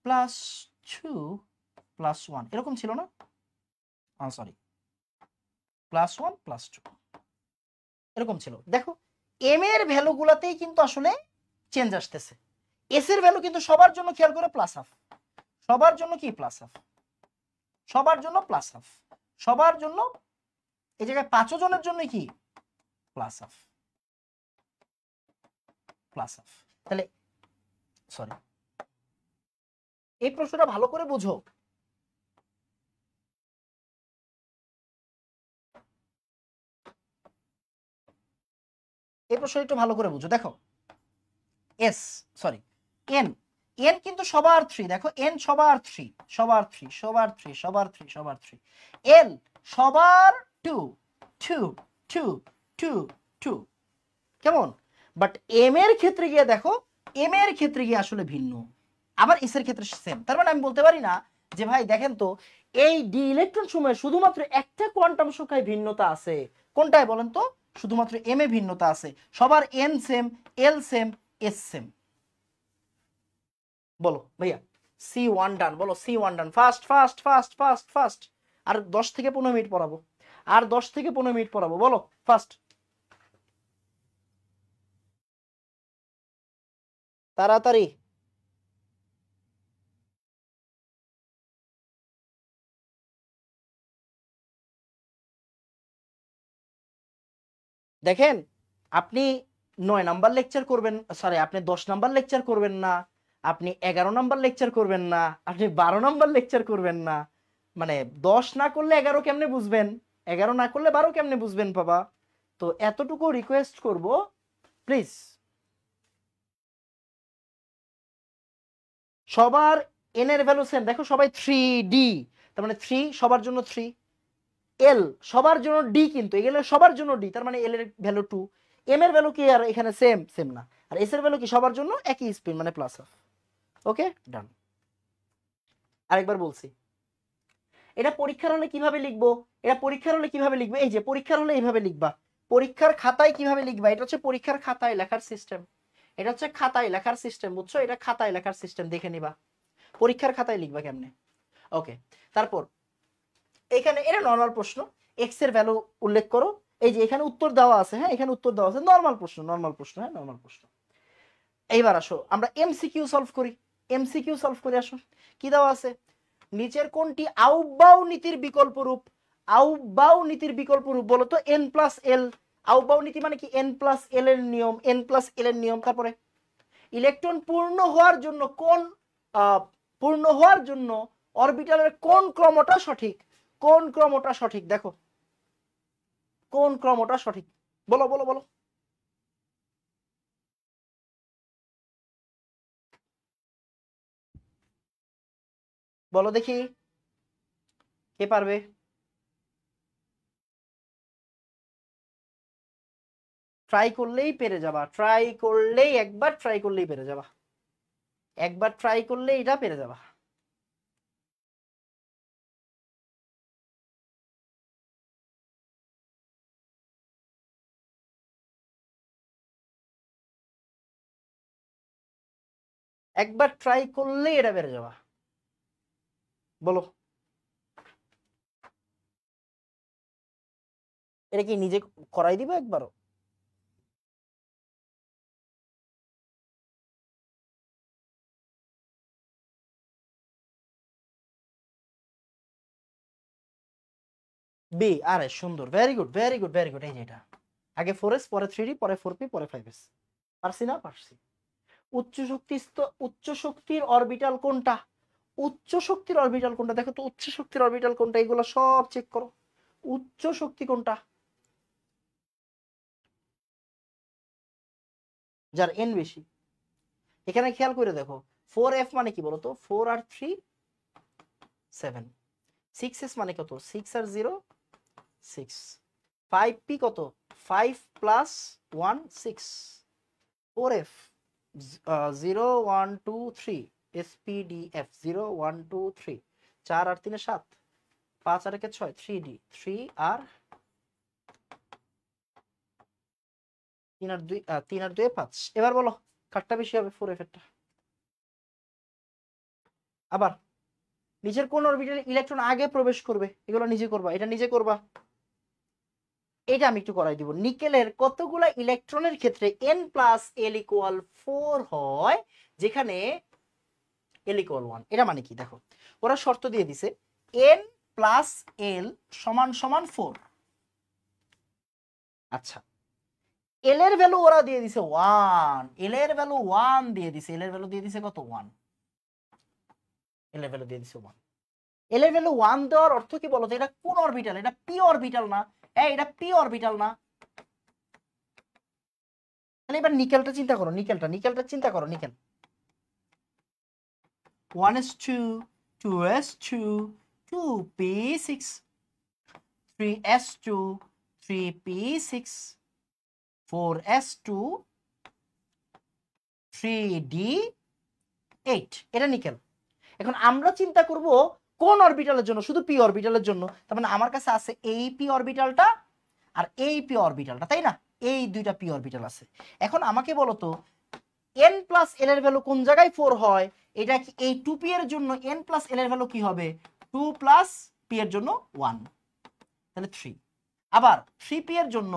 +2 +1 এরকম ছিল না? সরি, +1 +2 এরকম ছিল। দেখো এম এর ভ্যালুগুলোতেই কিন্তু আসলে চেঞ্জ আসতেছে। এস এর ভ্যালু কিন্তু সবার জন্য, খেয়াল করে, +1/2, সবার জন্য কি +1/2, সবার জন্য +1/2, সবার জন্য, এই জায়গায় 5 জনের জন্য কি +1/2, +1/2। তাহলে সরি, এই প্রশ্নটা ভালো করে বুঝো। এই প্রশ্নটা একটু ভালো করে বুঝো। দেখো এস, সরি, এন, এন কিন্তু সবার 3, দেখো এন সবার 3, সবার 3, সবার 3, সবার 3, সবার 3। এল সবার 2 2 2 2 2, কেমন? বাট এম এর ক্ষেত্রে গিয়ে দেখো, এম এর ক্ষেত্রে গিয়ে আসলে ভিন্ন, আবার এস এর ক্ষেত্রে সেম। তার মানে আমি বলতে পারি না যে ভাই দেখেন তো, এই ডি ইলেকট্রন সময়ে শুধুমাত্র একটা কোয়ান্টাম সংখ্যায় ভিন্নতা আছে। কোনটায় বলেন তো? শুধুমাত্র এম এ ভিন্নতা আছে, সবার N same, L same, S same. বলো ভাইয়া, C1 ডান, বলো C1 done, fast fast fast fast fast. আর 10 থেকে 15 মিনিট পড়াবো, আর 10 থেকে 15 মিনিট পড়াবো, বলো ফাস্ট, তাড়াতাড়ি। দেখেন, আপনি 9 নাম্বার লেকচার করবেন, সরি আপনি 10 নাম্বার লেকচার করবেন না, আপনি 11 নাম্বার লেকচার করবেন না, আপনি 12 নাম্বার লেকচার করবেন না, মানে 10 না করলে 11 কেমনে বুঝবেন, 11 না করলে 12 কেমনে বুঝবেন বাবা? তো এতটুকু রিকোয়েস্ট করব, প্লিজ। সবার এন এর ভ্যালু সেম, দেখো সবাই 3d, তার মানে 3 সবার জন্য 3, এল সবার জন্য ডি, কিন্তু এগুলো সবার জন্য ডি, তার মানে এল এর ভ্যালু 2, এম এর ভ্যালু কি আর এখানে সেম সেম না, আর এস এর ভ্যালু কি সবার জন্য একই স্পিন, মানে +1/2। ওকে ডান। আরেকবার বলছি, এটা পরীক্ষার হলে কিভাবে লিখবো? এটা পরীক্ষার হলে কিভাবে লিখবে? এই যে পরীক্ষার হলে এইভাবে লিখবা। পরীক্ষার খাতায় কিভাবে লিখবা? এটা হচ্ছে পরীক্ষার খাতায় লেখার সিস্টেম, এটা হচ্ছে খাতায় লেখার সিস্টেম, বুঝছো? এটা খাতায় লেখার সিস্টেম, দেখে নিবা পরীক্ষার খাতায় লিখবা কেমনে। ওকে, তারপর এখানে এটা নরমাল প্রশ্ন, এক্স এর ভ্যালু উল্লেখ করো। এই যে এখানে উত্তর দেওয়া আছে, হ্যাঁ এখানে উত্তর দেওয়া আছে, নরমাল প্রশ্ন, নরমাল প্রশ্ন, হ্যাঁ নরমাল প্রশ্ন। এইবার আসো আমরা এমসিকিউ সলভ করি, এমসিকিউ সলভ করে আসো। কি দেওয়া আছে? নিচের কোনটি আউবাউ নীতির বিকল্প রূপ? আউবাউ নীতির বিকল্প রূপ বলো তো, এন প্লাস এল। আউবাউ নীতি মানে কি? এন প্লাস এল এর নিয়ম, এন প্লাস এল এর নিয়ম। তারপরে ইলেকট্রন পূর্ণ হওয়ার জন্য কোন পূর্ণ হওয়ার জন্য অরবিটালের কোন ক্রমটা সঠিক? কোন ক্রমটা সঠিক? দেখো কোন ক্রমটা সঠিক, বলো বলো বলো। বলো দেখি, কে পারবে? ট্রাই করলেই পেরে যাবা, ট্রাই করলেই, একবার ট্রাই করলেই পেরে যাবা, একবার ট্রাই করলেই এটা পেরে যাবা। একবার ট্রাই করলে এটা বেড়ে যাওয়া। বলো এটা কি নিজে করাই দিবে একবারও? বি, আরে সুন্দর, very good very good very good. এই যে এটা আগে 4s পরে 3d পরে 4p পরে 5s। পারছি না? পারছি। উচ্চ শক্তির অরবিটাল কোনটা? উচ্চ শক্তির অরবিটাল কোনটা? দেখো তো উচ্চ শক্তির অরবিটাল কোনটা, এগুলো সব চেক করো। উচ্চ শক্তি কোনটা? যার এন বেশি। এখানে খেয়াল করে দেখো 4f মানে কি বলতো? 4 আর 3 7। 6s মানে কত? 6 আর 0 6। 5p কত? 5 প্লাস 1 6। 4f 0 1 2 3 spdf 0 1 2 3। 4 আর 3 7, 5 আর 1 6 3d 3 আর 3 আর 2 3 আর 2 5। এবার বলো কাটটা বেশি হবে? 4f এরটা। আবার নিচের কোন অরবিটালে ইলেকট্রন আগে প্রবেশ করবে? এগুলো নিজে করবা, এটা নিজে করবা। এটা আমি একটু করাই দিব। নিকেলের কতগুলা ইলেকট্রনের ক্ষেত্রে n প্লাস l ইকুয়াল 4 হয়, যেখানে l ইকুয়াল 1। এটা মানে কি দেখো, ওরা শর্ত দিয়ে দিছে n প্লাস l সমান সমান 4। আচ্ছা, l এর ভ্যালু ওরা দিয়ে দিছে 1, l এর ভ্যালু 1 দিয়ে দিছে, l এর ভ্যালু দিয়ে দিছে কত? 1। l এর ভ্যালু দিয়ে দিছে 1। l এর ভ্যালু 1 দেওয়ার অর্থ কি বলতো? এটা কোন অরবিটাল? এটা p অরবিটাল না। এটা p অরবিটাল না। তাহলে এবার নিকেলটা চিন্তা করো, নিকেলটা চিন্তা করো। Nickel 1s2 2s2 2p6 3s2 3p6 4s2 3d8। এটা নিকেল। এখন আমরা চিন্তা করব কোন অরবিটালের জন্য? শুধু পি অরবিটালের জন্য। তার মানে আমার কাছে আছে এই পি অরবিটালটা আর এই পি অরবিটালটা, তাই না? এই দুইটা পি অরবিটাল আছে। এখন আমাকে বলো তো n প্লাস l এর ভ্যালু কোন জায়গায় 4 হয়? এটা কি এই 2p এর জন্য n প্লাস l এর ভ্যালু কি হবে? 2 প্লাস p এর জন্য 1, তাহলে 3। আবার 3p এর জন্য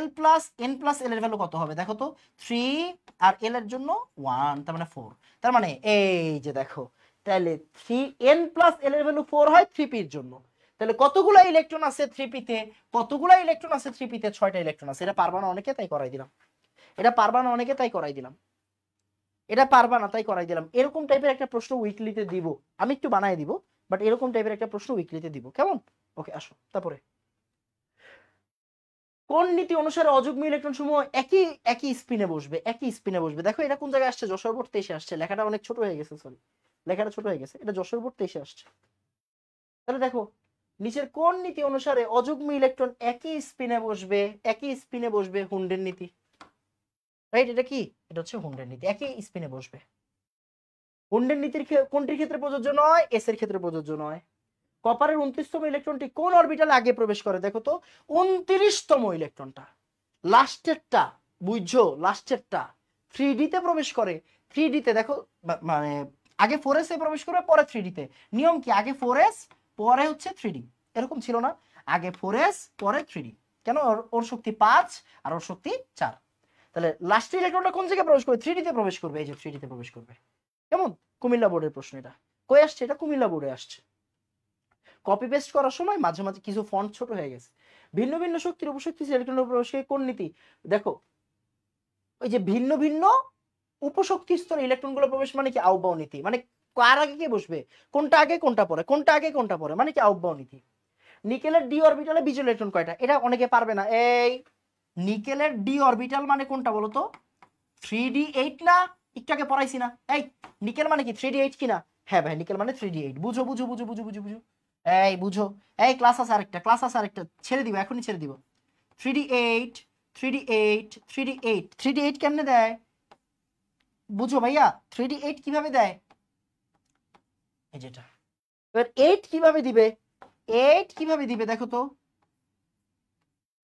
l plus n plus l এর ভ্যালু কত হবে? দেখো তো 3 আর l এর জন্য 1, তার মানে 4। তার মানে এই যে দেখো, তাহলে 3n প্লাস l এর ভ্যালু 4 হয় 3p এর জন্য। তাহলে কতগুলো ইলেকট্রন আছে 3p তে? কতগুলো ইলেকট্রন আছে 3p তে? 6টা ইলেকট্রন আছে। এটা পারবা না অনেকে, তাই করাই দিলাম। এটা পারবা না অনেকে, তাই করাই দিলাম। এটা পারবা না তাই করাই দিলাম। এরকম টাইপের একটা প্রশ্ন উইকলিতে দিব, আমি একটু বানাই দিব, বাট এরকম টাইপের একটা প্রশ্ন উইকলিতে দিব, কেমন? ওকে, আসো তারপরে। কোন নীতি অনুসারে অযুগ্ম ইলেকট্রন সমূহ একই একই স্পিনে বসবে? একই স্পিনে বসবে। দেখো এটা কোন জায়গায় আসছে? যশোর বোর্ড 23 আসছে। লেখাটা অনেক ছোট হয়ে গেছে, সরি, লেখাটা ছোট হয়ে গেছে। এটা যশোর বোর্ড 23 আসছে। তাহলে দেখো নিচের কোন নীতি অনুসারে অযুগ্ম ইলেকট্রন একই স্পিনে বসবে? একই স্পিনে বসবে, হুন্ডের নীতি, রাইট? এটা কি? এটা হচ্ছে হুন্ডের নীতি, একই স্পিনে বসবে। হুন্ডের নীতির কোনটির ক্ষেত্রে প্রযোজ্য নয়? এস এর ক্ষেত্রে প্রযোজ্য নয়। কপারের 29তম ইলেকট্রনটি কোন অরবিটালে আগে প্রবেশ করে? দেখো তো 29তম ইলেকট্রনটা, লাস্টেরটা, বুঝছো? লাস্টেরটা 3d তে প্রবেশ করে। 3d তে দেখো, মানে আগে 4s এ প্রবেশ করে পরে 3d তে। নিয়ম কি? আগে 4s পরে হচ্ছে 3d, এরকম ছিল না? আগে 4s পরে 3d। কেন? ওর শক্তি 5 আর ওর শক্তি 4। তাহলে লাস্টের ইলেকট্রনটা কোন জায়গায় প্রবেশ করবে? 3d তে প্রবেশ করবে। এই যে 3d তে প্রবেশ করবে। কেমন? কুমিল্লা বোর্ডের প্রশ্ন এটা। কই আসছে? এটা কুমিল্লা বোর্ডে আসছে। কপি পেস্ট করার সময় মাঝে মাঝে কিছু ফন্ট ছোট হয়ে গেছে। ভিন্ন ভিন্ন শক্তির উপশক্তি ইলেকট্রনের প্রবেশকে কোন নীতি? দেখো ওই যে ভিন্ন ভিন্ন উপশক্তি স্তরে ইলেকট্রনগুলো প্রবেশ মানে কি? আউটবাউন্ড নীতি। মানে কার আগে কে বসবে, কোনটা আগে কোনটা পরে, কোনটা আগে কোনটা পরে, মানে কি? আউটবাউন্ড নীতি। নিকেলের ডি অরবিটালে বিজোড় ইলেকট্রন কয়টা? এটা অনেকে পারবে না। এই নিকেলের ডি অরবিটাল মানে কোনটা বলো তো? 3d8 না? একটু আগে পড়াইছি না? এই নিকেল মানে কি 3d8 কি না? হ্যাঁ ভাই, নিকেল মানে 3d8। বুঝো বুঝো বুঝো বুঝো বুঝো বুঝো, এই বুঝো। এই ক্লাস আছে আরেকটা, ক্লাস আছে আরেকটা, ছেড়ে দিব, এখনই ছেড়ে দিব। 3d8 3d8 3d8 3d8 কেমনে দেয়? বুঝো ভাইয়া, 3d8 কিভাবে দেয়? এই যেটা। এবার 8 কিভাবে দিবে? 8 কিভাবে দিবে দেখো তো?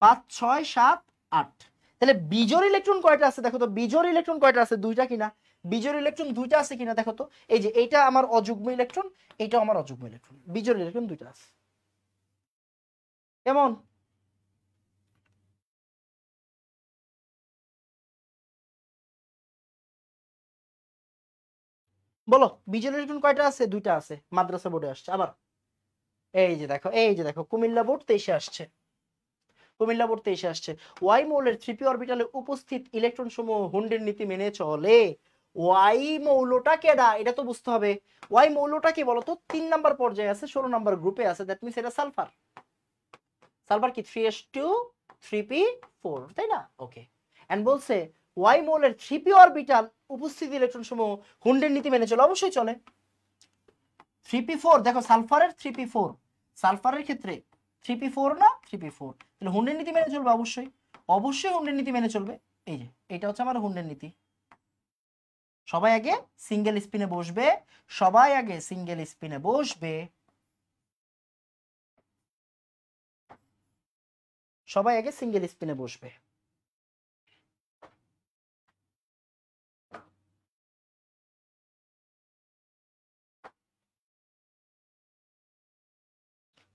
5 6 7 8। তাহলে বিজোড় ইলেকট্রন কয়টা আছে দেখো তো? বিজোড় ইলেকট্রন কয়টা আছে? দুইটা কিনা? বিজোড় ইলেকট্রন দুইটা আছে কিনা দেখো তো। এই যে এইটা আমার অযুগ্ম ইলেকট্রন, এইটাও আমার অযুগ্ম ইলেকট্রন, বিজোড় ইলেকট্রন দুইটা আছে। কেমন? বলো বিজোড় ইলেকট্রন কয়টা আছে? দুইটা আছে, মাদ্রাসা বোর্ডে আসছে। আবার এই যে দেখো, এই যে দেখো কুমিল্লা বোর্ড 23-এ আসছে, কুমিল্লা বোর্ড 23-এ আসছে। ওয়াই মৌলের 3p অরবিটালে উপস্থিত ইলেকট্রন সমূহ হুন্ডের নীতি মেনে চলে। ওয়াই মৌলটা কেডা এটা তো বুঝতে হবে। ওয়াই মৌলটা কি বলতো? 3 নাম্বার পর্যায়ে আছে, 16 নাম্বার গ্রুপে আছে, দ্যাট মিন্স এটা সালফার। সালফার কি 3s2 3p4, তাই না? ওকে। এন্ড বলছে ওয়াই মৌলের 3p অরবিটাল উপস্থিত ইলেকট্রন সমূহ হুন্ডের নীতি মেনে চলে। অবশ্যই চলে। 3p4 দেখো, সালফারের 3p4, সালফারের ক্ষেত্রে 3p4 না 3p4, তাহলে হুন্ডের নীতি মেনে চলবে। অবশ্যই অবশ্যই হুন্ডের নীতি মেনে চলবে। এই যে এটা হচ্ছে আমার হুন্ডের নীতি। সবাই আগে সিঙ্গেল স্পিনে বসবে, সবাই আগে সিঙ্গেল স্পিনে বসবে, সবাই আগে সিঙ্গেল স্পিনে বসবে।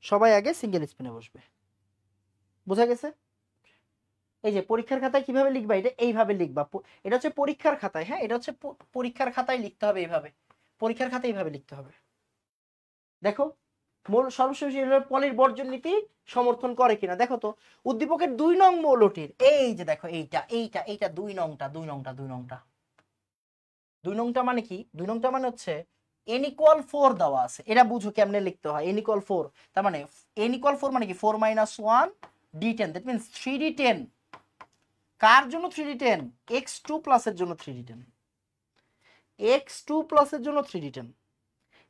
সবাই আগে সিঙ্গেল স্পিনে বসবে। বোঝা গেছে? এই যে পরীক্ষার খাতায় কিভাবে লিখবা, এটা এইভাবে লিখবা। এটা হচ্ছে পরীক্ষার খাতায়, হ্যাঁ, এটা হচ্ছে পরীক্ষার খাতায় লিখতে হবে এইভাবে, পরীক্ষার খাতায় এইভাবে লিখতে হবে। দেখো মূল সর্বশেষ পলির বর্জন নীতি সমর্থন করে কিনা দেখো তো। উদ্দীপকের 2 নং মৌলটির, এই যে দেখো এইটা এইটা এইটা 2 নংটা 2 নংটা 2 নংটা 2 নংটা মানে কি? 2 নংটা মানে হচ্ছে n = 4 দেওয়া আছে। এটা বুঝো কেমনে লিখতে হয়। n = 4, তার মানে n = 4 মানে কি 4 - 1 d10, দ্যাট মিন্স 3d10। কার জন্য 3d10? x2+ এর জন্য 3d10, x2+ এর জন্য 3d10,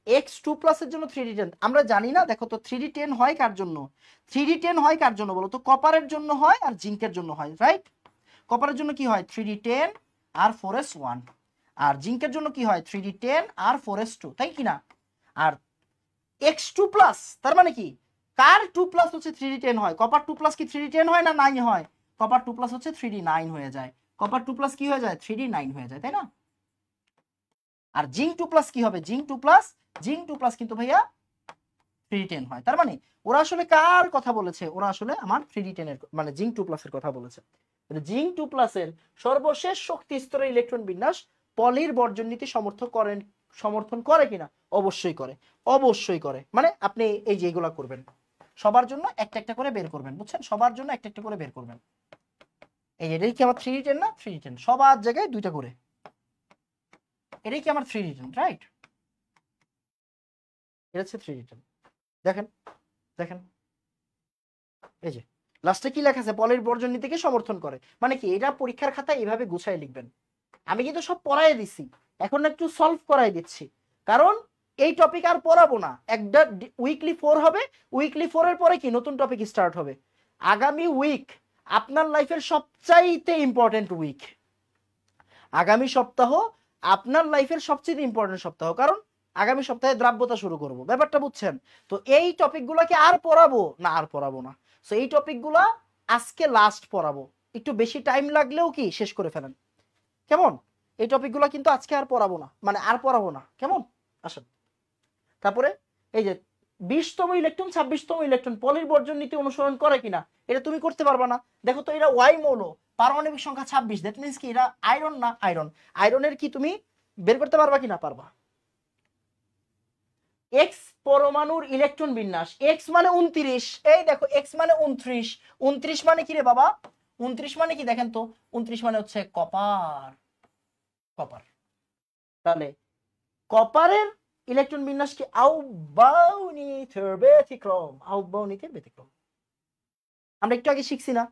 x2+ এর জন্য 3d10। আমরা জানি না, দেখো তো 3d10 হয় কার জন্য? 3d10 হয় কার জন্য বলো তো? কপারের জন্য হয় আর জিঙ্কের জন্য হয়, রাইট? কপারের জন্য কি হয়? 3d10 আর 4s1। আর জিঙ্কের জন্য কি হয়? 3d10 আর 4s2, তাই কি না? আর x2+, তার মানে কি কার 2+ হচ্ছে 3d10 হয়? কপার 2+ কি 3d10 হয় না 9 হয়? কপার 2+ হচ্ছে 3d9 হয়ে যায়। কপার 2+ কি হয়ে যায়? 3d9 হয়ে যায়, তাই না? আর জিঙ্ক 2+ কি হবে? জিঙ্ক 2+ কিন্তু ভাইয়া 3d10 হয়। তার মানে ওরা আসলে কার কথা বলেছে? ওরা আসলে আমার 3d10 এর মানে জিঙ্ক 2+ এর কথা বলেছে। জিঙ্ক 2+ এর সর্বশেষ শক্তি স্তরের ইলেকট্রন বিন্যাস পলির বর্জন নীতি সমর্থন করে কিনা? অবশ্যই করে, অবশ্যই করে। মানে আপনি এই যে এগুলা করবেন, সবার জন্য একটা একটা করে বের করবেন, বুঝছেন? সবার জন্য একটা একটা করে বের করবেন। এই এটাই কি আমার 3d10 না? 3d10 সবার জায়গায় দুইটা করে। এটাই কি আমার 3d10, রাইট? এটা হচ্ছে 3d10। দেখেন দেখেন, এই যে লাস্টে কি লেখা আছে? পলির বর্জন নীতিকে সমর্থন করে। মানে কি? এটা পরীক্ষার খাতায় এইভাবে গুছাই লিখবেন। আমি কিন্তু সব পড়াই দিছি, এখন একটু সলভ করাই দিচ্ছি, কারণ এই টপিক আর পড়াবো না। একটা উইকলি 4 হবে, উইকলি 4 এর পরে কি নতুন টপিক স্টার্ট হবে। আগামী উইক আপনার লাইফের সবচাইতে ইম্পর্টেন্ট উইক। আগামী সপ্তাহ আপনার লাইফের সবচেয়ে ইম্পর্টেন্ট সপ্তাহ, কারণ আগামী সপ্তাহে দ্রাব্যতা শুরু করব। ব্যাপারটা বুঝছেন? তো এই টপিকগুলোকে আর পড়াবো না? আর পড়াবো না। সো এই টপিকগুলো আজকে লাস্ট পড়াবো, একটু বেশি টাইম লাগলেও কি শেষ করে ফেলেন, কেমন? এই টপিকগুলো কিন্তু আজকে আর পড়াবো না, মানে আর পড়াবো না, কেমন? আসেন তারপরে এই যে 20তম ইলেকট্রন 26তম ইলেকট্রন পলির বর্জন নীতি অনুসরণ করে কিনা, এটা তুমি করতে পারবা না। দেখো তো এটা ওয়াই মৌল, পারমাণবিক সংখ্যা 26, দ্যাট মিন্স কি এটা আয়রন না? আয়রন। আয়রনের কি তুমি বের করতে পারবা কিনা? পারবা। এক্স পরমাণুর ইলেকট্রন বিন্যাস, এক্স মানে 29, এই দেখো এক্স মানে 29, 29 মানে কি রে বাবা? 29 মানে কি দেখেন তো? 29 মানে হচ্ছে কপার, কপার। তাহলে কপারের ইলেকট্রন বিন্যাস কি আউবাউনিতের ব্যতিক্রম, আউবাউনিতের ব্যতিক্রম। আমরা একটু আগে শিখছি না?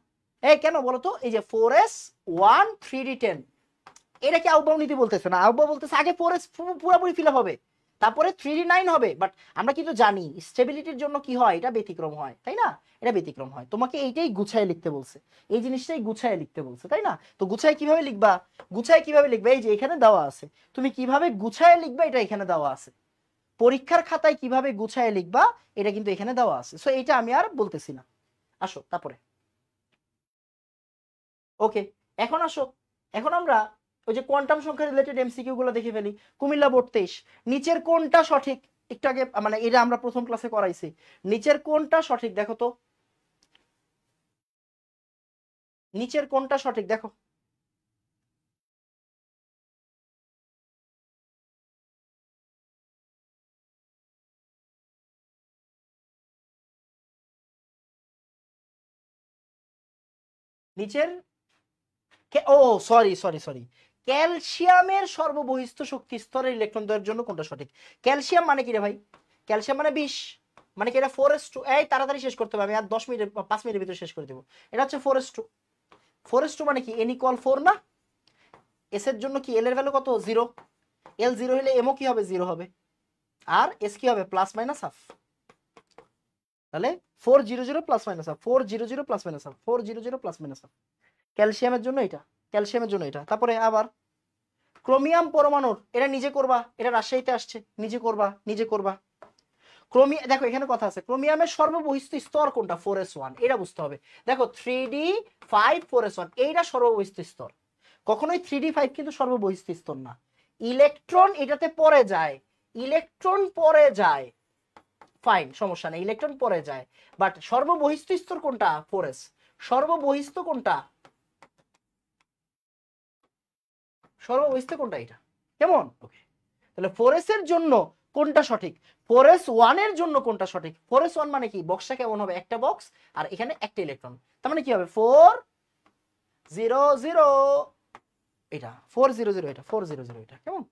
এই কেন বলতো? এই যে 4s1 3d10, এটা কি আউবাউনিতে বলতেছে না? আউবা বলতেছে আগে 4s পুরোপুরি ফিল আপ হবে, তারপরে 3d9 হবে। বাট আমরা কিন্তু জানি স্টেবিলিটির জন্য কি হয়, এটা ব্যতিক্রম হয়, তাই না? এটা ব্যতিক্রম হয়। তোমাকে এইটাই গুছায় লিখতে বলছে, এই জিনিসটাই গুছায় লিখতে বলছে, তাই না? তো গুছায় কিভাবে লিখবা? গুছায় কিভাবে লিখবা? এই যে এখানে দেওয়া আছে, তুমি কিভাবে গুছায় লিখবা এটা এখানে দেওয়া আছে। পরীক্ষার খাতায় কিভাবে গুছায় লিখবা এটা কিন্তু এখানে দেওয়া আছে। সো এটা আমি আর বলতেছি না। আসো তারপরে, ওকে, এখন আসো, এখন আমরা ওই যে কোয়ান্টাম সংখ্যা রিলেটেড এমসিকিউ গুলো দেখে ফেলি। কুমিল্লা বোর্ড 23, নিচের কোনটা সঠিক? একটু আগে মানে এটা আমরা প্রথম ক্লাসে করাইছি। নিচের কোনটা সঠিক দেখো তো, নিচের কোনটা সঠিক দেখো। নিচের ও সরি সরি সরি, ক্যালসিয়ামের সর্ববহিস্থ শক্তি স্তরের ইলেকট্রন দেওয়ার জন্য কোনটা সঠিক? ক্যালসিয়াম মানে কি রে ভাই? ক্যালসিয়াম মানে 20, মানে কি এটা 4s2? এই তাড়াতাড়ি শেষ করতে হবে, আমি আর 10 মিনিট 5 মিনিটের ভিতরে শেষ করে দেবো। এটা হচ্ছে 4s2। 4s2 মানে কি n = 4 না? এস এর জন্য কি এল এর ভ্যালু কত? 0। এল 0 হলে এমও কি হবে? 0 হবে। আর এস কি হবে? Plus minus half. তাহলে 400 plus minus half, 400 plus minus half, 400 plus minus half. ক্যালসিয়ামের জন্য এটা, ক্যালসিয়ামের জন্য এটা। তারপরে আবার ক্রোমিয়াম পরমাণুর, এটা নিজে করবা, এটা রাজশাহীতে আসছে, নিজে করবা, নিজে করবা। দেখো এখানে কথা আছে, ক্রোমিয়ামের সর্ববহিস্থ স্তর কোনটা? 4s1, এটা বুঝতে হবে। দেখো 3d5 4s1 এইটা সর্ববহিস্থ স্তর। কখনোই 3d5 কিন্তু সর্ববহিস্থ স্তর না। ইলেকট্রন এটাতে পরে যায়, ইলেকট্রন পরে যায়, ফাইন, সমস্যা নেই, ইলেকট্রন পরে যায়, বাট সর্ববহিস্থ স্তর কোনটা? 4s। সর্ববহিস্থ কোনটা? সর্ববহিস্থ কোনটা? এটা কেমন? ওকে, তাহলে 4s এর জন্য কোনটা সঠিক? 4s1 এর জন্য কোনটা সঠিক? 4s1 মানে কি? বক্সটা কেমন হবে? একটা বক্স আর এখানে একটা ইলেকট্রন, তার মানে কি হবে? 400, এটা 400, এটা 400, এটা কেমন?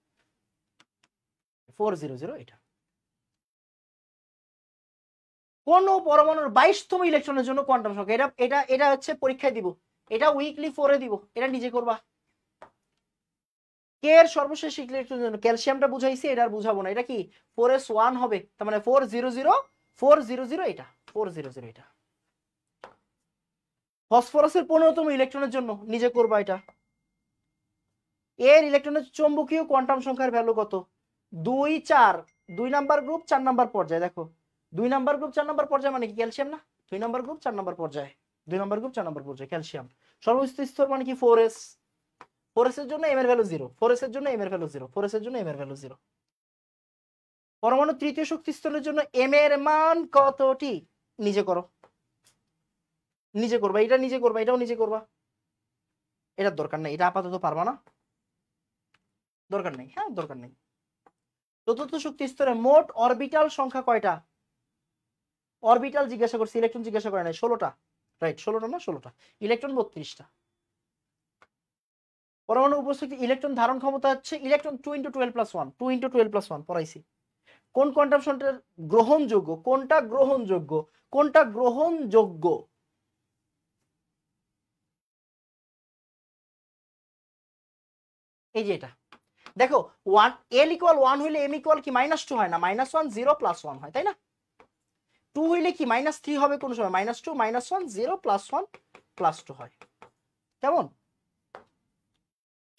400 এটা। কোন পরমাণুর 22তম ইলেকট্রনের জন্য কোয়ান্টাম সংখ্যা? এটা এটা এটা হচ্ছে পরীক্ষায় দিব, এটা উইকলি 4 এ দিব, এটা নিজে করবা। কে এর সর্বশেষ ইলেকট্রনের জন্য? ক্যালসিয়ামটা বুঝাইছি, এটা আর বুঝাবো না। এটা কি 4s1 হবে, তার মানে 400 এটা 400 এটা। ফসফরাসের 15তম ইলেকট্রনের জন্য নিজে করবা এটা। এর ইলেকট্রনের চৌম্বকীয় কোয়ান্টাম সংখ্যার ভ্যালু কত? 2 4, 2 নাম্বার গ্রুপ 4 নাম্বার পর্যায়ে। দেখো 2 নাম্বার গ্রুপ 4 নাম্বার পর্যায়ে মানে কি? ক্যালসিয়াম না? 2 নাম্বার গ্রুপ 4 নাম্বার পর্যায়ে, 2 নাম্বার গ্রুপ 4 নাম্বার পর্যায়ে ক্যালসিয়াম। সর্বস্থ স্তর মানে কি? 4s। 4s এর জন্য m এর ভ্যালু 0, 4s এর জন্য m এর ভ্যালু 0, 4s এর জন্য m এর ভ্যালু 0। পরমাণু তৃতীয় শক্তি স্তরের জন্য m এর মান কতটি? নিজে করো, নিজে করবা, এটা নিজে করবা, এটাও নিজে করবা। এটার দরকার নেই, এটা আপাতত পারবা না, দরকার নেই, হ্যাঁ দরকার নেই। চতুর্থ শক্তি স্তরে মোট অরবিটাল সংখ্যা কয়টা? অরবিটাল জিজ্ঞাসা করছি, ইলেকট্রন জিজ্ঞাসা করে নাই। 16টা, রাইট, 16টা না 16টা, ইলেকট্রন 32টা। পরমাণু উপস্থিতি ইলেকট্রন ধারণ ক্ষমতা হচ্ছে ইলেকট্রন 2 × 12 + 1, 2 × 12 + 1 পড়াইছি। কোন কোয়ান্টাম সংখ্যার গ্রহণযোগ্য? কোনটা গ্রহণযোগ্য? কোনটা গ্রহণযোগ্য? এই যে এটা দেখো, 1 l = 1 হইলে m = কি? -2 হয় না? -1 0 + 1 হয়, তাই না? 2 হইলে কি? -3 হবে কোন সময়? -2 -1 0 + 1 + 2 হয়। কেমন?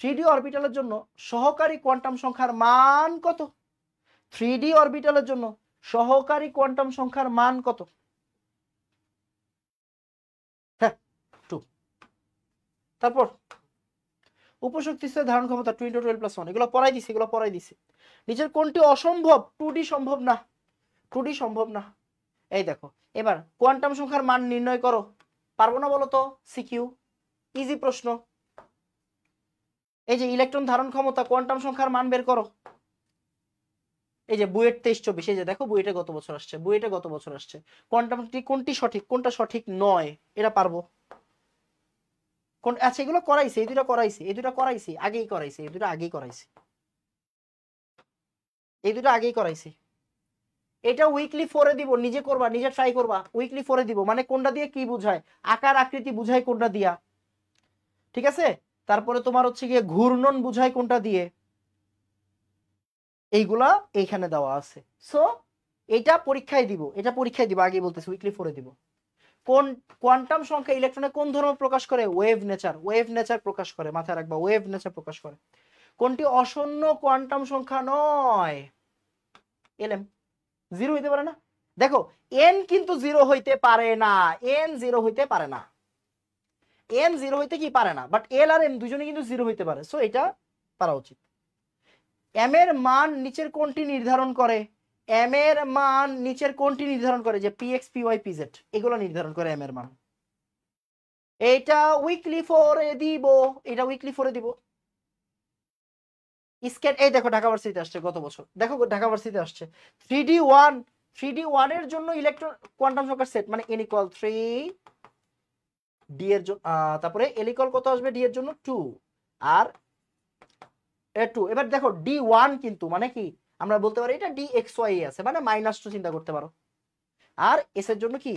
3d অরবিটালের জন্য সহকারী কোয়ান্টাম সংখ্যার মান কত? 3d অরবিটালের জন্য সহকারী কোয়ান্টাম সংখ্যার মান কত? হ্যাঁ 2। তারপর উপশক্তি স্তরের ধারণ ক্ষমতা 2 × 12 + 1, এগুলো পড়াই দিছি, এগুলো পড়াই দিছি। নিচের কোনটি অসম্ভব? 2d সম্ভব না, 2d সম্ভব না। এই দেখো, এবার কোয়ান্টাম সংখ্যার মান নির্ণয় করো। পারবো না বলো তো? সিকিউ, ইজি প্রশ্ন। এই যে ইলেকট্রন ধারণ ক্ষমতা, কোয়ান্টাম সংখ্যার মান বের করো। এই যে বুয়েট 23-24, এই যে দেখো বুয়েটে গত বছর আসছে, বুয়েটে গত বছর আসছে। কোয়ান্টামটি কোনটি সঠিক, কোনটা সঠিক নয়, এটা পারবো। কোন আচ্ছা এগুলো করাইছি, এই দুটো করাইছি, এই দুটো করাইছি, আগেই করাইছি, এই দুটো আগেই করাইছি, এই দুটো আগেই করাইছি। এটা উইকলি 4 এ দিব, নিজে করবা, নিজে ট্রাই করবা। উইকলি 4 এ দিব মানে কোনটা দিয়ে কি বুঝায়? আকার আকৃতি বুঝায় কোনটা দিয়া, ঠিক আছে? তারপরে তোমার হচ্ছে গিয়ে ঘূর্ণন বুঝায় কোনটা দিয়ে, এইগুলা এইখানে দেওয়া আছে। সো এটা পরীক্ষায় দিব, এটা পরীক্ষায় দিব, আগে বলতেছি উইকলি 4 এ দিব। কোন কোয়ান্টাম সংখ্যা ইলেকট্রনে কোন ধর্ম প্রকাশ করে? ওয়েভ নেচার, ওয়েভ নেচার প্রকাশ করে, মাথায় রাখবা, ওয়েভ নেচার প্রকাশ করে। কোনটি অশূন্য কোয়ান্টাম সংখ্যা নয়? এলএম 0 হইতে পারে না। দেখো এন কিন্তু 0 হইতে পারে না, এন 0 হইতে পারে না, এন 0 হইতে কি পারে না, বাট এল আর এম দুজনে কিন্তু 0 হইতে পারে। সো এটা পারা উচিত। এম এর মান নিচের কোনটি নির্ধারণ করে? এম এর মান নিচের কোনটি নির্ধারণ করে? যে P X, P Y, P Z এগুলো নির্ধারণ করে এম এর মান। এটা উইকলি 4-এ দিব, এটা উইকলি 4-এ দিব। স্ক্যান, এই দেখো ঢাকা ভার্সিটিতে আসছে গত বছর, দেখো ঢাকা ভার্সিটিতে আসছে 3D1, 3D1 এর জন্য ইলেকট্রন কোয়ান্টাম সংখ্যার সেট, মানে n ইকুয়াল 3, ডি এর জন্য তারপরে এল ইকুয়াল কত আসবে? ডি এর জন্য 2 আর এ 2। এবার দেখো D1 কিন্তু মানে কি আমরা বলতে পারি এটা DXY আছে, মানে -2 চিন্তা করতে পারো। আর এস এর জন্য কি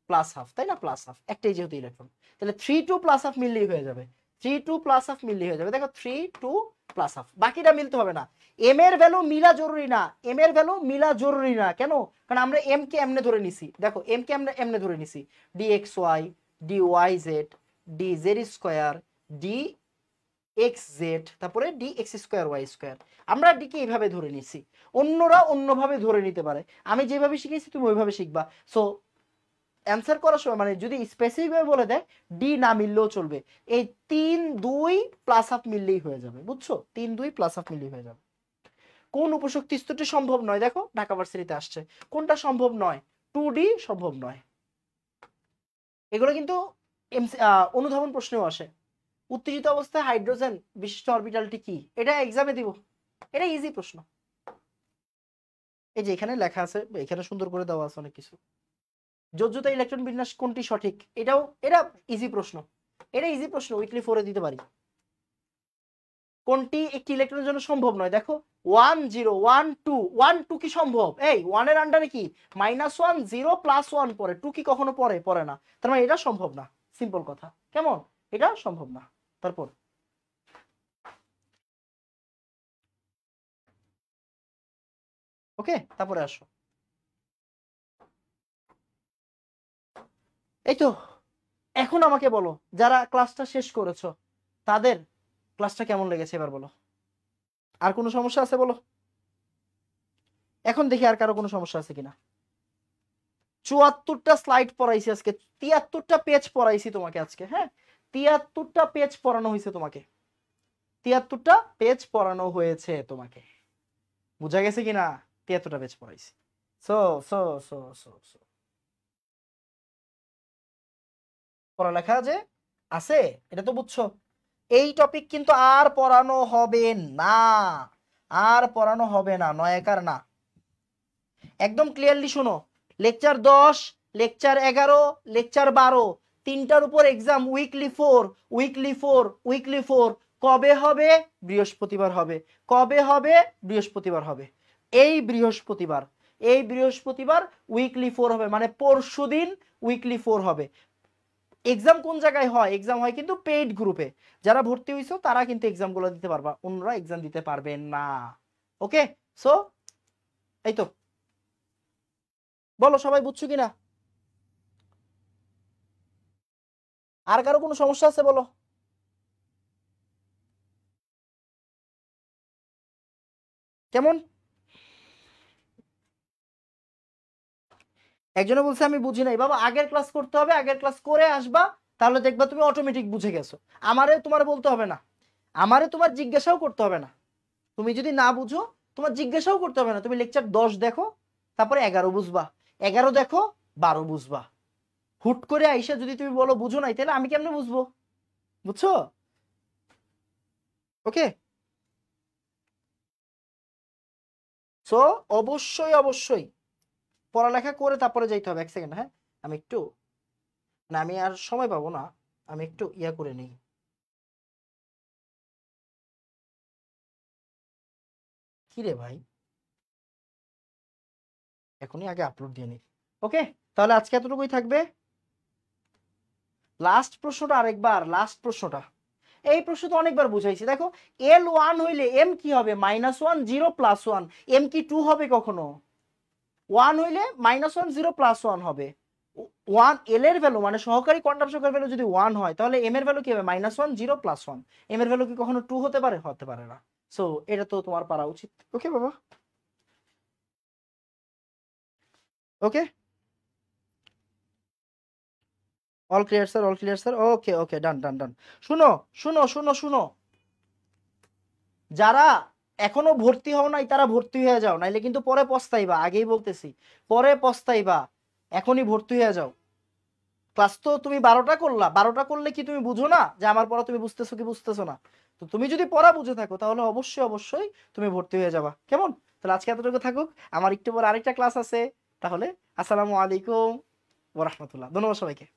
+½ তাই না, +½ একটাই যেহেতু ইলেকট্রন, তাহলে 3 2 +½ মিললেই হয়ে যাবে, 3 2 +½ মিললেই হয়ে যাবে। দেখো 3 2 +½ বাকিটা মিলতে হবে না। এম এর ভ্যালু মিলা জরুরি না, এম এর ভ্যালু মিলা জরুরি না। কেন? কারণ আমরা এম কে এমনে ধরে নিছি, দেখো এম কে আমরা এমনে ধরে নিছি DXY, DYZ, DZ², DXZ, তারপরে DX²Y²। আমরা ডি কে এইভাবে ধরে নিছি, অন্যরা অন্যভাবে ধরে নিতে পারে। আমি যেভাবে শিখেছি তুমি ওইভাবে শিখবা। সো অ্যান্সার করার সময় মানে যদি স্পেসিফিক ভাবে বলে দেয় ডি না মিললেও চলবে, এই 3 2 +½ মিললেই হয়ে যাবে, বুঝছো? 3 2 +½ মিললেই হয়ে যাবে। কোন উপশক্তি স্তরটি সম্ভব নয়? দেখো ঢাকা ভার্সিটিতে আসছে, কোনটা সম্ভব নয়? 2D সম্ভব নয়। এগুলো কিন্তু অনুধাবন প্রশ্নেও আসে। উত্তেজিত অবস্থায় হাইড্রোজেন বিশিষ্ট অরবিটালটি কি? এটা এক্সামে দিব, এটা ইজি প্রশ্ন। এই যে এখানে লেখা আছে, এখানে সুন্দর করে দেওয়া আছে অনেক কিছু। যোজ্যতা ইলেকট্রন বিন্যাস কোনটি সঠিক? এটাও, এটা ইজি প্রশ্ন, এটা ইজি প্রশ্ন, উইকলি 4-এ দিতে পারি। কোনটি একটি ইলেকট্রনের জন্য সম্ভব নয়? দেখো 1 0 1 2, 1 2 কি সম্ভব? এই 1 এর আন্ডারে কি -1 0 +1 পড়ে, 2 কি কখনো পড়ে না, তার মানে এটা সম্ভব না। সিম্পল কথা, কেমন? এটা সম্ভব না। তারপর ওকে, তারপরে আসো। এই তো, এখন আমাকে বলো যারা ক্লাসটা শেষ করেছো তাদের ক্লাসটা কেমন লেগেছে এবার বলো। আর কোনো সমস্যা আছে বলো? এখন দেখি আর কারো কোনো সমস্যা আছে কিনা। 74টা স্লাইড পড়াইছি আজকে, 73টা পেজ পড়াইছি তোমাকে আজকে। হ্যাঁ, 73টা পেজ পড়ানো হয়েছে তোমাকে, 73টা পেজ পড়ানো হয়েছে তোমাকে, বুঝা গেছে কিনা? 73টা পেজ পড়াইছি। So so so so so পড়ালেখা যে আছে এটা তো বুঝছো। এই টপিক কিন্তু আর পড়ানো হবে না, আর পড়ানো হবে না, নয়াকার না। একদম ক্লিয়ারলি শোনো, লেকচার 10, লেকচার 11, লেকচার 12, তিনটার উপর এক্সাম, উইকলি 4, উইকলি 4, উইকলি 4। কবে হবে? বৃহস্পতিবার হবে। কবে হবে? বৃহস্পতিবার হবে। এই বৃহস্পতিবার, এই বৃহস্পতিবার উইকলি 4 হবে, মানে পরশুদিন উইকলি 4 হবে। এক্সাম কোন জায়গায় হয়? এক্সাম হয় কিন্তু পেইড গ্রুপে, যারা ভর্তি হইছো তারা কিন্তু এক্সামগুলো দিতে পারবা, অন্যরা এক্সাম দিতে পারবেন না। ওকে, সো এই তো, বলো সবাই বুঝছো কিনা? আর কারো কোনো সমস্যা আছে বলো। কেমন? একজনে বলছে আমি বুঝি নাই। বাবা আগের ক্লাস করতে হবে, আগের ক্লাস করে আসবা, তাহলে দেখবা তুমি অটোমেটিক বুঝে গেছো। আমারে তোমার বলতে হবে না, আমারে তোমার জিজ্ঞাসাও করতে হবে না। তুমি যদি না বুঝো তোমার জিজ্ঞাসাও করতে হবে না, তুমি লেকচার 10 দেখো, তারপরে 11 বুঝবা, 11 দেখো, 12 বুঝবা। হুট করে আইসা যদি তুমি বলো বুঝো নাই, তাহলে আমি কেমনে বুঝবো? বুঝছো? ওকে, সো অবশ্যই অবশ্যই পড়ালেখা করে তারপরে যাইতে হবে। এক সেকেন্ড, হ্যাঁ আমি একটু, না আমি আর সময় পাবো না, আমি একটু ইয়া করে নিই। কি রে ভাই, এখনই আগে আপলোড দিয়ে নিই। ওকে, তাহলে আজকে এতটুকুই থাকবে। লাস্ট প্রশ্নটা আরেকবার, লাস্ট প্রশ্নটা, এই প্রশ্ন তো অনেকবার বুঝাইছি। দেখো L1 হইলে M কি হবে? -1 0 +1। M কি 2 হবে কখনো? 1 হইলে -1 0 +1 হবে। 1 L এর ভ্যালু মানে সহকারী কোয়ান্টাম সংখ্যার ভ্যালু যদি 1 হয়, তাহলে M এর ভ্যালু কি হবে? -1 0 +1। M এর ভ্যালু কি কখনো 2 হতে পারে? হতে পারে না। সো এটা তো তোমার পারা উচিত। ওকে বাবা, okay, all clear sir, all clear sir. Okay okay, done done done. শুনো শুনো শুনো শুনো, যারা এখনো ভর্তি হও নাই তারা ভর্তি হয়ে যাও, নাইলে কিন্তু পরে পস্তাইবা, আগেই বলতেছি পরে পস্তাইবা। এখনই ভর্তি হয়ে যাও। ক্লাস তো তুমি 12টা করলা, 12টা করলে কি তুমি বুঝো না যে আমার পড়া তুমি বুঝতেছো কি বুঝতেছো না? তো তুমি যদি পড়া বুঝে থাকো তাহলে অবশ্যই অবশ্যই তুমি ভর্তি হয়ে যাবা। কেমন? তাহলে আজকে এতটুকু থাকুক, আমার একটু পরে আরেকটা ক্লাস আছে। তাহলে আসসালামু আলাইকুম ওয়া রাহমাতুল্লাহ। ধন্যবাদ সবাইকে।